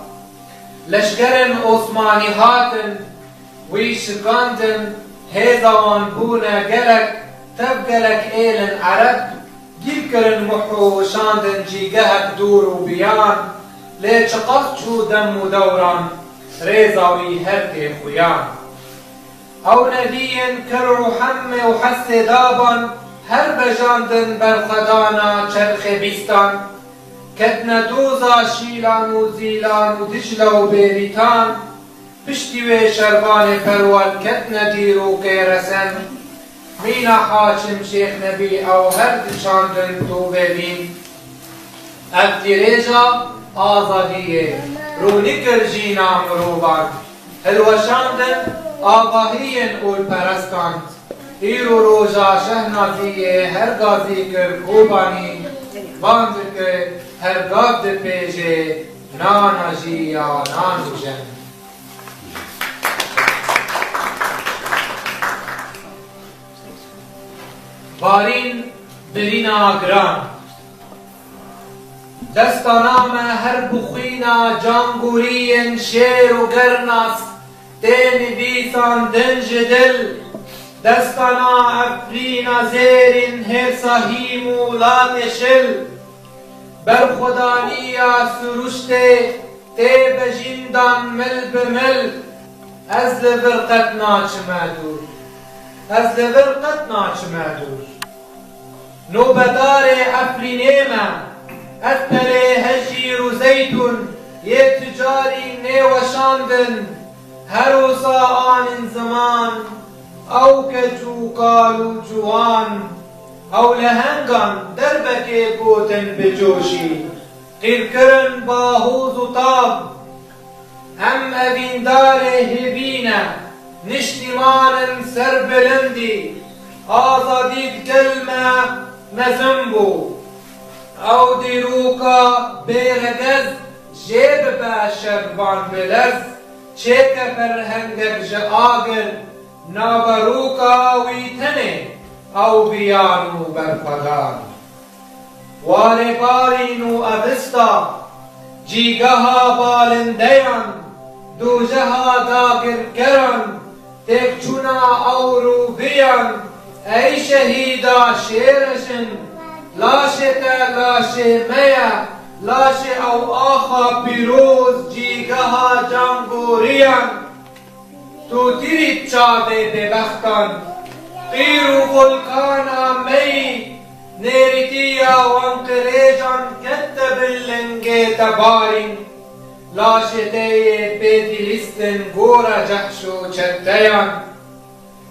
لشکرن عثمانی هاتن وی شکاندن هیزوان بونا گلک تب گلک ایلن عرب گیر کرن محو شاندن جیگهک دور و بیان لی چقصد چو دم و دوران ریزاوی هر تی خویان او نبیین کر و حم و حس دابان هر بجاندن برخدانا چرخ بیستان کدن دوزا شیلان و زیلان و دجل و بیریتان پشتی و شربان پروال کدن دیرو قیرسن مینا حاچم شیخ نبی او هر دچاندن تو ببین افتیریجا آزادیه رو نکر جینا مروبان هلوشاندن آقاهین اول پرستان ایرو روژا شهنازیه هر گازی کر کوبانی باند که هر گاب ده پیجه ناناجی یا نانوژن بارین برینا گران دستانام هر بخوینا جانگورین شیر و گرناس تین بیسان دنج دل دستانا افرینا زیرین هر ساهیم و لاتشل بر خدانیا سروشته تی بجیندان مل بمل از لبرقت ناچمدور از لبرقت ناچمدور نوبدار افرینیما اثر هجیر و زیتون یه تجاری نیوشاندن هروسا آن زمان او کجو قالو جوان او لهنگان دربک گوتن بجوشی قیرکرن باهوز و تاب هم اویندار هبینه نشتیمانن سر بلندی آزادی کلمه مزنبو او دیروکا بیرگز جیب باشربان بلز چیک فرهنگ جاگر نابروکا ویتنه او بیانو برفدان واره بارینو ابستا جیگها بالندیان دوجها داگر کرن تکچونا او روبیان ای شهیدا شیرشن لاشه لاشه میا لاشه او آخا پیروز جیگها جانگوریان تو تیری چاده ببختان قیرو فلکانا می نیریتیا وانقریجان کتب اللنگی تبارین لاشته بیتی لستن گورا جحشو چتیان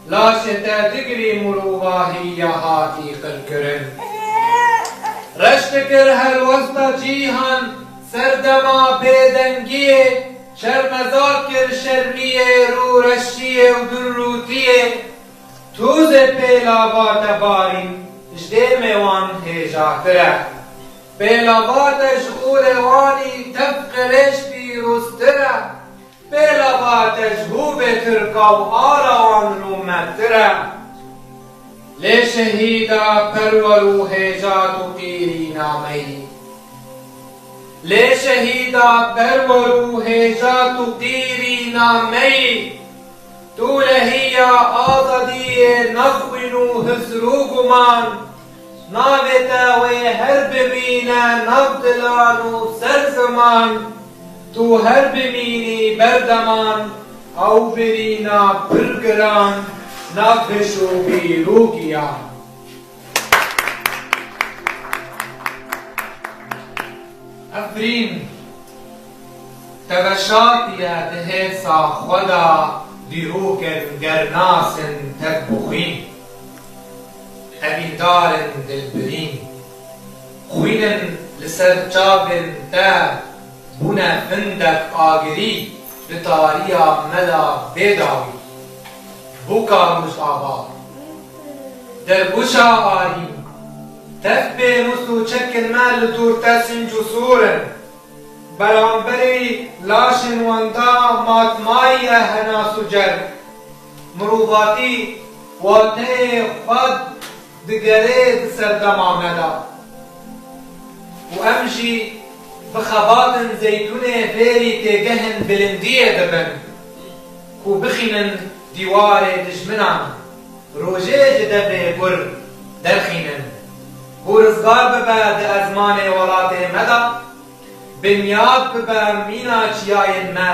لاشته دگری مروواهی هاتی قلکرن رشت کر هر وسط جیهان سردما بیدنگیه شرمزار کر شرمیه رو رشیه و دروتیه توز پیلابات بارین جده میوان هجاتره پیلاباتش اوروانی تفقرش بیروستره پیلاباتش هو بترکا و آروان رومتره لی شهیدا پرولو هجات و قیری نامی لی شهیدا پرولو هجات و قیری نامی تو لهیا آزادی نخوینو حسرو گمان ناویتا وی هر ببینه نبدلانو سر زمان تو هر ببینی بردمان او برینا برگران نفشو بیروگیان افرین تبشاتیه دهیسا خدا دیروکن گرناسن تک بخین evin darên dilbirîn xwînin li ser çavên te bûne hindek agirî li tariya mela bêdawî bûka rojava derbûşa arî tef pênûs û çekên me li dûr te sinc û sûrin beramberî laşên wan da matmayî hena sucer mirovatî wateyê xwe digerê di ser dema me da û em jî bi xebatên zeytûnê fêrî têgehên bilindiyê dibin ku bixînin dîwarê dijminan rojê ji devê gur derxînin ku rizgar bibe di ezmanê welatê me da binyad bibe mîna çiyayên me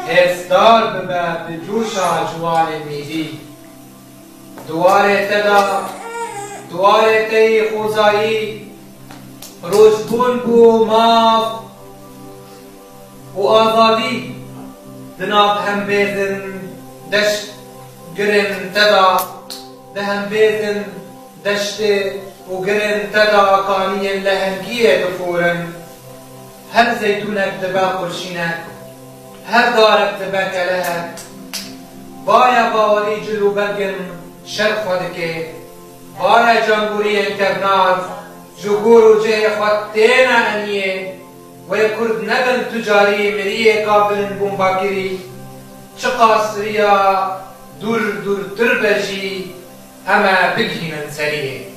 hêrsdar bibe bi cûşa ciwanên mîdî duwarê te da duwarê te yê xwezayî rojbûn bû mav û azadî di nav hembêzin deşt girên te da di hembêzin deştê û girên te da kaniyên lehengiyê diforin her zeytûnek dibe xurşînek her darek dibe kelehek baya bawerî cil û bergin şer xwe dike baya cangûriyên kevnar ji gûr û cihê xwe têne eniyê wê kurd nebin tucarî miriyê kabilin bombakirî çi qasiriya dûr dûrtir be jî em ê bigihînin seriyê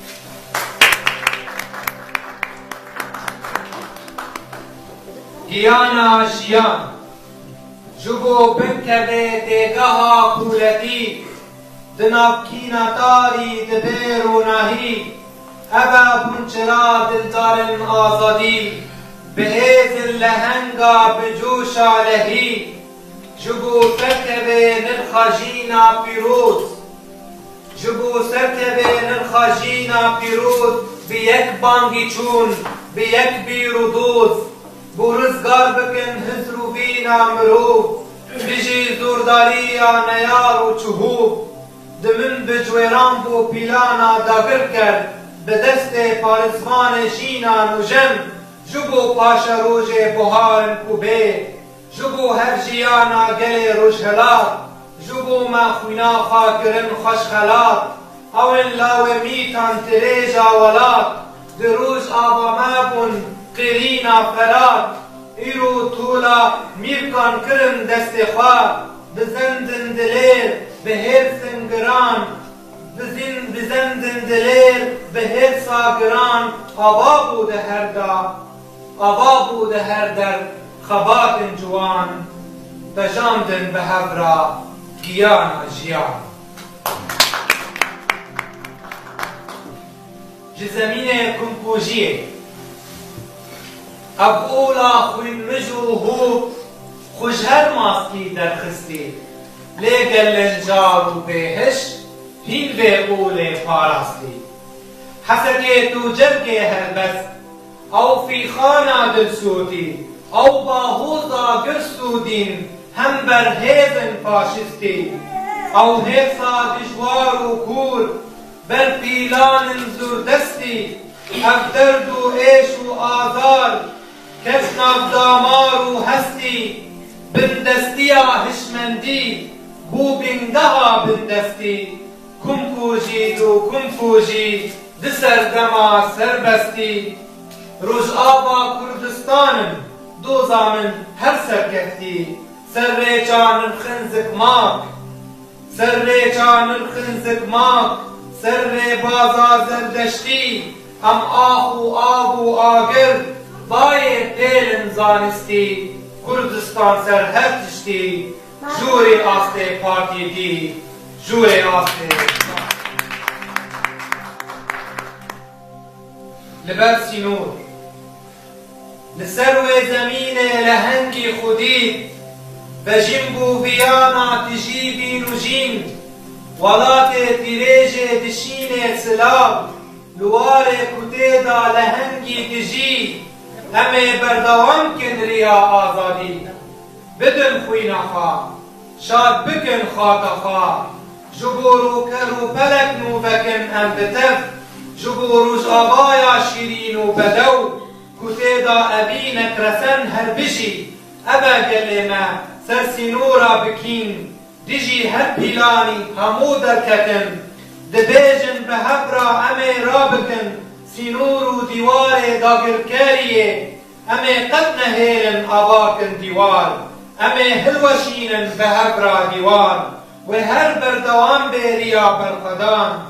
giyana jiyan ji bo binkeve têgeha kûletî di nav kînetarî dibe ronahî ev e bunçira dildarên azadî bi hêzin lehenga bi cûşa lehî ji bo serkevê nirxa jîna pîroz ji bo serkevê nirxa jîna pîroz bi yek bangî çûn bi yek bîr û doz bû rizgar bikin hizr û vîna mirov bijî zordariya neyar û çûhûb di min bi cwêran bû pîlana dagir kerd bi destê parîzvanê jîna nûjem ji bo paşa rojê buharên ku bê ji bo her jiyana gelê rojhilat ji bo me xwîna xwe kirin xweşxelat ewên lawê mîtan tirêja welat di roj ava me bûn qêrîna ferat îro tola mîrkan kirin destê xwe bizendin dilêr bi hêrsên giran bizendin dilêr bi hêrsa giran ava bû di her da ava bû di her der xebatên ciwan vejandin bi hevra giyana jiyan ji zemînê kumpojiyê ev ola xwîn mij û hûb xwe ji her maskî derxistî lê gelên car û bêhişt hîn vê olê parastî hesekê tu cergê helbest ew fîxana dilsûtî ew bahoza girsûdîn hem ber hêzên faşîstî ew hêsa dijwar û kûr ber pîlanên zûrdestî ev derd û êş û azar kes nav damar û hestî bindestiya hişmendî bû bingeha bindestî kumpûjî û kumpûjî di ser dema serbestî rojava kurdistanin doza min her serkeftî serrêça nirxin zikmak serrêça nirxin zikmak serrê baza zerdeştî em ah û av û agir bayê pêlin zanistî Kurdistan ser her tiştî jûrê astê partî dî jûrê astê li ber sînûr li ser wê zemînê lehengî xwedî vejîn bû viyana tijî bîn û jîn welatê tîrêjê dişînê silav li warê ku tê da lehengî dijî em ê berdewam kin riya azadî bidin xwîna xwe şad bikin xaka xwe جبورو کرو پلک نو بکن ام بتف جبورو جابایا شیرین و بدو کتی دا ابی نکرسن هر بجی ابا گلما سرسینورا بکین دیجی هر پیلانی همو درکتن دبیجن به هبرا امی را بکن سینور و دیوار داگرکریه امی قد نهیرن آواکن دیوار امی هلوشینن به هبرا دیوار و هر بردوان بیریا برقدان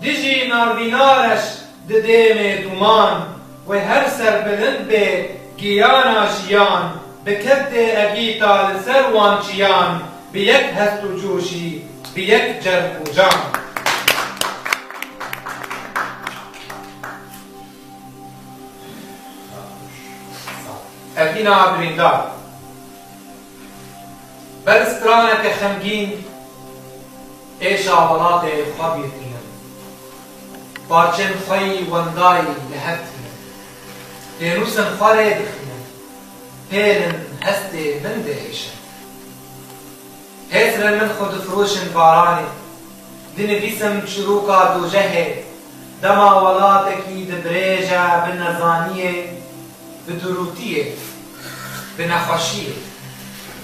دیجی ناردینارش ددیم دومان و هر سر بلند به گیانا شیان بکد اگیتا لسر وانچیان بیک هست و جوشی بیک جرب و جان ابینا بریندار برسترانک خمگین ایشا ولاد خبیرتین بارچن خوی وندای لحبتین دینوسن خواره دخین هیلن هست من دهیشن هسر من خود فروشن بارانی دین بیسم شروکا دو جهه دما ولادکی دبریجا بنزانیه بدروتیه بنخوشیه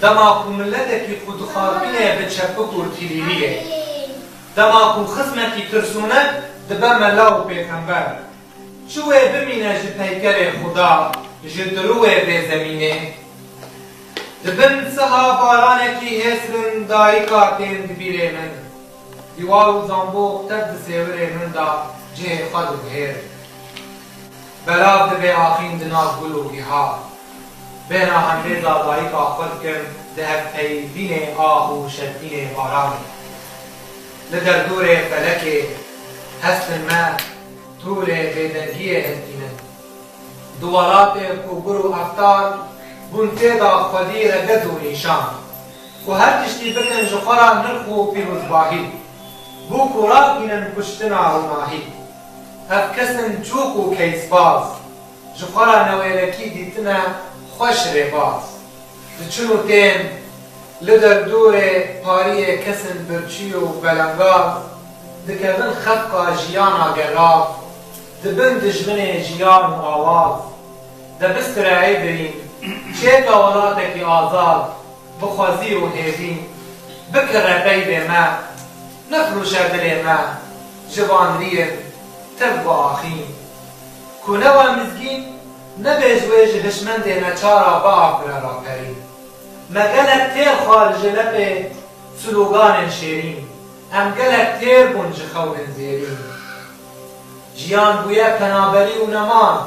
دما کو ملتکی خود خاربینه بچپک و تیلیلیه دما کو خصمکی ترسونه دبه ملاو پیغمبر چوه بمینه جه پیکر خدا جه دروه به زمینه دبن سها بارانکی هسرن دایی کاتین دبیره من دیوار و زنبوق تد سیوره من دا جه خود و بهر بلاو دبه آخین دناف گل و گیها بینا هنریزا دایی کا خود کن دهب پیدین آه و شدین بارانی لدر دور فلک هستن ما طول بیدنگی هستینن دوالات کوبر و افتار بونته دا خودی رگز و نیشان و هر تشتی بکن جخورا نرخو پیروزباهی بو کورا بینن کشتنا و ماهی اف کسن چوک و کیسباز جخورا نویلکی دیتنا خوش رباز دچنو تین لدر دور پاری کسن برچی و بلنگاز دکبن خفقا جیانا گراف دبن دجمن جیان و آواز دبسترعی برین چیکا ولاتکی آزاد بخوازی و هیزین بکر قیب ما نفروش دل ما جوان ریم تب و آخین کنوا مزگین نبیجویج هشمند نچارا با آفر را پرین مگلک تیر خارج لب سلوگان شیرین ام گلک تیر بونج خون زیرین جیان بویا پنابری و نمان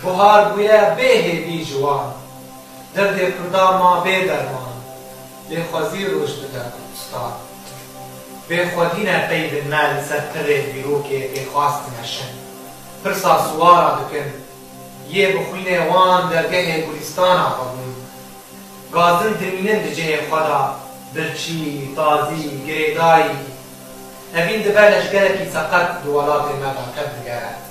بهار بویا بهدی جوان درد کردا ما به درمان به خوازی روش بده استاد به خودی نه قید مال ستر بیرو که خواست نشن پرسا سوارا دکن یه بخوین وان درگه گلستان آقابون گازن درمینن دجه خدا برچی تازی گریدایی اوین دبالش گرکی سقط دوالات مدا کد گرد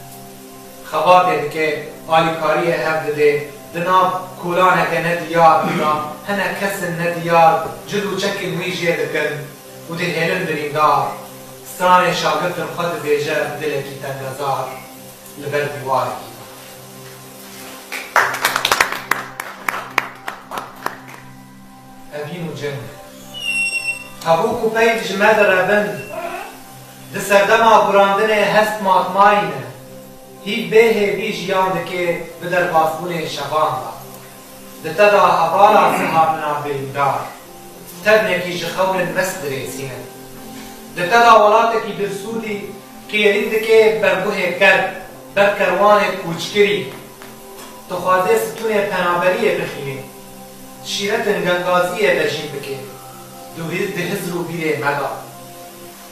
خباته که آلیکاری هفته ده دناب کولانه که ندیار بینا هنه کس ندیار جلو چکن ویجه دکن و ده هلن بریندار ستران شاگفتن خود بیجه دلکی تنگزار لبر دیواری اوین و جن هبوکو پید جمد ربن ده سردما براندن هست ماتماینه هی به هی جیان دکه بدر باسبون شبان ده تدا حوالا سحابنا بیندار تد نکی جخور مست درسینه ده تدا ولاتکی برسودی کیرین دکه برگوه کرد برکروان کوچکری تو خوازه ستون پنابریه بخینه شیرتن گنگازیه بجین بکه ده هزرو بیره مدا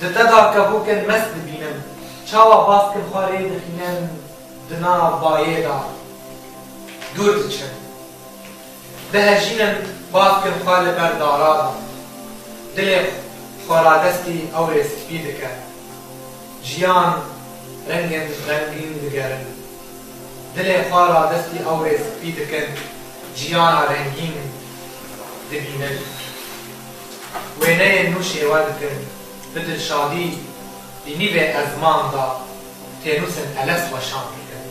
ده تدا کبوکن مست بینم چاوا باسکن خواره دخینن دنا بایه دا دور دچن ده هجینن باسکن خوال بردارا دا دل خورادستی اور سپید کن جیان رنگن رنگین دگرن دل خورادستی اور سپید کن جیان رنگین دبینن وینه نوشه وادکن به دلشادی بینیوه ازمان دا تینوسن الس و شان بکن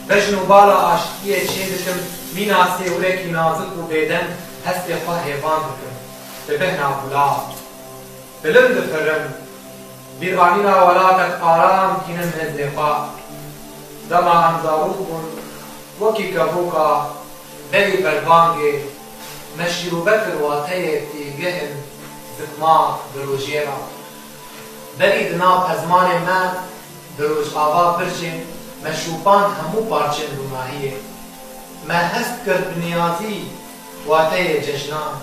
بجنو بالا عاشقیه چه دکم مینا سیورکی نازک و بیدن هستی خواه حیوان بکن به بهنا بلا بلند فرم بیرانینا ولاتک آرام کینم هزی خواه دما امزارو کن وکی کبوکا بری بربانگی مشروبت الواتية تيجهن زكما بروجيرا بری دناب ازمان ما بروج آبا برچن مشروبان همو پارچن روماهیه ما هست کرد بنیازی واتية جشنان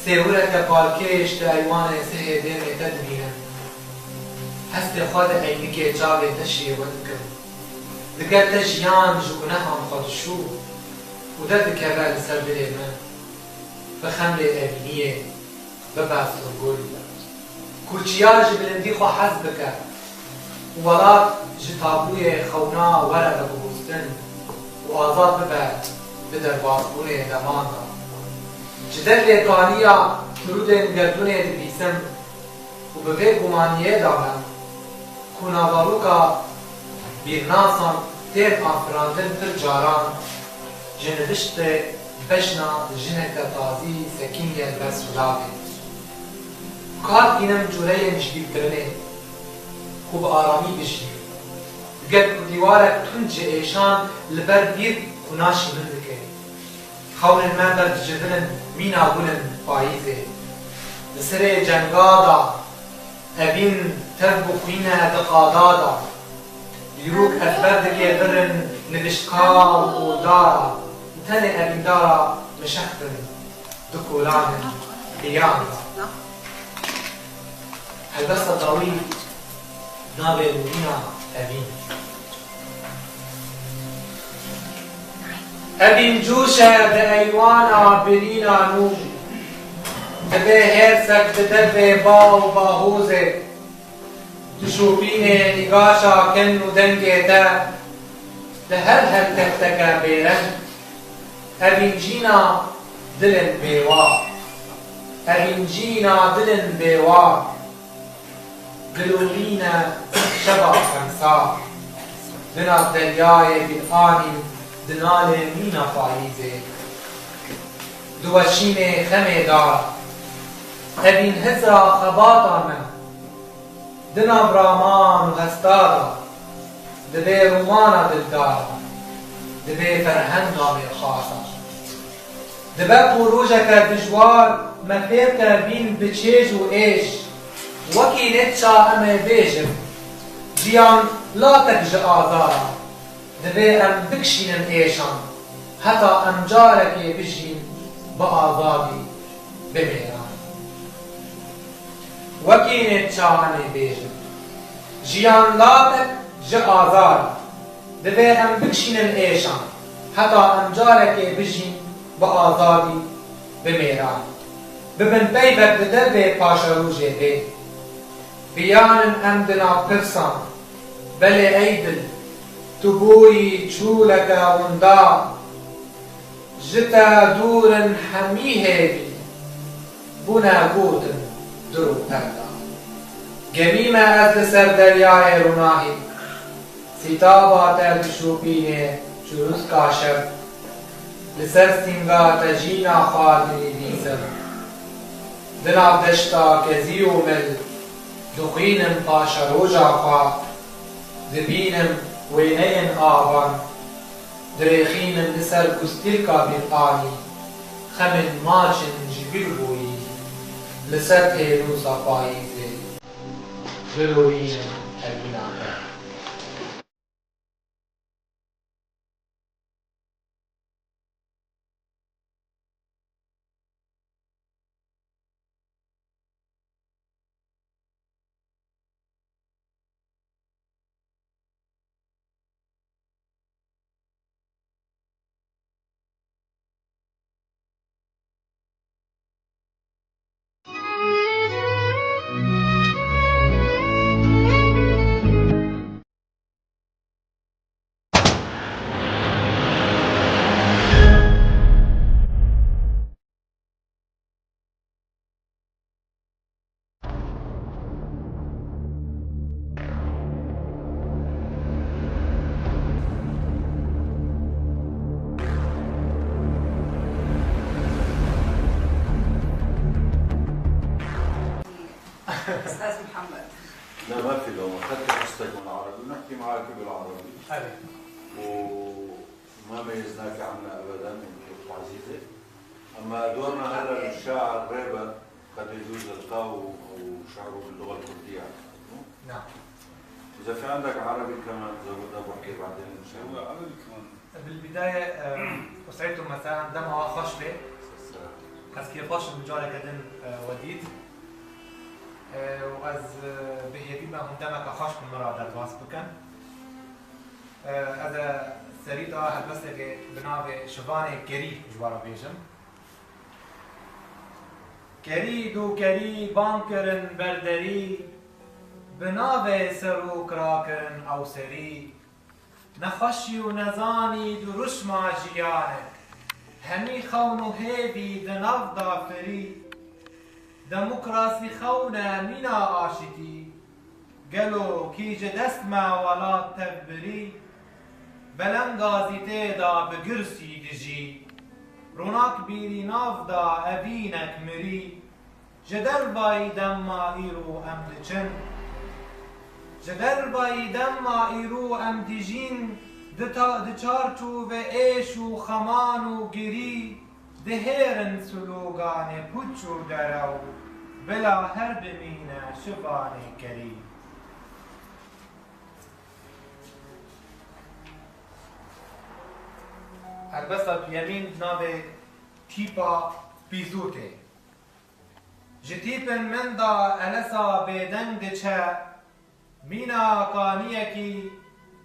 سيورك پالکش تایوان سه دیم تدبینن هست خود اینکه جاوه تشیه ودکم دگر تجیان جوکنه هم خود شو وده دكرر لسر بلي من بخمل أبنية ببعث القول كوتشيار جبلندي خو حزبك ولات جتابوية خونا ورق بوستن وآزاد ببعث بدر باسبوني دمانا جدر ليقانية كرودن قردوني دبيسم وبغي قمانية دامن كونا باروكا بيرناسان تير آفراندن تر جاران جنبشت بجنا جنك تازي سكينية البسولابي كار إنم جورية مشبيل كرنه خوب آرامي بشي قد ديوارك تنج إيشان لبر بير كناشي من ذكي خول المنبر تجبلن مينا بولن فايزة لسري جنگادا أبين تربو خوينة دقادادا يروك أثبر دكي برن نبشكال ودارا تاني أبين دارا مشختن دكولان بيان هالبسطة طويل نابل ومينا أبين جوشة بأيوانا برينا نوم دبي هيرسك دبي باو باهوزة تشوفيني نقاشا كنو دنجي تا هل تكتكا بيرن أبين جينا دلن بيوا أبين جينا دلن بيوا قلوبينا شبع خمسا دنا دلياي بالآني دنالي مينا فايزة دوشيني خمي دار أبين هزرا خباطا من دنا برامان غستادا دبي رومانا دلدارا دبي فرهن نامي خاصة دبي قروجك دجوار مفيرك بين بتشيج وإيش وكي نتشا أما بيجم جيان لا تكجي آذارا دبي أم بكشين إيشان حتى أم جارك بجين بآذابي بميران وكي نتشا أما بيجم جيان لا تكجي آذارا دبي أم بكشين إيشان حتى أم جارك بجين بآذابي بميران ببن بيبك دبي باشا روجي بي بيان أمدنا قرصان بلي أيدل تبوي تشولك وندا جتا دور حميه بي بنا قوت درو تردا جميمة أزل سر درياء روناهي سيتابا ترد شوبيني شروس كاشر لسر سنگا تجينا خادني ديسر دنا دشتا كزيو مل دخينم باشا روجا خا دبينم وينين آبان دريخينم لسر كستيركا بالآني خمن ماشن جبير بوي لسر تيروسا بايزي جلوينم أبناها لا ما في لوم، اخذت حصتك من العربي ونحكي معك بالعربي. حلو. وما ميزناك عنا ابدا انت عزيزه. اما دورنا هلا الشاعر ريبر قد يجوز القاء وشعره باللغه الكرديه. نعم. اذا في عندك عربي كمان زودها بحكي بعدين ان شاء الله. عربي كمان. بالبدايه اسعدتم مساء دمها خشبه. از که باش مجال کردن ودید و از بهیتی به هندمک خوش مرا در واس بکن از سریتا هلبسته که بناو شبان گری جوارا بیشم گری دو گری بان کرن بردری بناو سرو کرا کرن او سری نخشی و نزانی دو رشما جیانه همی خون و هیوی دناف دافری دموکراسی خونه مینا آشتی گلو کیج دست ما ولات تبری بلنگازی تیدا بگرسی دجی روناک بیری ناف دا اوینک مری جدر بایی دم ما ایرو ام دچن جدر بایی دم ما ایرو ام دجین دچارچو و ایش و خمان و گری دهیرن سلوگان پوچو درو بلا هر بمینه شبان کری البسط یمین ناو تیپا پیزوته جتیپن من دا السا بیدنگ دچه مینا کانیه کی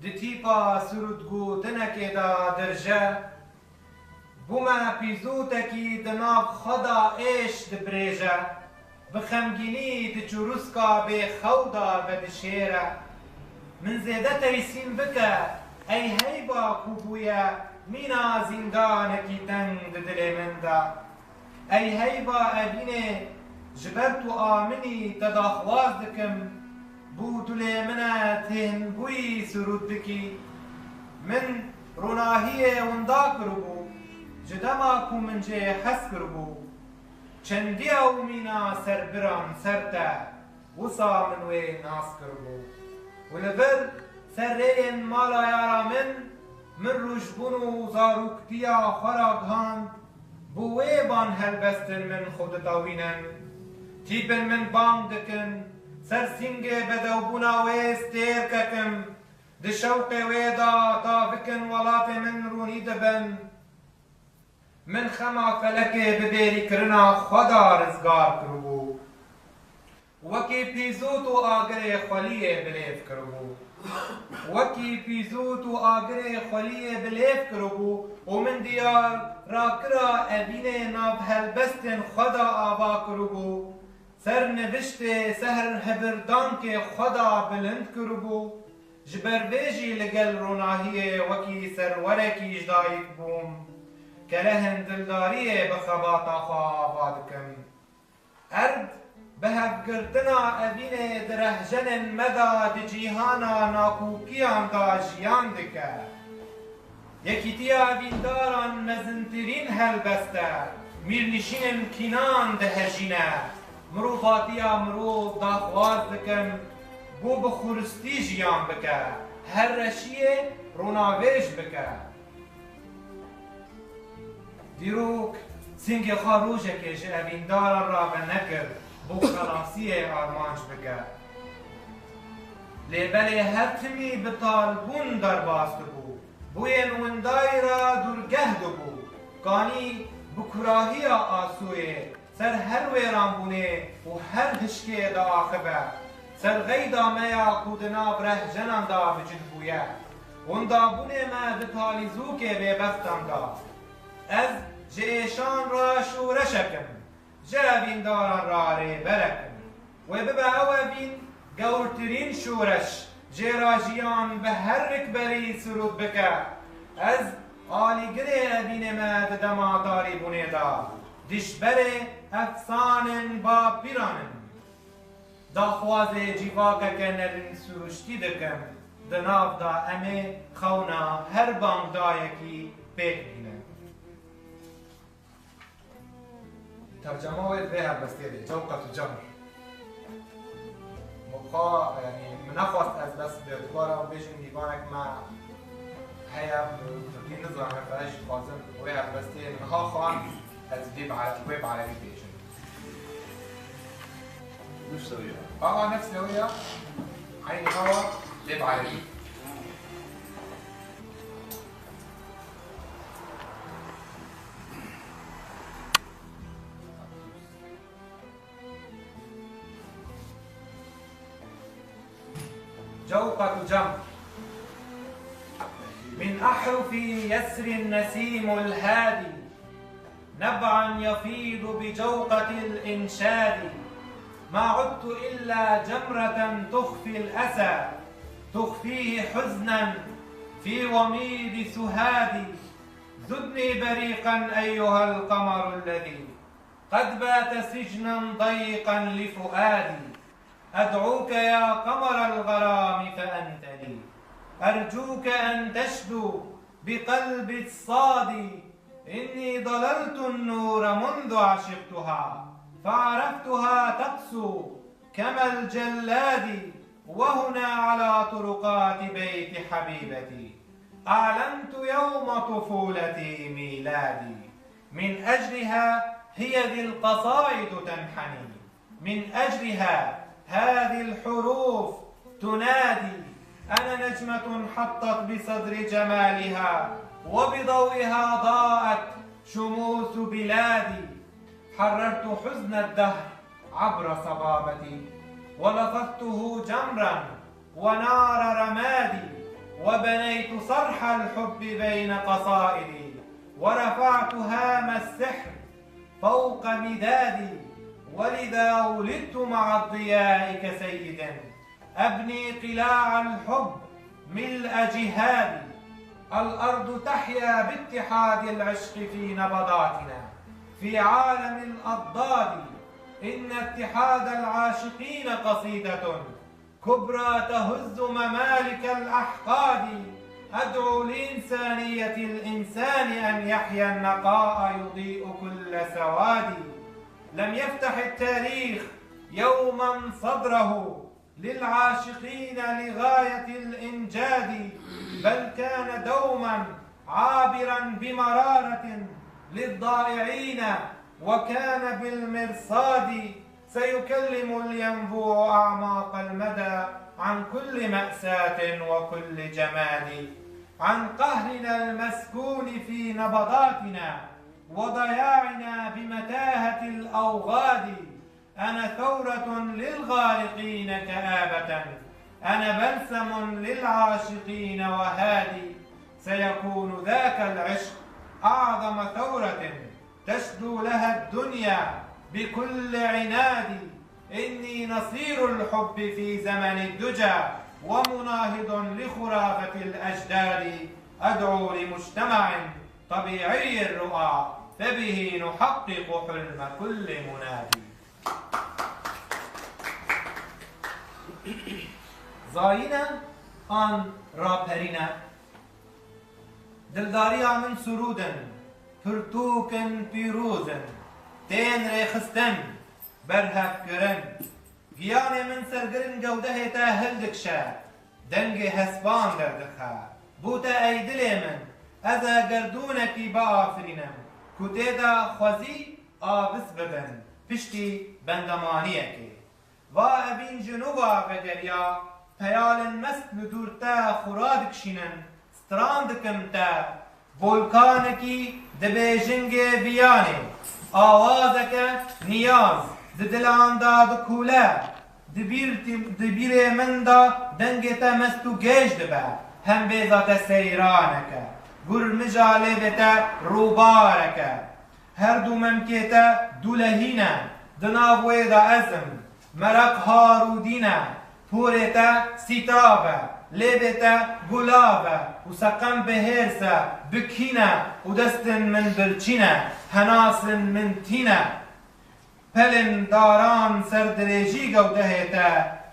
دتیپا سرودگو تنکی دا درجه بوما پیزوتکی دناب خدا ایش دبریجه بخمگینی دچوروسکا به خودا و دشیره من زیده تیسین بکه ای هیبا کوبویه مینا زندانکی تنگ دل من دا ای هیبا ابینه جبرتو آمنی تداخواز دکم بو دل منه تهن بوی سرود بکی من روناهی وندا کربو جدما کو من جه حس کربو چندی او مینا سربران سرته وصا من وی ناس کربو ولبر سرین مالا یارا من روشبونو زاروکتیا خراگ هاند بو وی بان هلبستن من خود تاوینن تیبن من بانگ دکن سر سینگه بدوبونا وی ستیر ککم ده شوق ویدا تا بکن ولات من رونی دبن من خما فلکه ببیری کرنا خدا رزگار کربو وکی پیزوت و آگره خلیه بلیف کربو وکی پیزوت و آگره خلیه بلیف کربو و من دیار را کرا ابین ناب هلبستن خدا آبا کربو سر نوشت سهر هبردان که خدا بلند کربو جبر بیجی لگل روناهیه وکی سرورکی جدایک بوم كلهن دلداريه بخباطا خوابادكم أرد بهب قرتنا أبين درهجن مدى دجيهانا ناكوكيان دا جيان دكا يكيتيا أبين داران مزنترين هلبستا ميرنشين كنان دهجينا مروفاتيا مروف دا خواز دكم بو بخورستي جيان بكا هر رشيه روناويش بكا دیروک سنگ خاروجه که جعبین دارا را به نکر بو خلاصی آرمانش بگه لیبل هرتمی بطالبون در باست بو بوین وندای را درگه دو بو کانی بکراهی آسوی سر هر ویران بونه و هر هشکه دا آخبه سر غیدا میا کودنا بره جنان دا بجد بویه وندا بونه ما بطالیزو که ببختم دا از جیشان را شورشکم جابین داران را ریبرکم و ببا او بین گورترین شورش جراجیان به هر رکبری سرود بکه از آلیگره ابین ما دما داری بونه دا دشبر افسان با پیرانن دا خواز جیواکه که نرین سروشتی دکم دناف دا امه خونا هر بانگ دایکی پیک بینه ترجمه ويد بها بستيري جوقة جمر خا يعني منخواست از بس باعتبارم بيجن ديوانك ما هيا تبدي نظام فايش خازن ويا بس منها خان از ويب عربي بيجن نفس سوية نفس سوية عيني هوا ويب عربي جوقة جمع من أحرف يسر النسيم الهادي نبعا يفيض بجوقة الإنشاد ما عدت إلا جمرة تخفي الأسى تخفيه حزنا في وميض سهادي زدني بريقا أيها القمر الذي قد بات سجنا ضيقا لفؤادي أدعوك يا قمر الغرام فأنت لي أرجوك أن تشدو بقلب الصادي إني ضللت النور منذ عشقتها فعرفتها تقسو كما الجلاد وهنا على طرقات بيت حبيبتي أعلنت يوم طفولتي ميلادي من أجلها هي ذي القصائد تنحني من أجلها هذه الحروف تنادي أنا نجمة حطت بصدر جمالها وبضوئها ضاءت شموس بلادي حررت حزن الدهر عبر صبابتي ولفظته جمرا ونار رمادي وبنيت صرح الحب بين قصائدي ورفعت هام السحر فوق مدادي ولذا ولدت مع الضياء كسيد أبني قلاع الحب ملء جهادي الأرض تحيا باتحاد العشق في نبضاتنا في عالم الأضداد إن اتحاد العاشقين قصيدة كبرى تهز ممالك الأحقاد أدعو لإنسانية الإنسان أن يحيا النقاء يضيء كل سواد لم يفتح التاريخ يوما صدره للعاشقين لغاية الإنجاد بل كان دوما عابرا بمرارة للضائعين وكان بالمرصاد سيكلم الينبوع أعماق المدى عن كل مأساة وكل جماد عن قهرنا المسكون في نبضاتنا وضياعنا بمتاهة الأوغاد أنا ثورة للغارقين كآبة أنا بلسم للعاشقين وهادي سيكون ذاك العشق أعظم ثورة تشدو لها الدنيا بكل عناد إني نصير الحب في زمن الدجى ومناهض لخرافة الأجداد أدعو لمجتمع طبيعي الرؤى فبه نحقق حلم كل منادي زاينا آن راپرینه دلداریا من سرودن پرتوکن پیروزن تین ریخستن برهف کرن گیان من سرگرن گوده هیتا هلدکشه دنگ هسبان دردخه بوتا ایدل من ازا گردونکی با آفرینم کتیدا خوزی آبس ببن پشتی بندمانیه که و ابین جنوبا وگریا پیال مست لدورتا خوراد کشینن ستراند کمتا volkaneki dibêjingê viyanê awazeke niyaz di dilan da dikule di bîrê min da dengê te mest û gêj dibe hem bêza te seyraneke gur mijalê te rûbareke her du memkê te dûlehîne di nav wê da ezim meraq harûdîne pûrê te sîtav e lêbê te gulav e û seqem bihêrs e bikîne û destên min birçîne henasên min tîne pelên daran ser dirêjî gewdehê te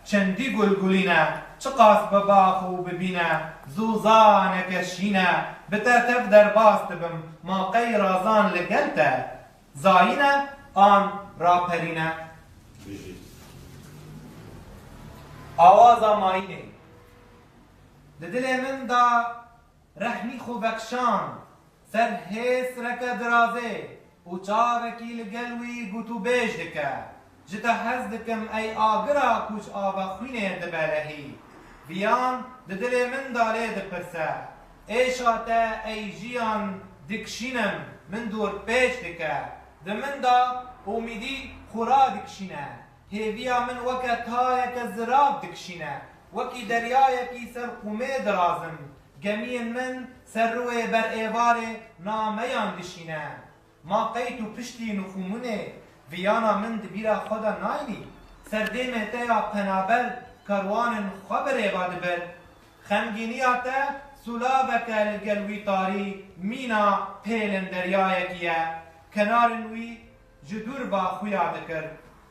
çendî gulgulîne çi qas bi bax û bibîne zû zaneke şîne bi te tev derbas dibim ma qey razan li gel te zayîne an raperîne آوازا ماینه دل من دا رحمی خوبکشان سر هیس رکه درازه و چاوکی لگلوی گوتو بیج دکه جتا حز دکم ای آگرا کوچ آبا خوینه دبالهی بیان دل من داله دپرسه ای شاته ای جیان دکشینم من دور پیش دکه دمن دا امیدی خورا دکشینه هیویا من وکت هایک زراب دکشینه وکی دریایکی سر قومه درازم گمین من سر روی بر ایوار نامیان دشینه ما قیتو پشتی نخومونه ویانا من دبیرا خدا ناینی سر دیمه تیا پنابر کاروان خبر ایواد بر خمگینیاتا سلابک لگلوی تاری مینا پیلن دریایکیه کنارنوی جدور با خویا دکر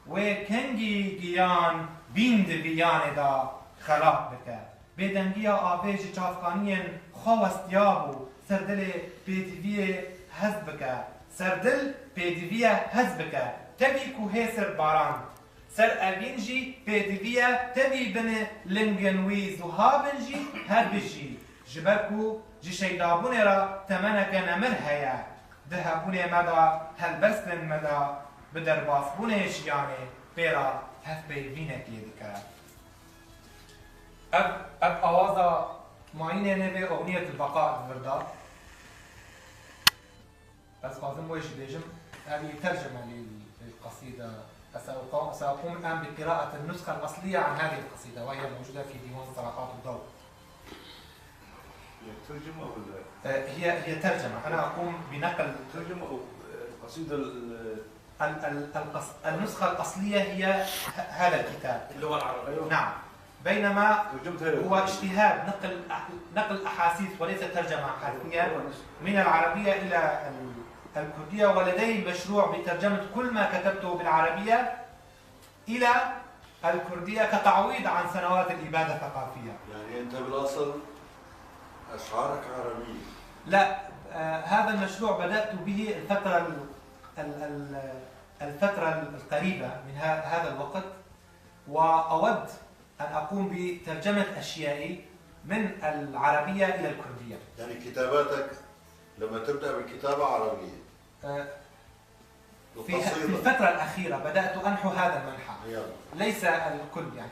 و کنگی گیان بیند بیان دا خراب بکر بدنگی آبیج چافکانین خواستیابو سردل پیدوی حزب بکر سردل پیدوی حزب بکر تبی کوه سر باران سر اوینجی پیدوی تبی بن لنگنوی زهابنجی هر بجی جبکو جی شیدابون را تمنک نمر هیا دهبون مدا هلبستن مدا بدرباسبون شیانه بیرا هف بیوینه دیدکر اب آوازا معینه نبه اغنیة البقاء الوردات بس قاسم ويش بيجم هذه ترجمة للقصيدة سأقوم الآن بقراءة النسخة الأصلية عن هذه القصيدة وهي موجودة في ديوان صراحات الضوء. ترجمة ولا؟ هي ترجمة، أنا أقوم بنقل ترجمة أو القصيدة النسخة الأصلية هي هذا الكتاب اللغة العربية. نعم. بينما هو اجتهاد نقل أحاسيس وليس ترجمة حرفية من العربية إلى الكردية، ولدي مشروع بترجمة كل ما كتبته بالعربية إلى الكردية كتعويض عن سنوات الإبادة الثقافية. يعني أنت بالأصل أشعارك عربية؟ لا، هذا المشروع بدأت به الفترة القريبة من هذا الوقت، وأود أن أقوم بترجمة أشيائي من العربية إلى الكردية. يعني كتاباتك لما تبدأ بالكتابة عربية؟ في الفترة الأخيرة بدأت أنحو هذا المنحى، ليس الكل. يعني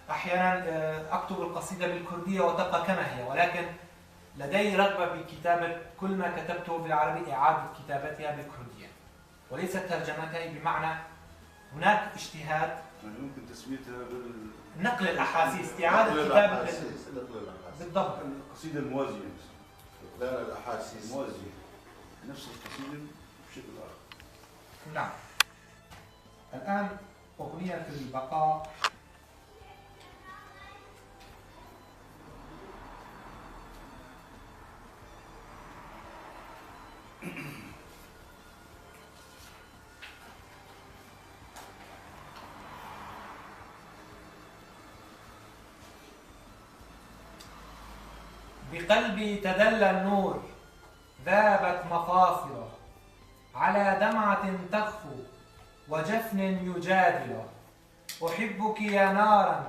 أحيانا أكتب القصيدة بالكردية وتبقى كما هي، ولكن لدي رغبة بكتابة كل ما كتبته بالعربي إعادة كتابتها بالكردية وليس ترجمتها، بمعنى هناك اجتهاد ممكن تسميتها نقل الأحاسيس، إعادة كتابة بالضبط القصيدة الموازية، نقل الأحاسيس الموازية، نفس القصيدة بشكل آخر. نعم. الآن أغنية البقاء بقلبي تدلى النور ذابت مفاصله، على دمعة تخفو وجفن يجادله، أحبك يا نارا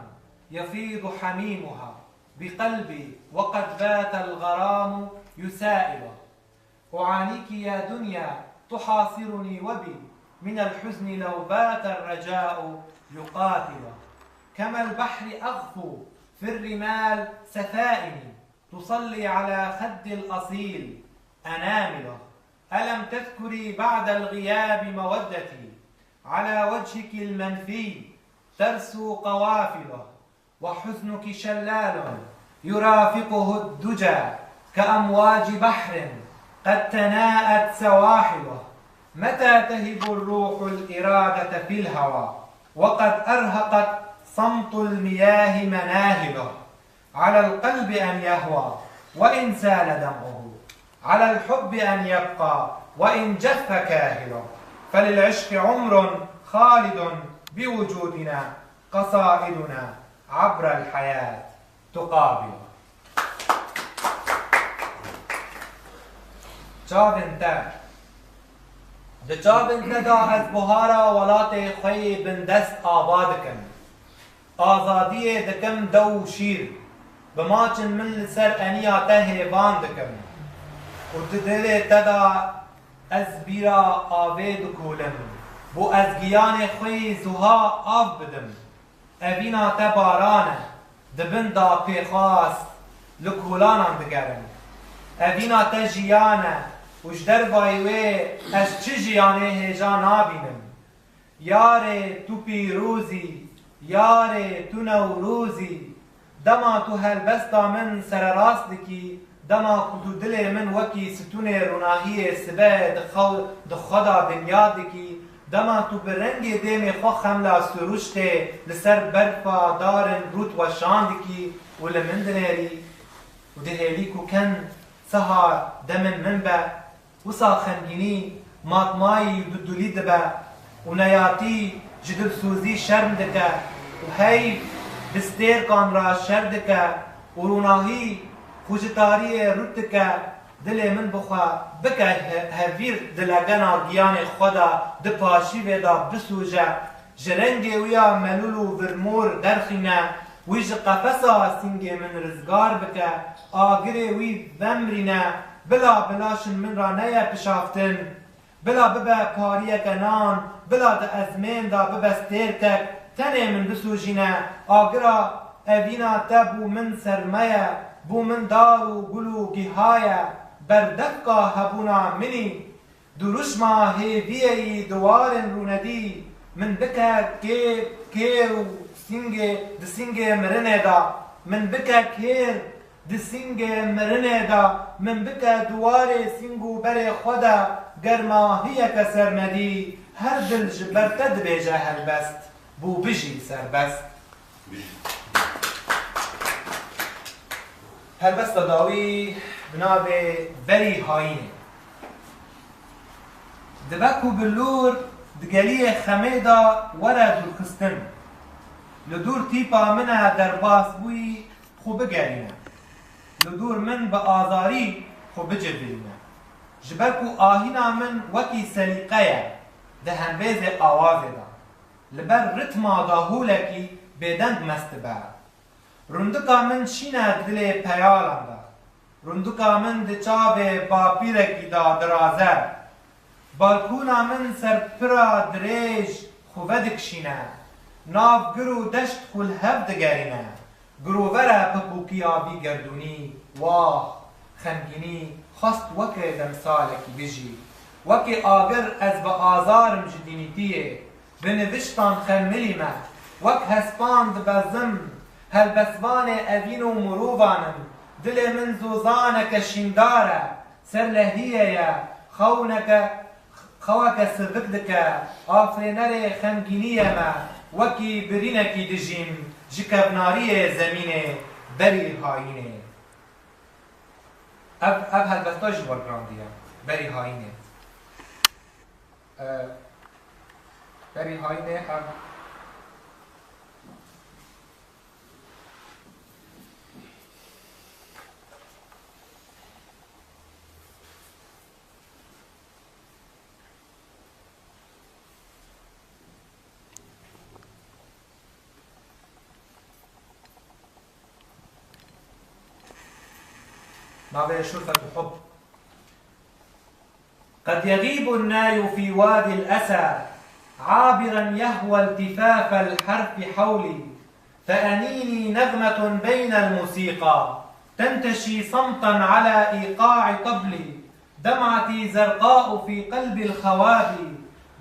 يفيض حميمها بقلبي وقد بات الغرام يسائله، أعانيك يا دنيا تحاصرني وبي من الحزن لو بات الرجاء يقاتله، كما البحر أغفو في الرمال سفائني تصلي على خد الأصيل أنامله، ألم تذكري بعد الغياب مودتي على وجهك المنفي ترسو قوافله، وحزنك شلال يرافقه الدجى كأمواج بحر قد تناءت سواحله، متى تهب الروح الإرادة في الهوى وقد أرهقت صمت المياه مناهله، على القلب أن يهوى وإن سال دمعه، على الحب أن يبقى وإن جف كاهله، فللعشق عمر خالد بوجودنا قصائدنا عبر الحياة تقابله. چاوین دا از بهارا ولات خوی بن دست آباد کن، آزادی دکم دو شیر بماچن من لسر انیا ته هیوان دکم و دل تدا از بیرا آوه دکولم بو از گیان خوی زوها آب بدم اوینا تا بارانه دبن دا پیخواست لکولانان دگرم اوینا تا جیانه وجدر بایوه از چه جیانه هیجا نابینم یاره تو پیروزی یاره تو نوروزی دما تو هلبستا من سر راست دکی دما تو دل من وکی ستون روناهی سبه دخدا دنیا دکی دما تو برنگ دیم خو خملا سروشته لسر برفا دارن روت و شاندکی و لمندنری و دهیلیکو کن سهار دمن منبع وصا خمگینی ماتمایی دودولی دبع و نیاتی جدل سوزی شرم دکه و هی بستیر کان را شر دکه و روناهی خوشتاری روت دکه دل من بخوا بکه هفیر دلگنا گیان خدا د پاشی ودا بسوجه جرنگ ویا ملولو ورمور درخینه ویج قفصا سینگ من رزگار بکه آگره وی ومرینه بلا بلاشن من را نیا پشافتن بلا ببه پاریه کنان بلا د ازمین دا ببستیر تک تنه من بسوجینه آگرا اوینا تبو من سرمایه بو من دارو گلو گیهایه بردفقا هبونا منی درشما هیویهی دوارن روندی من بکه کیر و سینگ مرنه دا من بکه کیر د سینگ مرنه دا من بکه دوار سینگو بر خدا گرماهیه که سرمدی هر دل جبرتد بیجه هلبست بو بجی سربست هلبست داوی بناب بری هاینه دبکو بلور دگلی خمه دا ورد الخستن لدور تیپا منه در باس بوی خوب گرینه لدور من با آزاری خوب جبرینه جبرکو آهینا من وکی سلیقه ده هنبیز آوازه دا لبر رتما دا هولکی بیدنگ مستبه رندکا من شینه دل پیالم دا رندکا من ده چاوه باپیرکی دا درازه بالکونا من سرپرا دریج خوبه کشینه ناف گرو دشت خل هف دگرینه گرووره پپوکی آبی گردونی واه خمگینی خواست وکه دمسالکی بجی وکه آگر از با آزارم جدینیتیه بنوشتان خملی ما وک هسپاند بزم هلبسوان اوین و مروبانم دل من زوزانک شنداره سر لهیه خواک سرک دکه آفرینر خمگینیه ما وکی برینکی دجیم جکبناری زمینه بری هاینه اب هلبستا جوار گراندیه بری هاینه بری هاینه اب نابع شرفة الحب قد يغيب الناي في وادي الأسى عابرا يهوى التفاف الحرف حولي فأنيني نغمة بين الموسيقى تنتشي صمتا على إيقاع طبلي دمعتي زرقاء في قلب الخوابي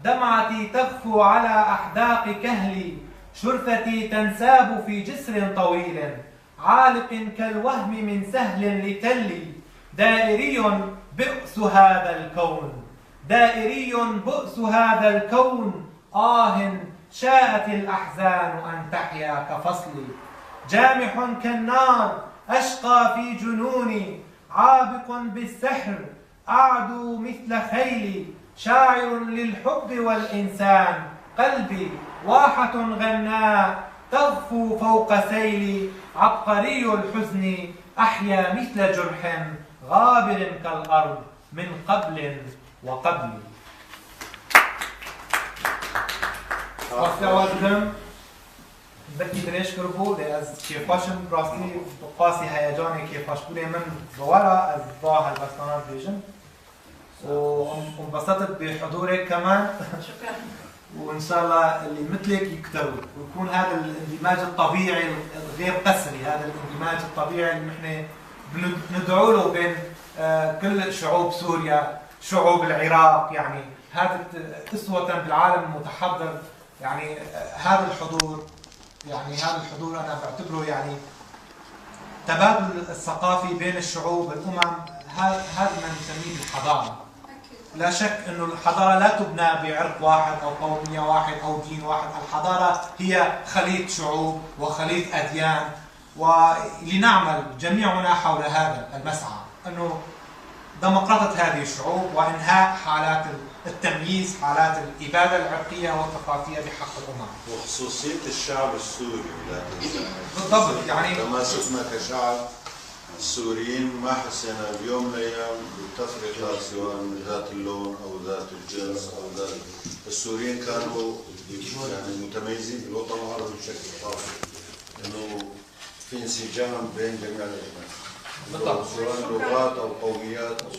دمعتي تغفو على أحداق كهلي شرفتي تنساب في جسر طويل عالق كالوهم من سهل لتلي دائري بؤس هذا الكون دائري بؤس هذا الكون شاءت الأحزان أن تحيا كفصلي جامح كالنار أشقى في جنوني عابق بالسحر أعدو مثل خيلي شاعر للحب والإنسان قلبي واحة غناء تغفو فوق سيلي عبقري الحزن أحيا مثل جرح غابر كالأرض من قبل وقبل وقت بکی درنش کربو لی از کیفاشم راستی قاسی هیجانی کیفاش بوده من بورا از با هالبستانات بیجم وانبسطت بحضورك كمان شكرا وان شاء الله اللي مثلك يكتبوا ويكون هذا الاندماج الطبيعي الغير قسري، هذا الاندماج الطبيعي اللي نحن ندعو له بين كل شعوب سوريا، شعوب العراق، يعني هذا أسوة بالعالم المتحضر. يعني هذا الحضور انا بعتبره يعني تبادل الثقافي بين الشعوب الامم، هذا ما نسميه الحضاره. لا شك انه الحضاره لا تبنى بعرق واحد او قوميه واحد او دين واحد، الحضاره هي خليط شعوب وخليط اديان، ولنعمل جميعنا حول هذا المسعى انه ديمقراطية هذه الشعوب وانهاء حالات التمييز، حالات الاباده العرقيه والثقافيه بحق الامم. وخصوصيه الشعب السوري بالضبط، يعني كما شفنا كشعب السوريين ما حسينا بيوم من الايام بالتفرقه سواء من ذات اللون او ذات الجنس او ذات السوريين كانوا يعني متميزين بالوطن العربي بشكل خاص، انه في انسجام بين جميع الاجناس بالضبط سواء لغات او قوميات او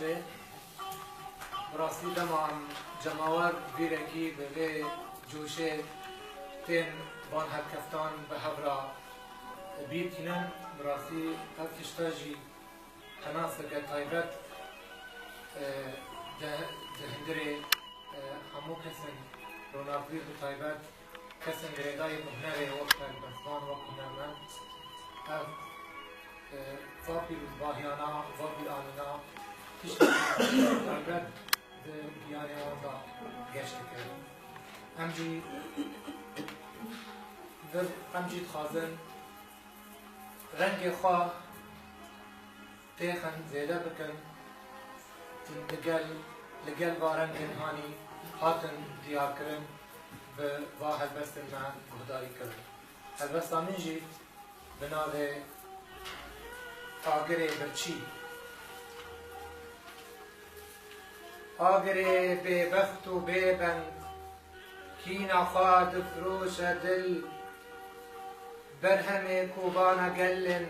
به براستی دمان جماور بیرکی به جوشه تین بان هر کفتان به هفرا بیتینن براستی هر کشتاجی هناسه که تایبت دهندره همو کسن روناقوی به تایبت کسن ریدای مهنره وقت بزبان وقت نرمن فاقی باهیانا فاقی آنینا تایبت گیانی آندا گشت کرد همجی خازن رنگ خواه تیخن زیده بکن لگل با رنگ هانی هاتن دیار کرن و هلبست من بهداری کرن هلبست منجی بناوه آگره برچی آگره به بخت و ببند کین خواد فروش دل برهم کوبان گلن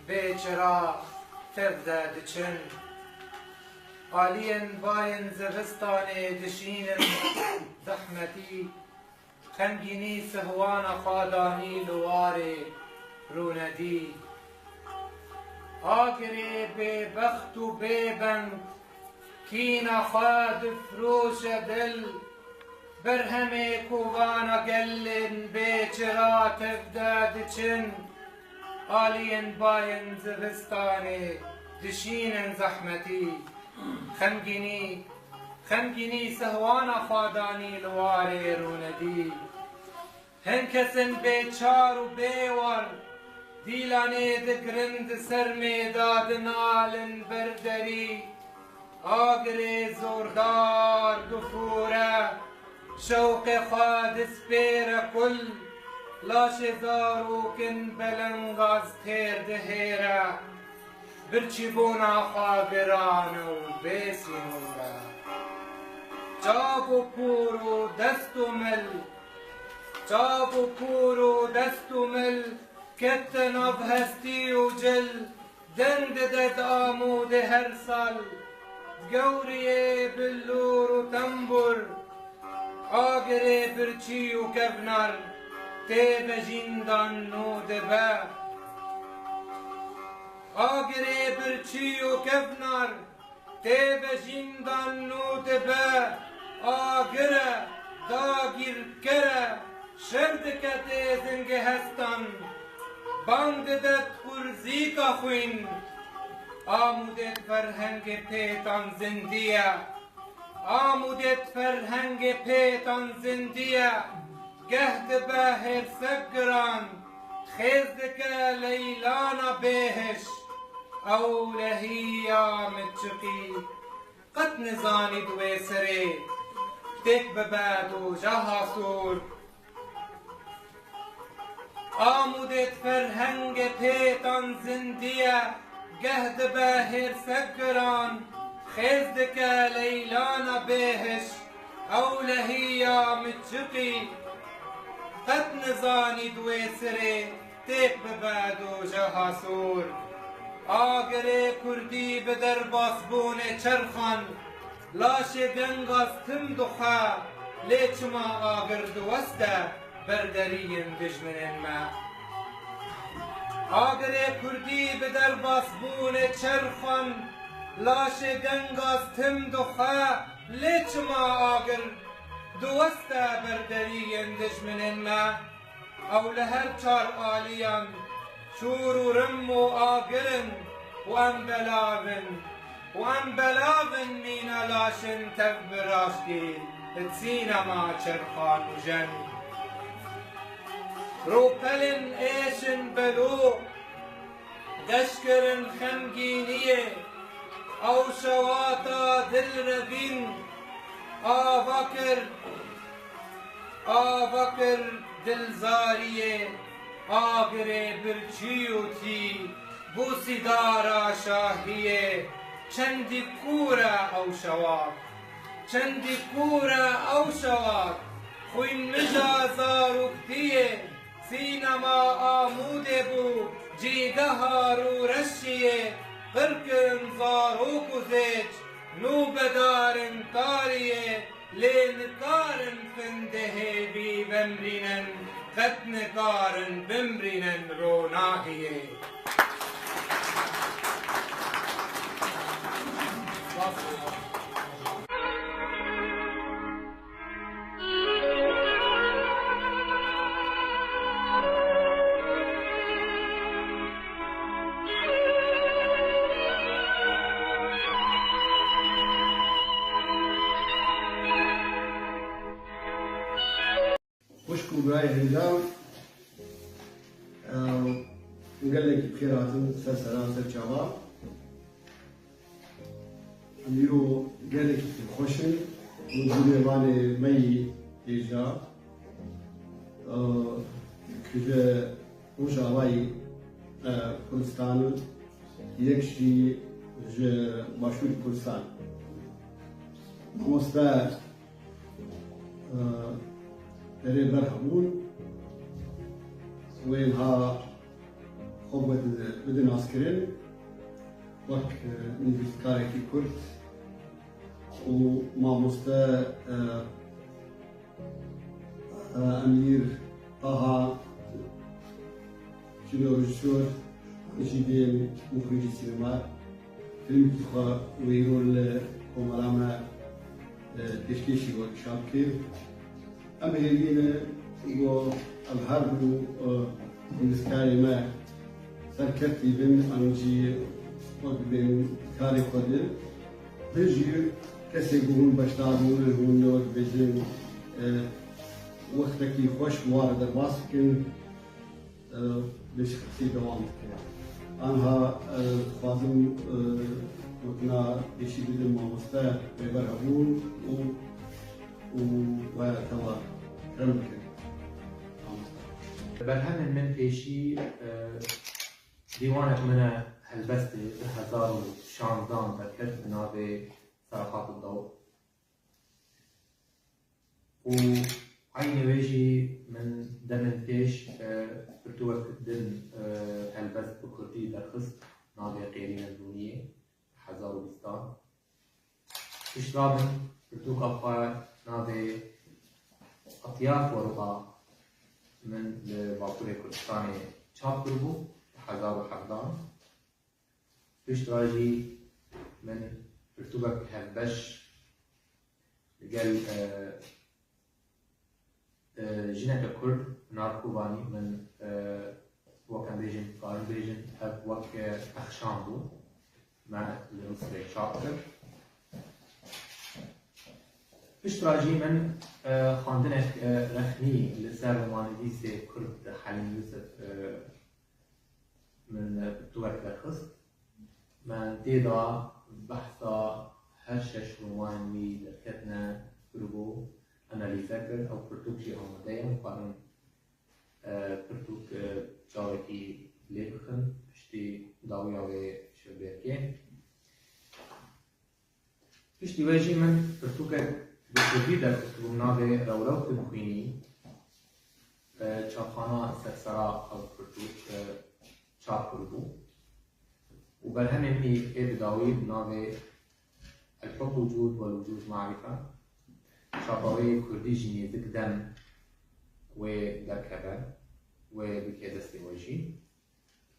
بیچرا تفدد چن آلین باین زبستان دشین زحمتی خمگینی سهوان خادانی لوار روندی آگره به بخت و ببند کین خواد فروش دل برهم کوبان گلن بیچرا تفدد چن آلین باین زبستان دشین زحمتی خمگینی سهوان خادانی لوار روندی هن کسن بیچار و بیور دیلانه دگرند سر میداد نالن بردری آگر زوردار دفوره شوق خواد سپیر کل لاش زاروکن بلنگاز تیر دهیره برچی بونا خاگران و بیسینوره جاب و پور و دست و مل کتناب هستی و جل دند دد آمود هر سال گوریه بلور و تنبور آگره برچی و کبنر تیب جیندان نود به آگره برچی و کبنر تیب جیندان نود به آگره داگیر کره شرد کته زنگ هستان بانگدت خورزیکا خوین آمودت فرهنگ پیتان زندیه آمودت فرهنگ پیتان زندیه گهد به هرسک گران خیزدک لیلانا بهش اولهی متشقی قد نزانی دوی سری تک بباد و جاها سور آمودت فرهنگ پیتان زندیه گهد به هرسک گران خیزدک لیلانا بهش اولهی متشقی قد نزانی دوی سری تک بباد و جاها سور آگره کردی به در باسبون چرخان لاش گنگاز تم دخا لیچما آگر دوسته بردرین دجمنن ما آگره کردی به در باسبون چرخان لاش گنگاز تم دخا لیچما آگر دوسته بردرین دجمنن ما او لهر چار آلیان شور و رم و آگرن و ام بلاون مینا لاشن تب براشتی تسینما چرخان و جن روپلن ایشن بلو دشکرن خمگینیه او شواتا دل ربین آوکر دلزاریه آگره برچیوتی بوسی دارا شاهیه چندی کورا او شواک خوین مجا زاروکتیه سینما آموده بو جیگه هارو رشیه قرکن زاروک و زیج نو بدارن تاریه لینکارن فنده بی بمرینن قد نکارن بمرینن روناهیه وشكو براي هنجام نقول لك بخيرات سر سلام سر شباب أميرو قال لك خوشن ونقول ماني مي إيجا كذا وش أواي كردستان يكشي مشهور كردستان مستا دري برهبون وينها خبت بدن عسكرين وك نفسكاري في كرد وما مستا أمير طه شنو رجسور نشيدين مخرج السينما فيلم تخا ويرول كومالاما تشكيشي وركشاب كيف أمريكيين يقول الحرب نسكاري ما سركتي بين أنجي وبين كاري قدر بيجي كسي يقولون بشتاقون يقولون نور بيجين وقتك خوش وارد الباسكن ليش خسي دوام أنها خازم وكنا يشي بدل ما مستا بيبرهبون و توا رمك برهمن من پیشی دیوانک من هلبست 1016 ذکرت بناب صرخات الضوء و عين ويجي من دمن پیش برتوك دن هلبست بكردي درخص نابي قيرين الدنيا 1020 اشرابن برتوك أبقى نابي أطياف ورقة من باكوري كردستاني چاپ کربو 1017 اشتراجي من برتوبك هبش لقال جنة كرد ناركوباني من وكان بيجن قارن بيجن هب وك أخشام بو مع المصري شاطر اشتراجي من خاندنك رخني لسر رومانيسي كرد حليم يوسف من بتوعك الخص من تيدا بحثا هشش روماني لكتنا بربو أناليزاكر أو برتوكشي أو مدايا مقارن برتوك جاوكي ليبخن بشتي داويا وشبيركي بشتي واجي من برتوكك بكردی در کتبونامه رولو تبخینی چاپخانه سرسرا او پرتوک چاپ کرده و بر همین ای بداوی بنامه الحب وجود والوجود معرفة چاپاوی کردی جنیزک دم و در کبر و بکیدستی وجی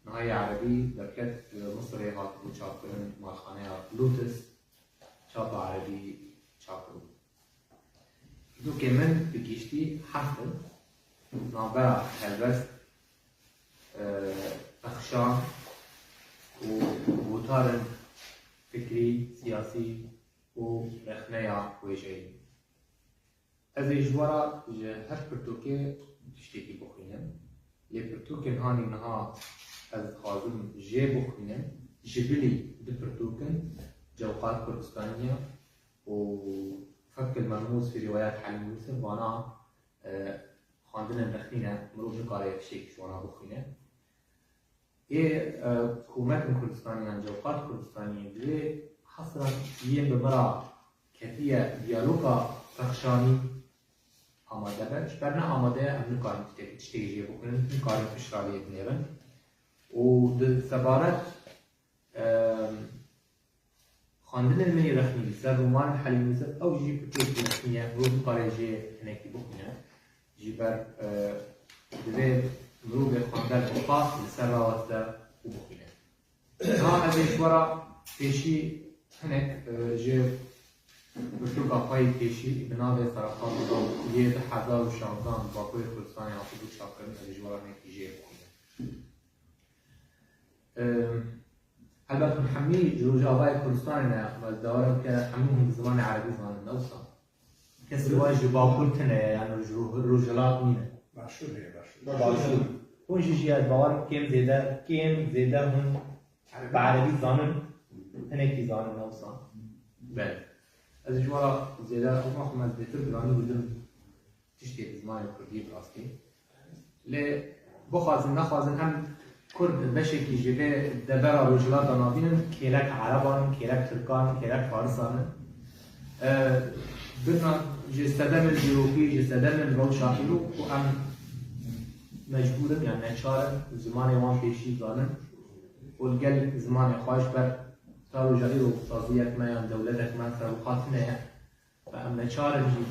نهای عربی درکت مصری هات و چاپ کرن مالخانه لوتس چاپ عربی چاپ کرده دو كمان بكيشتي حفل نعبر هالبس أخشام ووتار فكري سياسي ورخنيا وجهي از إجوارا هر برتوكي تشتكي بخينم لي برتوكي هاني نها از خازم جي بخينم جبلي دي برتوكن جوقات كردستانية فك المرموز في روايات حليم يوسف وانا خاندنا الرخنينة مروج نقاري الشيك وانا بخينة حكومات كردستانية جوقات كردستانية دي حصرا يم بمرا كثية ديالوغا رخشاني آماده بش برنا آماده ام نقارن تشتيجي بخينة نقارن فشرالية بنيرن و ده سبارت خاندن المني رخني سر رومان حليم يوسف او جي بتوك رخنية روب قارجي هناك بخنية جي بر دبي مروب خاندن بخاص لسر راوسته وبخنية ها هذه ورا تيشي هناك جي بتوك اخوي تيشي بنابه صراحات وضو يه 1016 باقوي كردستاني عطيبو شاكرن هذه ورا هناك جي بخنية البته محمي جروج آبای کردستان مزدارم که همون زمان عربی زمان نوسا کسی واجی باقول تنه یعنی روجلات مینه باشور اون جیجیات باور کم زیده هم بعربی زانن هنکی زانن نوسا بله از جوارا زیده اون محمد بهتر برانی بودم تشتی زمان کردی براستی لی بخوازن نخوازن هم كرد بشكل جبه دبر رجلات دنابين كيلك عربان كيلك تركان كيلك فارسان بدنا جسدم الجروبي جسدم الروشاكيلو وأم مجبورم يعني نشارم زمان وان بيشي زانم والقل زمان خواش بر تارو جريرو تازيك ما يعني دولتك ما سروقاتنا فأم نشارم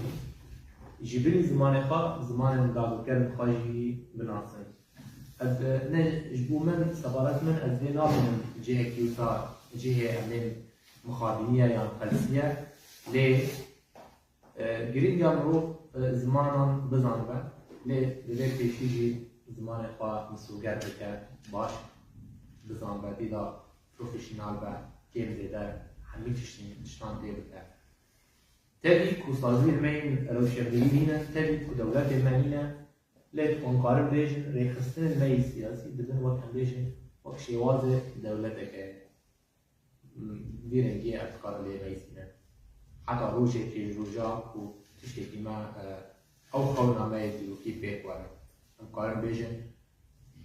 جبري زمان خوا زمان دادو كرم خواجي بناصن نجبو من سفارات من أزمنا من جهة كيوتا جهة من مخابرية يعني فلسية ل جرين يامرو زمانا بزانبا ل بيشيجي زمان خوا مسوقات بك باش بزانبا ديدا بروفيشنال با كيم زيدا حمي تشتان دي بك تبي كوسازي المين روشنبيلينا تبي كدولات المانينا ليت قارب بيجن ريخستن المي السياسي بدون وقت بيجن وقت شوازة دولتك بيرنجي أفكار اللي ميسينا حتى روجة في جوجاك وتشتكي ما أو خونا ما يدلو كي بيك ورا قارب بيجن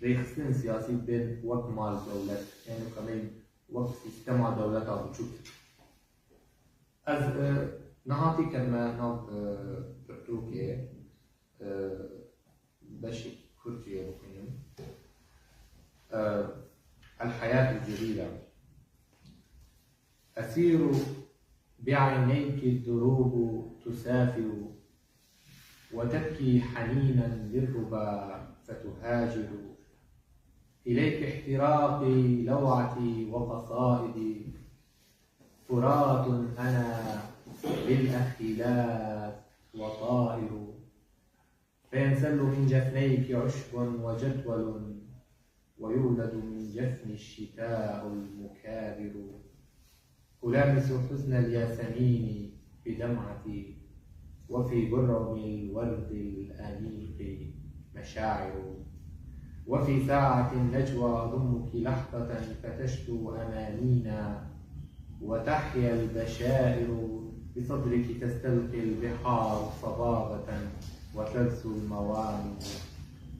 ريخستن سياسي بين وقت مال دولة يعني كمان وقت سيستم دولتها بتشوف از نهاتي كما ناب برتوكي بشي كرتي بخيم الحياة الجديدة أسير بعينيك الدروب تسافر وتبكي حنينا للربا فتهاجر إليك احتراقي لوعتي وقصائدي فرات أنا للأخلاف وطائر فينسل من جفنيك عشب وجدول ويولد من جفن الشتاء المكابر. ألامس حزن الياسمين بدمعتي، وفي برم الورد الأنيق مشاعر. وفي ساعة النجوى أضمك لحظة فتشدو أمانينا، وتحيا البشائر بصدرك تستلقي البحار صبابة، وتلسو الموانئ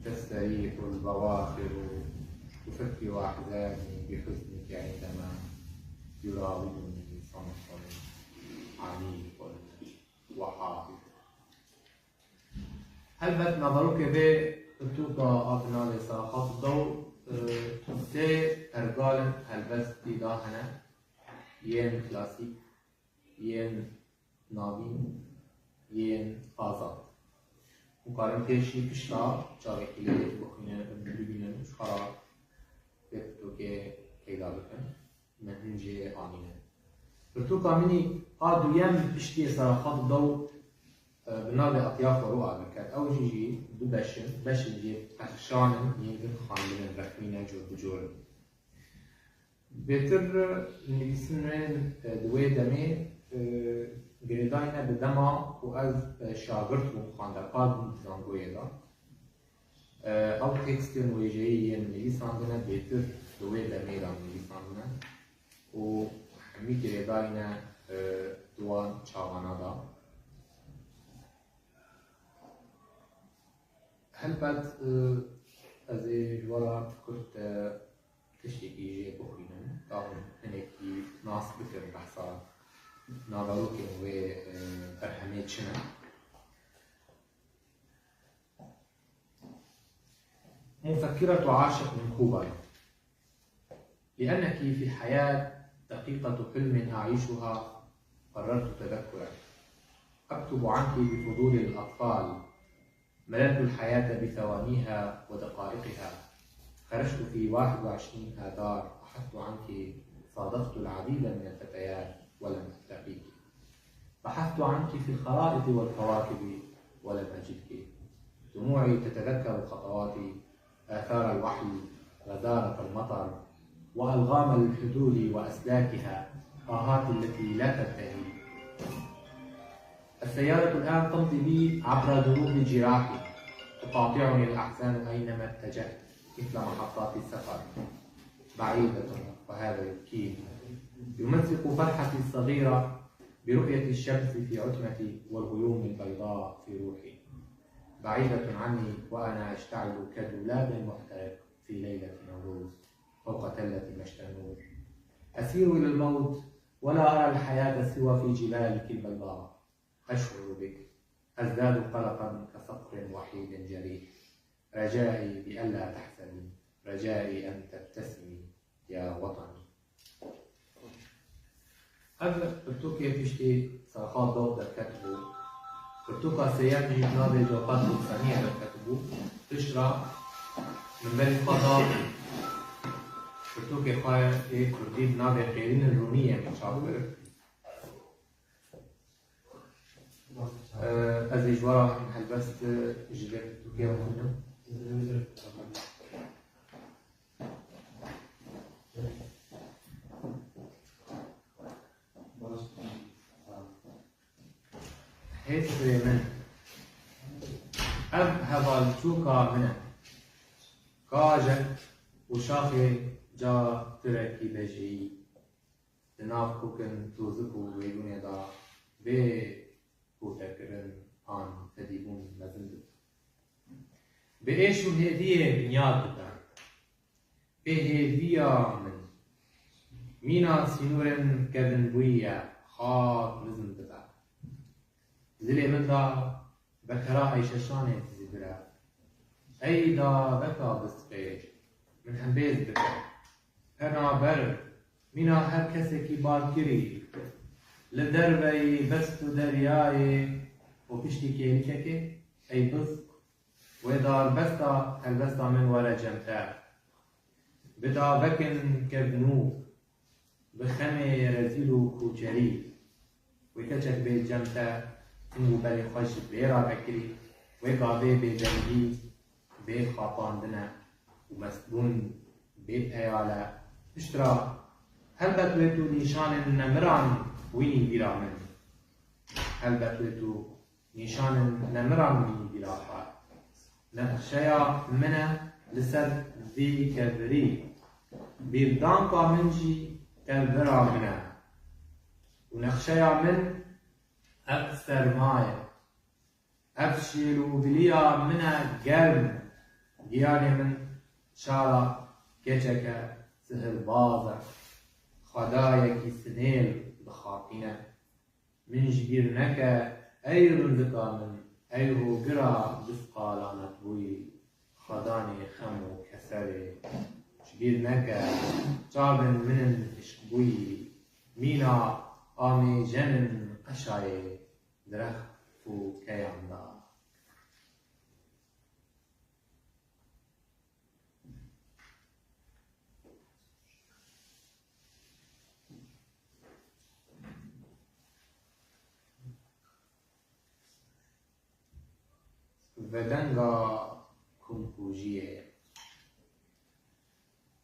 تستريح البواخر. تفكر أحزاني بحزنك عندما يراودني صمت عميق وحاضر. هل بد نظرك به بتوقع أبناء صراحات الضوء سي أرجال هل بس إداهنا ين كلاسيك ين نابين ين آزاد مقارن تشي كشتا جاوه كليه بخينا ببينا مش خراب بتو كي كيدا بكن من هنجي آمينة بتوقع مني قادو يم بشتي صراحات الضوء بنادي أطياف وروعة بكات أو جيجي دو بشن جيب أخشان ينقل خاملين ركمينا جور بجور بيتر نبيسنين دوي دمي گریداینا به دما و از شاگرد و خاندقاد زانگوی دا او تکست نویجهی نویساندنه بیتر دوی دمی را نویساندنه و همی گریداینا دوان چاوانا دا هل بد از جوارا کرد تشتیکی بخوینم دارم هنکی ناس بکر بحثا نظروك وفرحميت شنا مفكرة عاشق من كوبا، لأنك في حياة دقيقة حلم أعيشها قررت تذكرك. أكتب عنك بفضول الأطفال، مللت الحياة بثوانيها ودقائقها. خرجت في 21 آذار، بحثت عنك، صادفت العديد من الفتيات ولم ألتقيك. بحثت عنك في الخرائط والكواكب ولم أجدك. دموعي تتذكر خطواتي، آثار الوحي، غزارة المطر، وألغام الحدود وأسلاكها، آهات التي لا تنتهي. السيارة الآن تمضي بي عبر دروب جراحي، تقاطعني الأحزان أينما اتجهت مثل محطات السفر، بعيدة وهذا يبكيني. يمزق فرحتي الصغيرة برؤية الشمس في عتمتي والغيوم البيضاء في روحي، بعيدة عني وأنا أشتعل كدولاب محترق في ليلة نوروز فوق تلة مشتنور. أسير إلى الموت ولا أرى الحياة سوى في جبالك البيضاء. أشعر بك، أزداد قلقا كصقر وحيد جريح. رجائي بألا تحزني، رجائي أن تبتسمي يا وطني. هذا برتوكي فيشتي صراحات ضوء كتبه برتوكا سيام جيب نادي جوقات الثانية كتبه تشرى من بين الفضاء. برتوكي خاير كردي بنادي قيرين الرومية من شاطر أزي جوارا من هالبست جديد برتوكي وكنا هيت من أب هبالتوكا منه كاجن وشاخي جا تركي بجي لناف كوكن توزكو ويقون دا بي كوتكرن آن تديبون مزند بإيشو هدية بنياد بدن بهدية من مينا سينورن كذن بويا خاك مزن بدن زلي من دا بكرا أي ششانة تزبرا أي دا بكا بسقي من همبيز بكا أنا بر مينا هر كسي كي باركري لدربي بستو درياي وبشتي كيلككي أي بسق وإذا البستا البستا من ولا جمتا بدا بكن كبنوك بخمي رزيلو كوچري ويكچك بالجمتا إنه بالي خوش بيرا بكري ويقابي بجنبي بي خاطان دنا ومسدون بی پیاله اشترا هل بتویتو نیشان نمران وینی بیرا من هل بتویتو نیشان نمران وینی بیرا خواه نقشیا منه لسر ذی کبری بیردان کا منجی کبرا منه و نقشیا من اب سرمایه اب شیلو بلیا منه گرم گیانی من شارا گچکه سهل بازه خدایکی سنیل بخاطینه من جبیر نکه ای رندکا من ای روگرا بسقالانت بوی خدانی خم و کسره جبیر نکه جابن منن عشق بوی مینا آمی جنن قشای درخت و کیاندا ودنگا کنکوژیه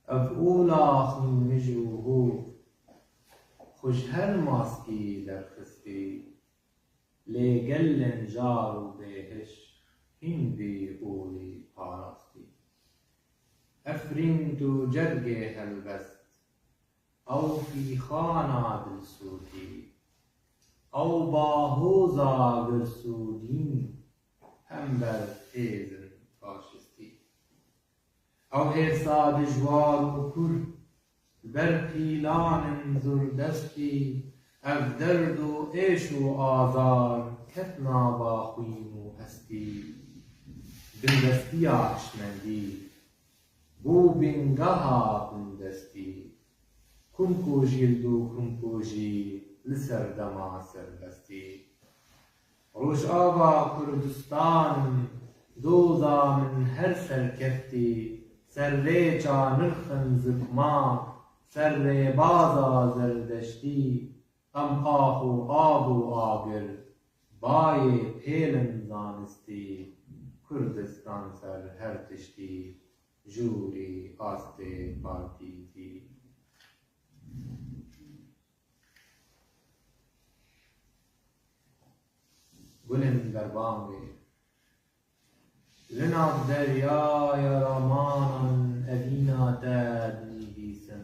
اف اولا خنجوهو خوش هر ماسکی در خستی لگلن جارو بهش هندی اولی پاراستی افرین تو جرگه هلبست او فی خانا دلسودی او باهوزا گرسودین هم بر تیزن فاشستی او حسا دجوار و کر بر پیلان زردستی اف درد و عیش و آزار کتنا با خویم و هستی بندستی آشمندی بو بنگاها بندستی کنکوژی دو کنکوژی لسر دما سربستی روش آبا کردستان دوزا من هر سرکفتی سر ریچا نرخن زکما سر ری بازا زردشتی ام آخ و آب و آگر بای پیلن زانستی کردستان سر هر تشتی جوری آسته پارتیتی گلن در بانگی لناف دریای رامانان ادینا داد میدیسم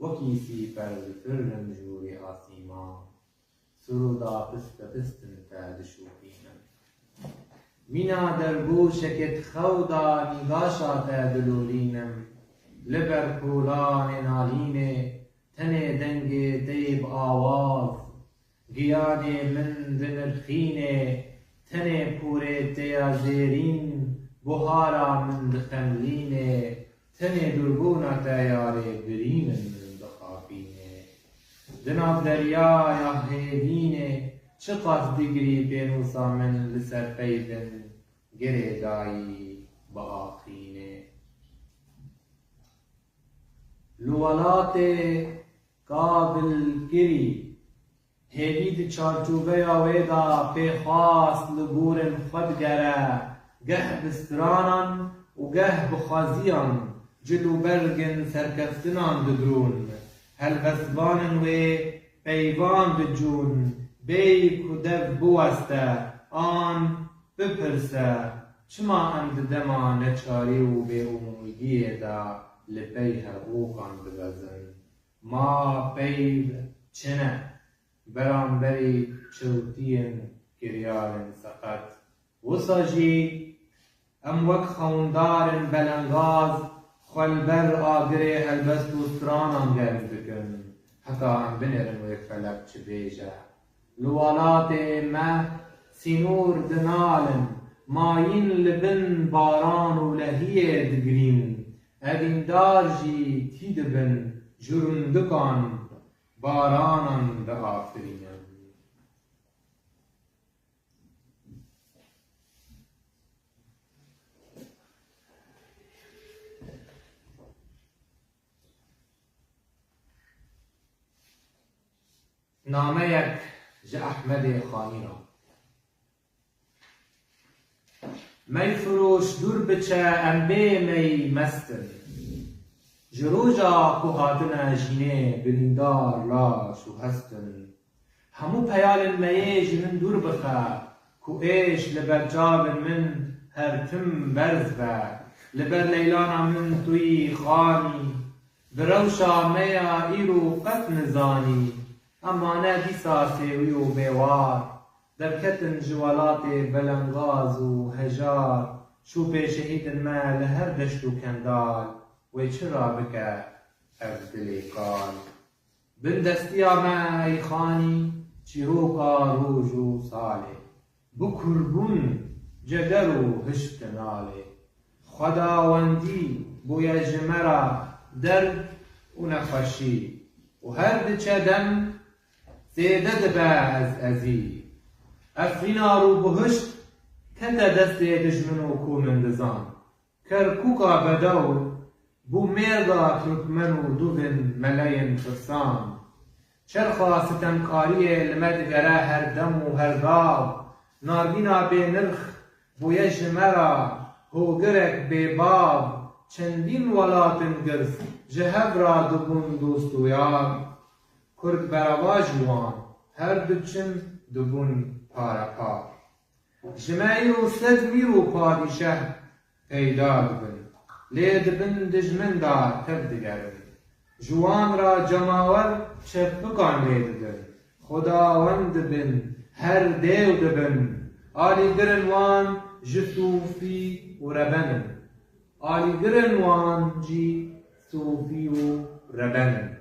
وکیسی پر فرم جوری آسیمان سرودا پست پستن تاد شوکینم مینا در گوشکت خودا نگاشا تادلولینم لبر پولان نالینه تنه دنگ دیب آواز گیانی من دنرخینه تنه پوره دیا زیرین بهارا من دخملینه تنه دربونا تیاره برین من دخافینه دناب دریا یا هیدینه چه قصد دیگری پینوسا من لسر پیدن گره دایی با آخینه لولات قابل گری هیدید چارچوبه آویدا پیخواست لبورن خود گره گه بسترانان و گه بخوازیان جلو برگن سرکفتنان بدرون هل بسبانن و پیوان بجون بی کدف بوسته آن بپرسه چما اند دما نچاری و به امیدیه دا لپی حقوقان ببزن ما پیو چنه برانبری چوتین کریارن سقط وساجی ام وک خوندارن بلنگاز خلبر آگره هلبست و سرانان گرم بکن حتی ام بنرن و فلک چه بیجه لوالات مه سینور دنالن ماین لبن باران و لهیه دگرین ادین دارجی تیدبن جرندکان بارانان ده آفرینن نامه یک ج احمد خانی را می فروش دور بچه ام بی می مستن جروجا کو هاتنا جینه بریندار لاش و هستن همو پیال میه جنن دور بخه کو ایش لبر جاب من هرتم برز و لبر لیلانا من توی خانی بروشا میا ایرو قط نزانی اما نه دیسا سیوی و بیوار در کتن جوالات بلنگاز و هجار شو شهید ما لهر دشت و کندال و چرا بکه از دلی قال بندستیا ما ای خانی چیروکا روز و ساله بکربون جگر و هشت ناله خداوندی بویا جمرا درد و نخوشی و هر دچه دم زیده دبه از ازی افرینا رو بهشت کتا دست دجمن و کومندزان کرکوکا بدو بو مردا ترکمن و دوبن ملاین فرسان چرخا ستمکاری لمدگره هر دم و هر گاب ناربینا به نرخ بویا جمرا هوگرک به باب چندین ولاتن گرس جهب را دبون دوست و یار کرد بروا جوان هر دچن دبون پارا پار جمعی و صد میرو پادیشه پیدا دبن لید بن دجمن دار تردگرن جوان را جماور چه بکان لیدن خداوند بن هر دیو دبن آلی گرن وان جسوفی و ربنن آلی گرن وان جی صوفی و ربنن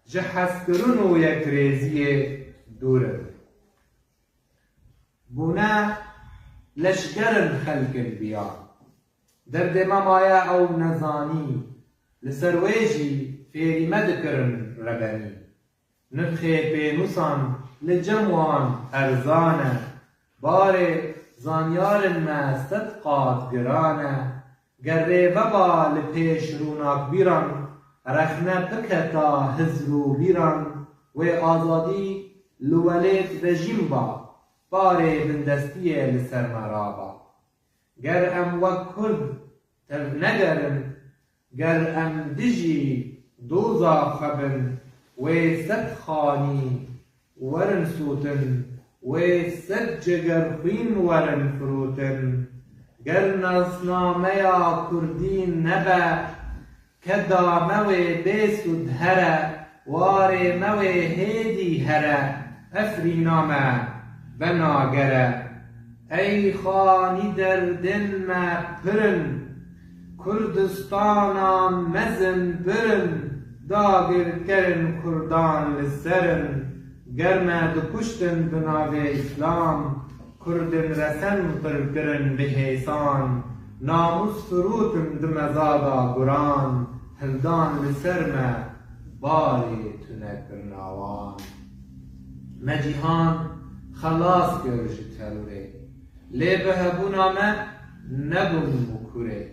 جحس کرن و یک ریزی دورن بونه لشگرن خلق بیان در دمام آیا او نزانی لسرویجی فیری مدکرن ربنی نفخی بینوسان لجموان ارزانه باره زانیارن ما صدقات گرانه گره وبا لپیش روناک بیران رخنه بکتا هزرو بیران و آزادی لولید رژیم با باره بندستی لسر مرابا گر ام و کرد تر نگرن گر ام دجی دوزا خبن و ست خانی ورن سوتن و ست جگر خوین ورن فروتن گر نصنامه کردین نبه کدا موی بیسود هره واره موی هیدی هره افرینامه بناگره ای خانی در دل ما پرن کردستانا مزن برن داگر کرن کردان لسرن گرمه دو کشتن بناو اسلام کردن رسن قرقرن به حیسان ناموس فروتن دمزادا گران هلدان لسرمه باری تنکرناوان مجیهان خلاص گرش تلوره لی بهبونا ما نبون مکوره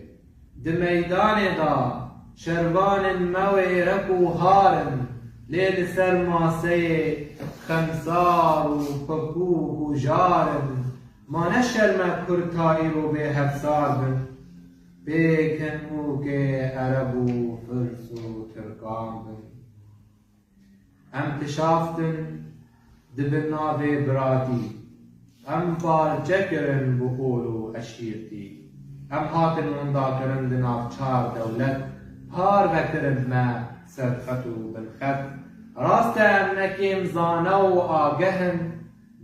ده میدان دا شروان موی رکو هارن لی لسر ماسه خمسار و پکوک و جارن ما نشرم کرتایی رو به هفسار بن بیکنو که عرب و فرس و ترکان بن ام تشافتن دبنا به براتی ام پارچه کرن بقول و اشیرتی ام هاتن مندا کرن دناف چار دولت پار بکرن ما صدقت و بالخط راست ام نکیم زانه و آگهن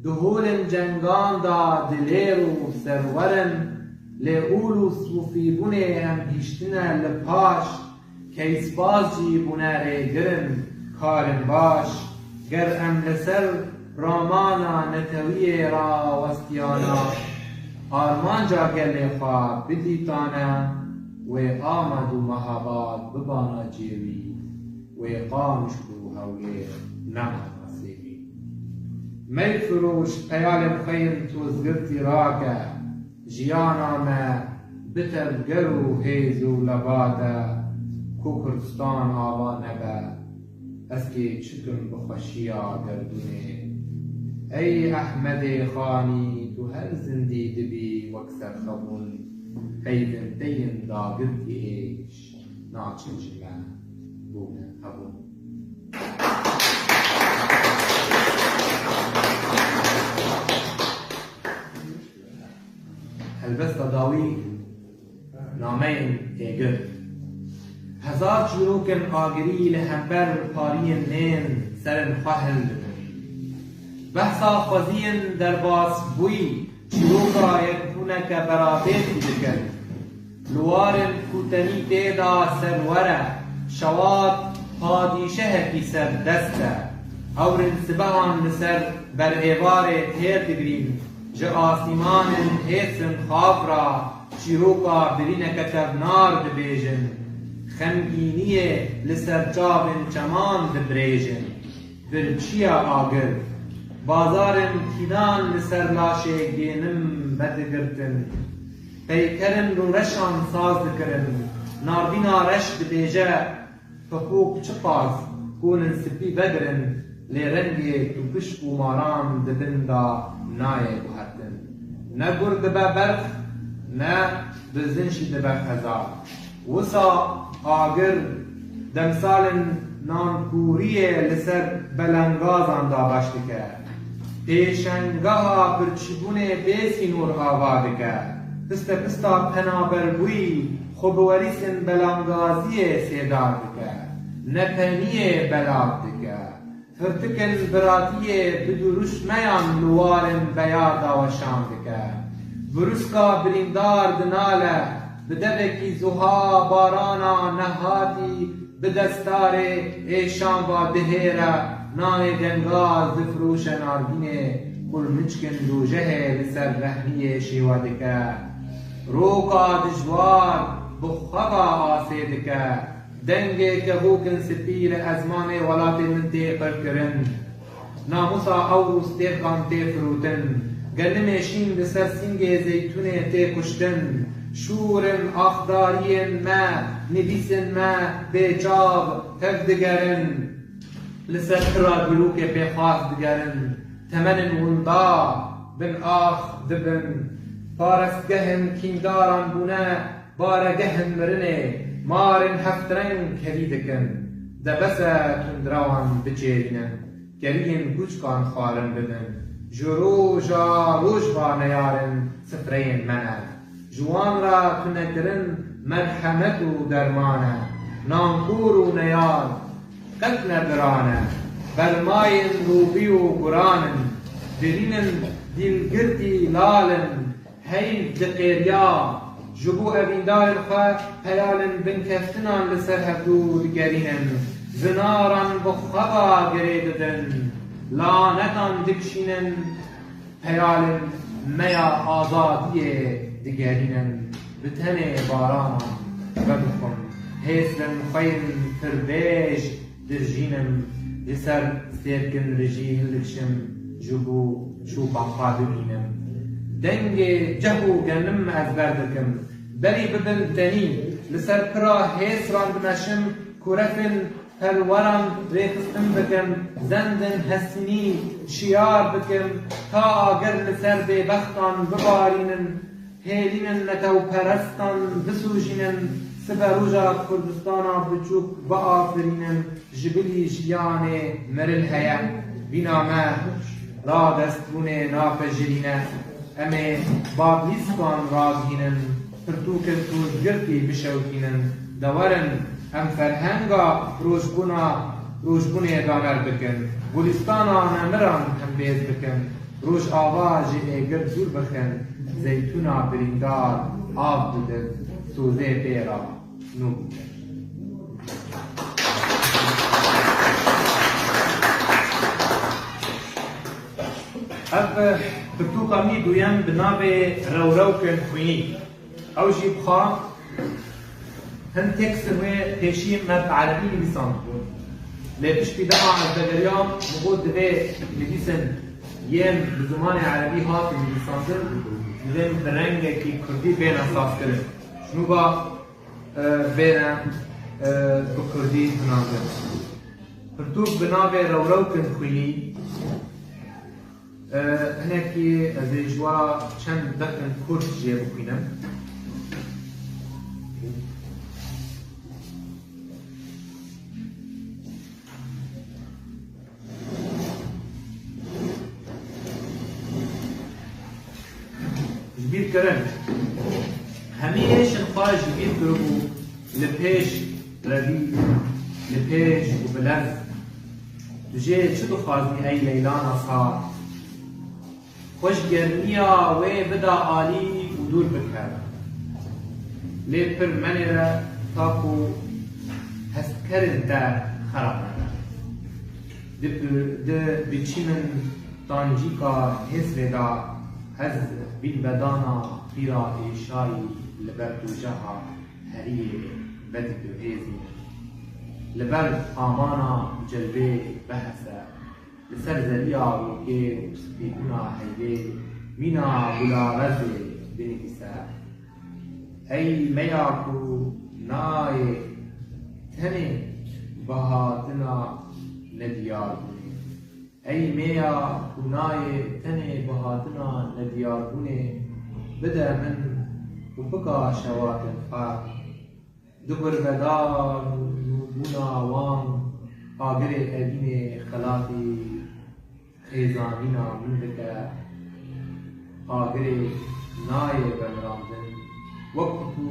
دهول جنگان دا دلیر و سرورن لئول و صوفی بونه ام پیشتنه لپاش کیس بازی بونه ریگرن کارن باش گر ام لسر رامانا نتوی را وستیانا آرمان جا گل خواب بدیتانا و آمد و مهاباد ببانا جیوی و قامش رو هولی نمد نصیبی می فروش پیال خیر توزگرتی راکه جیانا ما بتر گرو هیزو لباده کو کردستان آوا نبه اسکی چکم بخوشیا گردونه ای احمد خانی تو هر زندی دبی وکسر خبون هیدن دین دا گرتی ایش ناچن جمع بو هبو هلبست داوی نامین ایگر هزار چیروکن آگری لهمبر پارین نین سرن خواهل بحثا خوزین در باس بوی چیروکا یکونک برابیت دکن لوارن کوتنی تیدا سروره شواد پادیشه کی سر دسته اورن سبهان لسر بر ایوار تیر دگرین جه آسیمان هیسن خواب را چیروکا برین کتب نار دبیجن خمگینیه لسر جابن چمان دبریجن برچیا آگر بازارن کینان لسر لاشه گینم بدگرتن پیکرن رو رشان ساز دکرن ناردینا رش دبیجه فقوق چپاز کونن سپی بدرن لیرنگی تو پشت و ماران دبن دا نایه بهتن نه گرد به برخ نه بزنشی دبه خزار وسا آگر دمسال نانکوریه لسر بلنگازان دا باشته که پیشنگاه برچگونه بیسی نور آواده که پستا پستا پنابرگوی خوبوریسن بلنگازی سیدار که نپنیه بلاد که فرتکن براتیه بدروش میان لوارن بیادا و شام که بروسکا بریندار دناله بدبکی زوها بارانا نهاتی بدستار ایشان با دهیره نان دنگاز دفروش ناردینه کل مچکن دوجه لسر رحمی شیوادکه روکا دجوار بخبا آسیدکه دنگه که بوکن سپیر ازمان ولات منتی قرکرن ناموسا اوروس تیقان تی فروتن گلمشین بسر سینگ زیتونه تی کشتن شورن آخدارین ما نویسن ما بیجاب تفدگرن لسر کرا گلوک بخواست دگرن تمن وندا بن آخ دبن پارستگهن کینداران بونه بارگهن مرنه مارن هفترین کلیدکن دبسه تندروان بچیرینن گرین گوچکان خارن بدن جروجا روجبا نیارن سفرین منه جوان را تنکرن مرحمت و درمانه نانکور و نیار قتل برانه برماین روبی و گرانن درینن دیلگردی لالن هین دقیریا جبو اویندار خواه پیالن بن کفتنان لسر هفدو دگرینن زناران بخبا گریددن لانتان دکشینن پیالن میا آزادی دگرینن بتنه بارانان بدخم هیسلن خیم تربیش درجینم لسر سیرکن رجیه لکشم جبو شو بخادمینم دنگ جهو گنم از بردکم بلی ببن تنی لسر کرا هیس راندمشم کرفن هلوران ریخستم بکم زندن حسنی شیار بکم تا آگر لسر ببختان ببارینن هیلینن نتو پرستان بسوژینن سبروجا کردستانا بچوک با آفرینن جبلی جیان مرل هیا بینامه را دستونه نافجرینه امه بابلیسکان رازهینن پرتوکن توزگرتی بشوکینن دورن ام فرهنگا روشبونه دانر بکن گلستانا نمران هم بیز بکن روش آواج ایگر دور بکن زیتونا بریندار آب دودن سوزه پیرا نو بکن اب پرتوکا می دویم بنابه روکن خوینی او جی بخواه هن تكسر وين تشيم مب عربي لسان ليش في دعوة على اليوم موجود ده لسان يم بزمان عربي هات من لسان زين برنج كي كردي بين أساس كله شنو با بين بكردي بنامه فرتوك بنابه روكن خويني هناك زي جوا كان دكن كرد جيبو خوينم هميش الخارج بيضربوا لبيش ربيع لبيش وبلرز تجي شو خازني أي ليلانا صار خوش گرمیا و بدا عالی و دور بکر لی پر منیره تاکو هست کرن در خراب ده بچی من تانجی کا حس ردا هز بیل بدانا پیرا ایشایی لبر دو جها هریه بدی دو هیزی لبر آمانا جلبه بحثه لسر زلیا وكي بيكونا حيبي مينا بلا رزي بنكسا أي مياكو ناي تني بهاتنا نديار بني أي مياكو ناي تني بهاتنا نديار بني بدا من وبقى شوات الفار دبر بدار نوبونا وان آگره ابین خلافی خیزانینا من بکه آگره نای بمراندن وقتو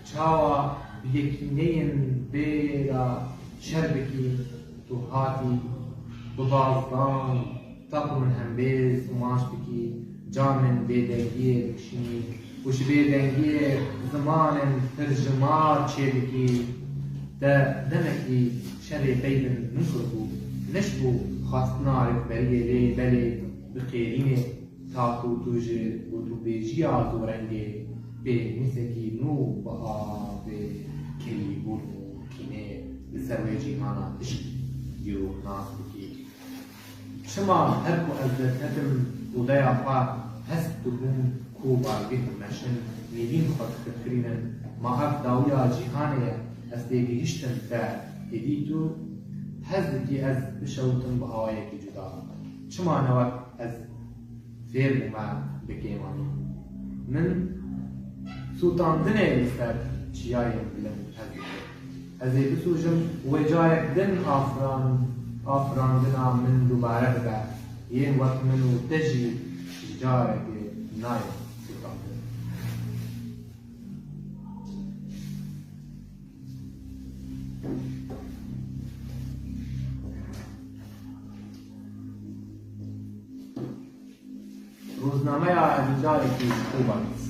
چاوا بیکینین بیرا شربکی تو هاتی ببازدان تقمن همبیز وماش بکی جامن بیدنگی بکشینی وش بیدنگی زمان ترجمات چه بکی دمکی شري بين نصرفو نشبو خاصنا ركبرية لي بلي بخيريني تاكو توجي وتو بيجي عزو رنجي بي مسكي نو بها بي كري بونو كيني بسرويجي مانا اشك ديو ناس بكي شما هركو أزدت هتم وضيع فا هست تكون كوبا بيهم مشن نيدين خط تفكرين ما هف داويا جيهانية أزديكي هشتن تا إديتو حزتي أز بشوتن بهوايك جدا شما نوك أز فير ما بكيماني من سلطان دنيا لسر شيايم بلن حزتي أزي بسوجم وجايك دن آفران دنا من دوباره بدا ين وقت منو تجي جارك نايم سلطان دن روزنامه رجالك خوبانس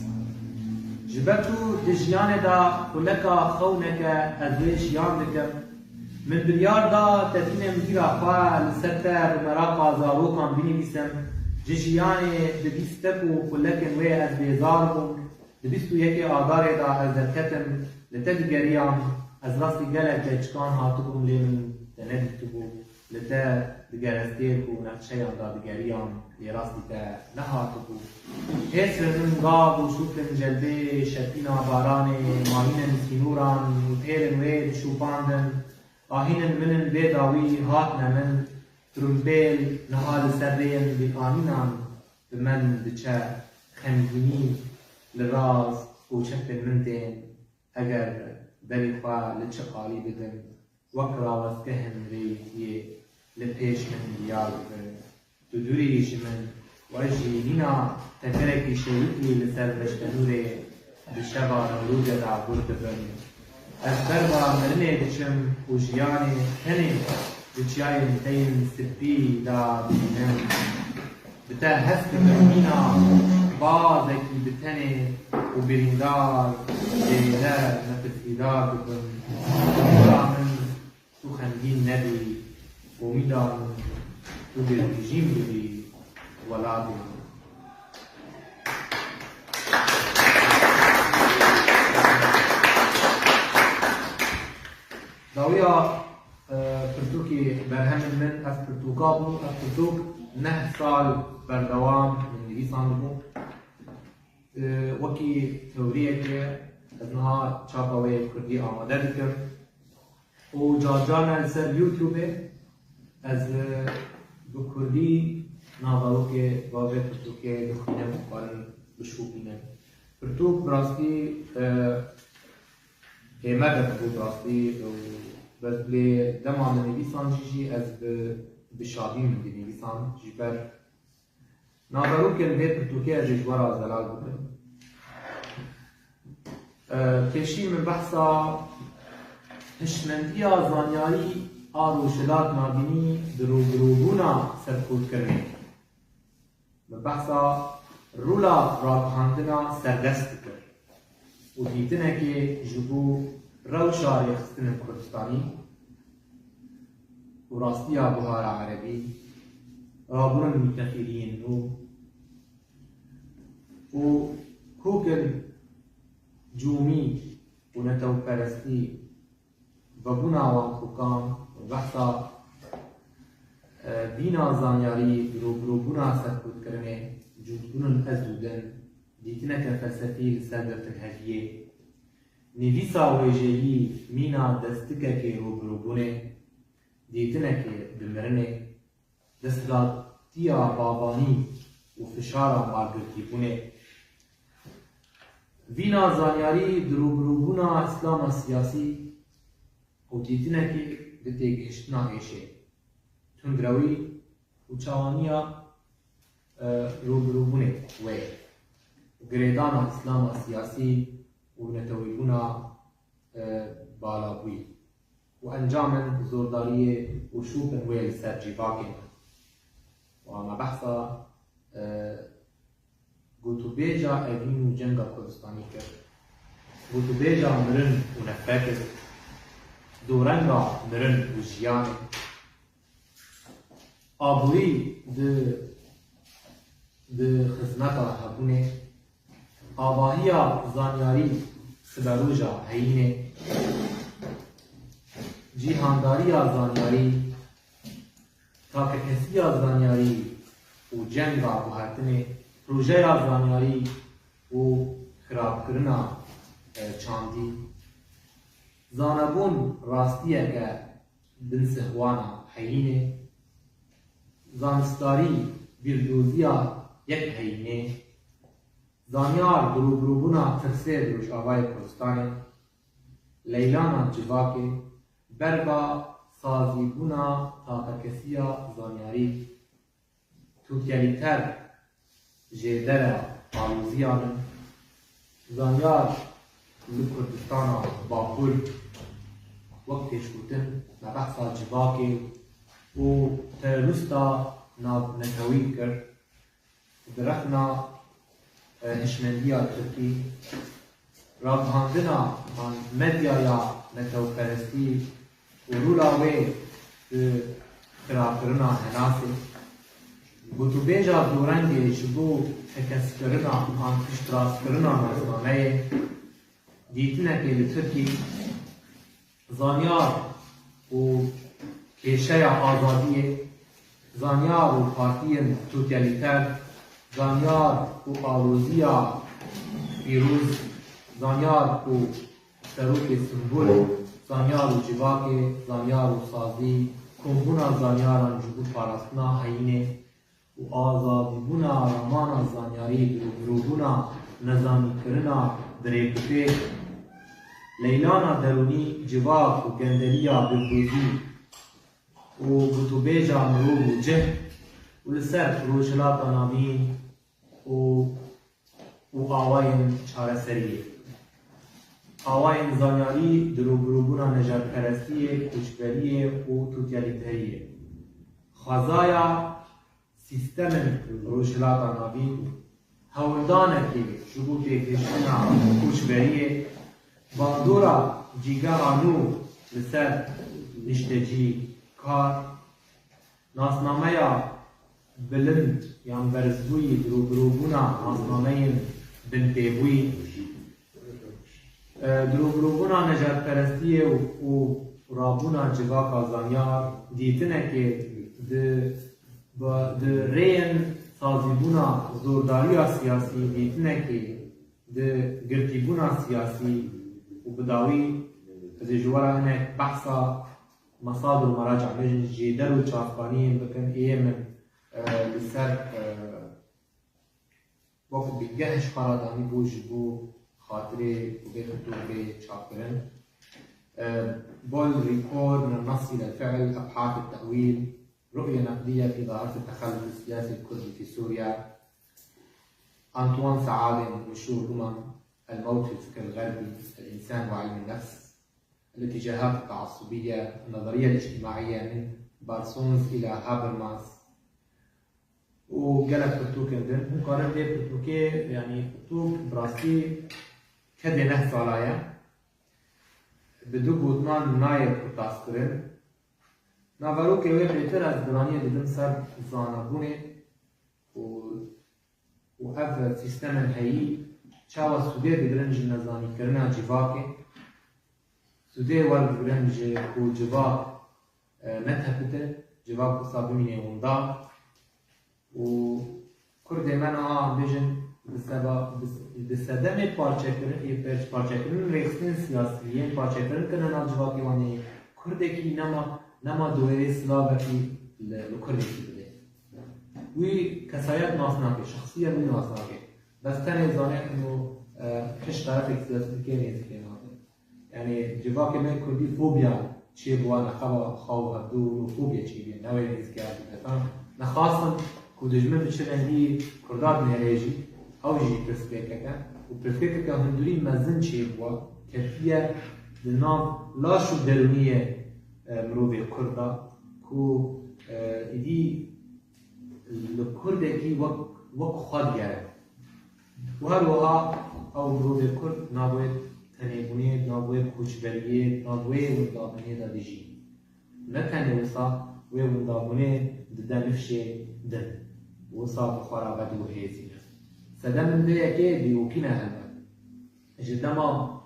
جبتو دجيان دا كلك خونك أزيش ياملك من بليار دا تدين مدير أخوة لستر مراقا زاروكا بني بيسم جيجياني دبيستكو كلك نوي أزبيزاركم دبيستو يكي آدار دا أزركتم لتدقريام أزراسي قلت لجكان هاتكم لمن تندتبو لتا دقرستيركو نقشيان دا دقريام يراستي تا نهاتكو هسر من غاب وشوفن جلبي شتينا باراني ماهين سينوران وتيرن ويد شوباندن آهين من بيداوي هاتنا من ترمبيل نهال سرين بقانينان بمن دچه خمگيني لراز وشفن من دين اگر بلي خواه لچه قالي بدن وكرا واسكهن ريه لپیش من دیار تدوریش من وجهی نینا تفرکی شیعی لسر بشتنوره بشبا نولوگ دا برد بن از دربا مرنه دچم و جیانه تنه دچیای متین سپی دا بینن بتا هست مرمینا بازکی بتنه و بریندار دیدر نفسیدار بکن من تو خمگین نبی وميلان وبالرجيم اللي ولادنا داويا برتوكي برهم من أف برتوكابو أف برتوك 9 سال بردوام من إيسان وكي توريك أنها شاقوي كردي آماده بكم وجاجانا لسر يوتيوب از بکردی ناظرو که واقع پرتو که دخینم قارن بشوبینم پرتو براستی مدد بود براستی بس بلی دمان نویسان جیجی از بشادی من دی نویسان جی بر ناظرو که البيت پرتو که جیجوارا زلال بودن کشی من بحثا هشمندیا زانیاری آروشلات نابینی دروبروبونا سرکوت کرنه من بحثا رولا راکهاندنا سردست کرد و دیدنه که جبو روشا ریخستن کردستانی و راستیا بهار عربی رابون المتخیرین و کوکن جومی و نتو پرستی و بونا وان خوکان و بحثا بینا زانیاری برو بونا سرکوت کرنه جود بونن ازودن دیتنه که فلسفی لسردرتن هجیه نویسا ویجهی مینا دستکه که رو بونه دیتنه که بمرنه دستگاتیا بابانی و فشارا مارگرتی بونه وینا زانیاری دروبروبونا اسلام سیاسی و دیتنه که دتیگشتنا ایشه تندروی و چوانیا روبروبونه و گریدان اسلام سیاسی و نتویبونا بالابوی و انجام زورداری و شوپن ویل سرجیواکن و اما بحثا گوتو بیجا اوین و جنگا کردستانی کرد گوتو بیجا مرن و نفرت دورنگا مرن و جیان آبوی ده خزمتا هبونه آواهیا زانیاری سبروجا هینه جیهانداریا زانیاری تاککسیا زانیاری و جنگا بهتنه پروژه زانیاری و خراب کرنا چاندی زانبون راستیه که بنسهوانا هینه زانستاری بیردوزیا یک هینه زانیار دروبروبونا ترسه دروش آوای کردستانه لیلانا جواکه بربا سازیبونا تاککسیا زانیاری توتیالیتر جیدر آلوزیان زانیار لکردستانا باکل وقتش کتن نبحثا جواکه و ترلستا ناب نتوی کرد درخنا هشمندیا ترکی راگهاندنا من مدیایا نتو پرستی و رولاوی خراب کرنا هناسه گوتو بیجا دورنگی شبو حکس کرنا آن کشتراس کرنا نظامه دیتنه که لترکی زانیار و کشه آزادیه زانیار و پارتی توتیالیتر زانیار و آلوزیا پیروز زانیار و سروک سنبول زانیار و جواک زانیار و سازی کمبونا زانیاران جبو پاراستنا هینه و آزادی بونا رمانا زانیاری دروبونا نظامی کرنا دریکته لیلانا درونی جواک و گندریا بردوزی و گتوبیجا مرو و جه و لسر روشلاتا نامین و آواین چاره سریه آواین زانیاری دروبروبونا نجات پرستیه کشبریه و توتیالیتریه خوازایا سیستم روشلاتا نامین هولدانه که شبو تکشنا کشبریه باندورا جیگا آنو لسر نشتجی کار ناسنامه یا بلند یا برزبوی دروبروبونا ناسنامه بنتیبوی دروبروبونا نجات پرستیه و رابونا جواکا زانیار دیتنه که ده رین سازیبونا زورداریا سیاسی دیتنه که ده گرتیبونا سیاسی و بداوی از جوارا هنه بحثا مصادر و مراجع مجن جيدر و چافقاني بكن ايه من لسر وقت بيجهش قراداني بوج بو خاطري وبيت التوبة چافقرن بول ريكور من النص إلى الفعل أبحاث التأويل رؤية نقدية في ظاهرة التخلف السياسي الكردي في سوريا أنطوان سعادة من مشهور الموت في الفكر الغربي، الإنسان وعلم النفس، الاتجاهات التعصبية، النظرية الاجتماعية من بارسونز إلى هابرماس، وقالت بتوك عندن مقارنة بتوكي يعني بتوك براستي كده نهز عليا بدو بودمان نايب كتاسكرن نافارو كوي بيتر از درانية بدن سر زانبوني و اف سيستم هایی چاوا سوده بدرنج نزانی کرنا جواکي سوده ور بدرنج کو جواك نتهبته جواك صابميني وندا و کرد من بیشتر بسدم پارچه‌کردن ریختن سیاسیه پارچه‌کردن کنن آجواکی وانی کرده کی نما دوره سلاوی لکرده کی بده وی کسایت ناسناکه شخصیت وی ناسناکه بس تنه زانه کنو کش طرف اکسیاسی که نیست که یعنی جواکی من کردی فوبیا چیه بوان خواو هدو فوبیا چی بیه نوی نیست که نخواستم كودجمن بتشرندي كردات نيريجي أو جي برسبيكا وبرسبيكا هندوري مازن شيء بوا كفية لنام لا شو درونية مروبي كردا كو إدي الكردة كي وق خاد جاره وهروها أو مروبي كرد نابوي تنيبوني نابوي كوشبرية نابوي وندابوني دادجي نتني وصا وندابوني ددنفشي دن وصاب خرابات وهيزينا سدم ده كي بيوكينا هلا جدما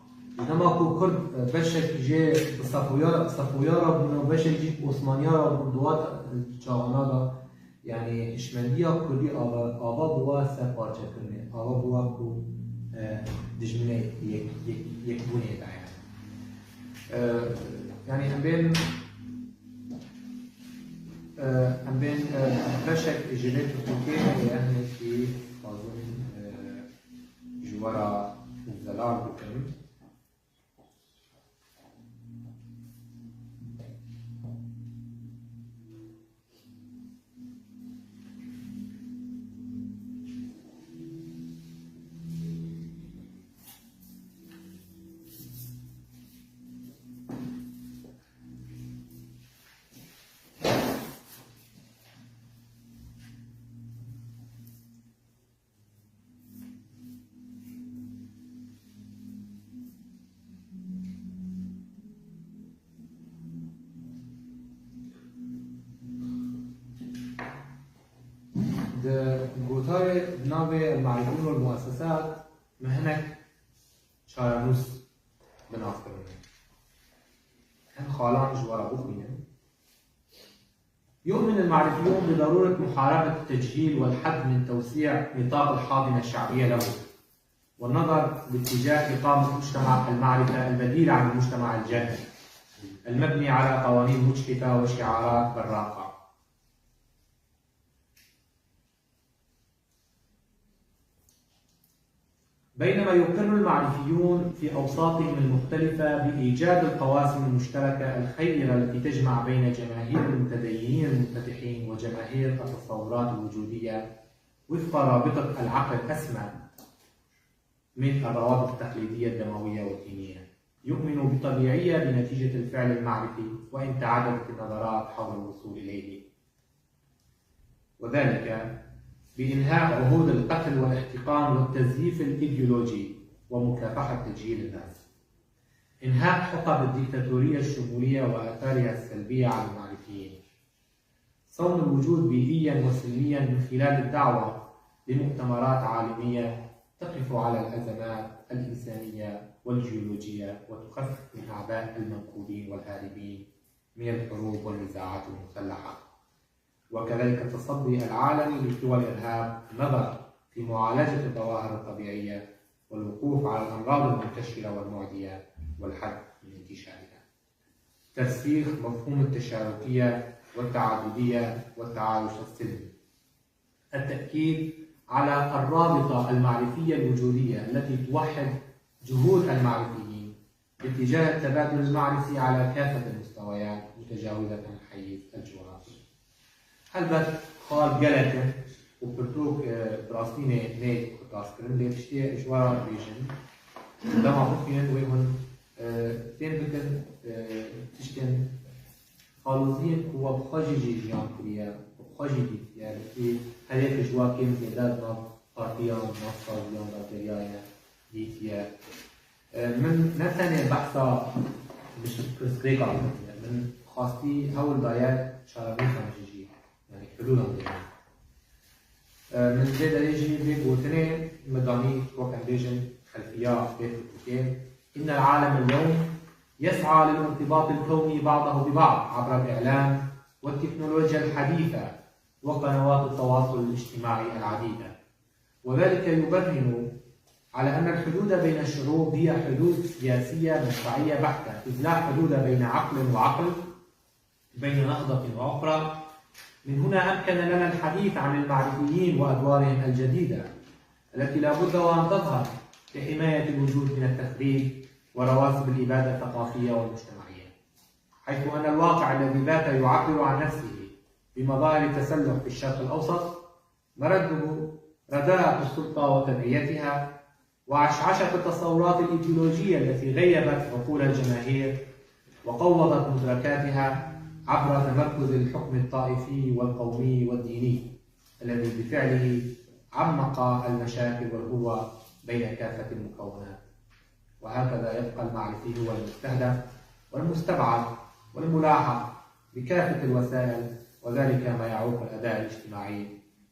كو كرد بشك جي صفويا ربنا بشك جي عثمانيا ربنا دوات جاونا يعني اشمنديا كردي آبا بوا سپارچه کرنه آبا بوا كو دجمنه يكبونه دايا يعني هم بين بشك جينات التوكي يعني في أظن جوارا الزلال بكم الجوتار ناوي المعرفون والمؤسسات مهنك شارانوس بنافكرون هم خالان جوارا بخمين يؤمن المعرفيون بضرورة محاربة التجهيل والحد من توسيع نطاق الحاضنة الشعبية له والنظر باتجاه إقامة مجتمع المعرفة البديل عن المجتمع الجاهل المبني على قوانين مجحفة وشعارات براقة. بينما يقر المعرفيون في أوساطهم المختلفة بإيجاد القواسم المشتركة الخيرة التي تجمع بين جماهير المتدينين المنفتحين وجماهير التصورات الوجودية وفق رابطة العقل الأسمى من الروابط التقليدية الدموية والدينية. يؤمن بطبيعية بنتيجة الفعل المعرفي وإن تعددت النظرات حول الوصول إليه، وذلك بإنهاء عهود القتل والاحتقان والتزييف الإيديولوجي ومكافحة تجهيل الناس، إنهاء حقب الديكتاتورية الشمولية وآثارها السلبية على المعرفيين، صون الوجود بيئيا وسلميا من خلال الدعوة لمؤتمرات عالمية تقف على الأزمات الإنسانية والجيولوجية وتخفف من أعباء المنقولين والهاربين من الحروب والنزاعات المسلحة، وكذلك التصدي العالمي لقوى الإرهاب، النظر في معالجة الظواهر الطبيعية والوقوف على الأمراض المنتشرة والمعدية والحد من انتشارها، ترسيخ مفهوم التشاركية والتعددية والتعايش السلمي، التأكيد على الرابطة المعرفية الوجودية التي توحد جهود المعرفيين باتجاه التبادل المعرفي على كافة المستويات متجاوزة الحيز الجغرافي. البته خال گلکه و پرتوک براستینه نیت کتاس کردن لیتشتی اشوار بیشن ده معروف فيهم ويهون تين بكن تشكن خالصين هو بخاجي جيان كريا بخاجي دي يعني في هذه جوا كم زيادات ما قارتيان ما صاريان بكريا ديتيا من نتني بحثا مش برسكريكا من خاصتي هول دايات شاربين خمجيجي يعني حلولا من زيد ريجي بيك وثنين مداني وكان بيجن خلفيات بيت الكتاب إن العالم اليوم يسعى للارتباط الكوني بعضه ببعض عبر الإعلام والتكنولوجيا الحديثة وقنوات التواصل الاجتماعي العديدة، وذلك يبرهن على أن الحدود بين الشعوب هي حدود سياسية مشرعية بحتة، إذ لا حدود بين عقل وعقل، بين نهضة وأخرى. من هنا أمكن لنا الحديث عن المعرفيين وأدوارهم الجديدة التي لا بد وأن تظهر لحماية الوجود من التخريب ورواسب الإبادة الثقافية والمجتمعية، حيث أن الواقع الذي بات يعبر عن نفسه بمظاهر التسلح في الشرق الأوسط مرده رداءة السلطة وتبعيتها وعشعشة التصورات الإيديولوجية التي غيبت عقول الجماهير وقوضت مدركاتها عبر تمركز الحكم الطائفي والقومي والديني الذي بفعله عمق المشاكل والهوة بين كافة المكونات. وهكذا يبقى المعرفي هو المستهدف والمستبعد والملاحق بكافة الوسائل، وذلك ما يعوق الأداء الاجتماعي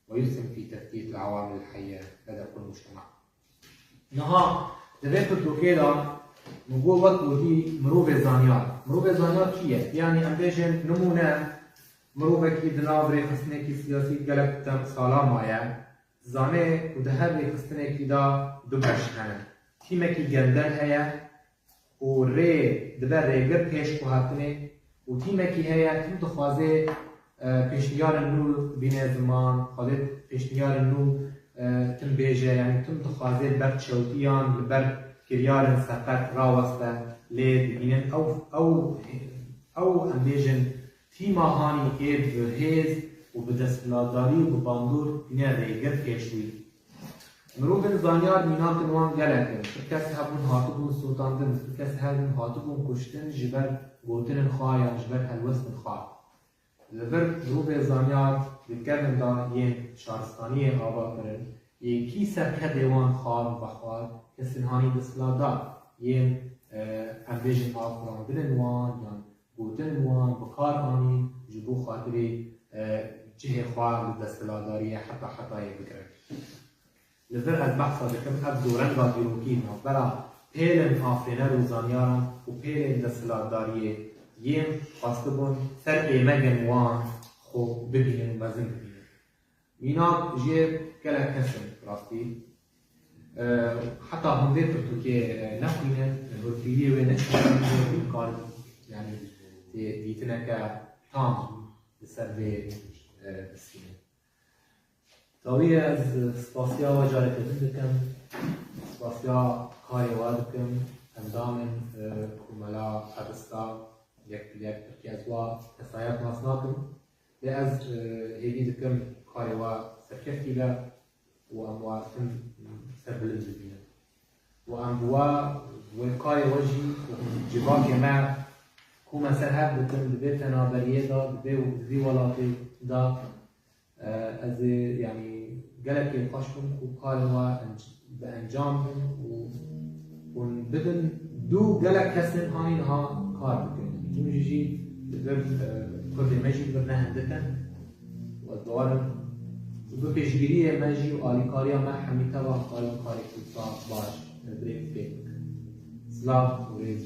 ويسهم في تفتيت العوامل الحية لدى كل مجتمع. نها دبيت الدوكيلا نقول وقت ودي مروبة زانيات. مروبة زانيات كيف؟ يعني أمبيجن نمونا مروبة كي دنابري خصنة كي سياسي قلب تم سالامة يعني زانه ودهر خصنة كي دا دبشنه تيمه كي جندل هيا و ري دبر ريگر پیش کوهاتنه و تیمه کی هيا تیم دخوازه پیشنیار نو بین زمان خالد پیشنیار نو تم بیجه يعني تم دخوازه بر شوتیان بر کریار سقط راوسته لید بینن او امبیجن تیما هانی اید برهز و بدستلاداری و بباندور بینه ریگر پیشوی مروبن زانیار مینات نوان گلکن کس هبون هاتبون سلطاندن کس هبون هاتبون کشتن جبر گوتن خوایا جبر هلوسن خواه لبر مروب زانیار بکرن دا یه شارستانی آبا کرن یکی سرکه دیوان خواه و خواه کسین هانی دستلادار یه امبیجن آفراندن نوان یا گوتن نوان بکار آنی جبو خاطری جه خواه دستلاداری حتی بکرن لذر البحث لكم أبدو رنغا إيروكين بلا بيلن آفرينر وزانيارا و بيلن دستلادارية يم خاصتبون سر إيمجن وان خو ببين ومزن ببين مينات جيب كلا كسن راستي حتى هم دي تركي نخوينة الهرفيلية ونشوين بالقارب يعني ديتنا كتام بسر بسكينة طوية از سپاسیا و جارت دکم سپاسیا کاری وادکم اندامن کملا حدستا یک ترکی از وا تسایت ناسناکم لی از هیدی دکم کاری وا سرکفتی لا و اموا سربلند بینه و اموا و کاری واجی جباک ما کوم سرهب دکم دبی تنابریه دا دبی ولاتی دا از يعني جلك يقاشكم وقالوا بأنجام وبدن دو جلك كسن هاي ها كار بكن يجي بدر كل ماجي بدنا هندكن والدوار ببيجريه ماجي وآليكاريا ما حميتها وقالوا كاري كوسا باش بريك فيك سلاف وريز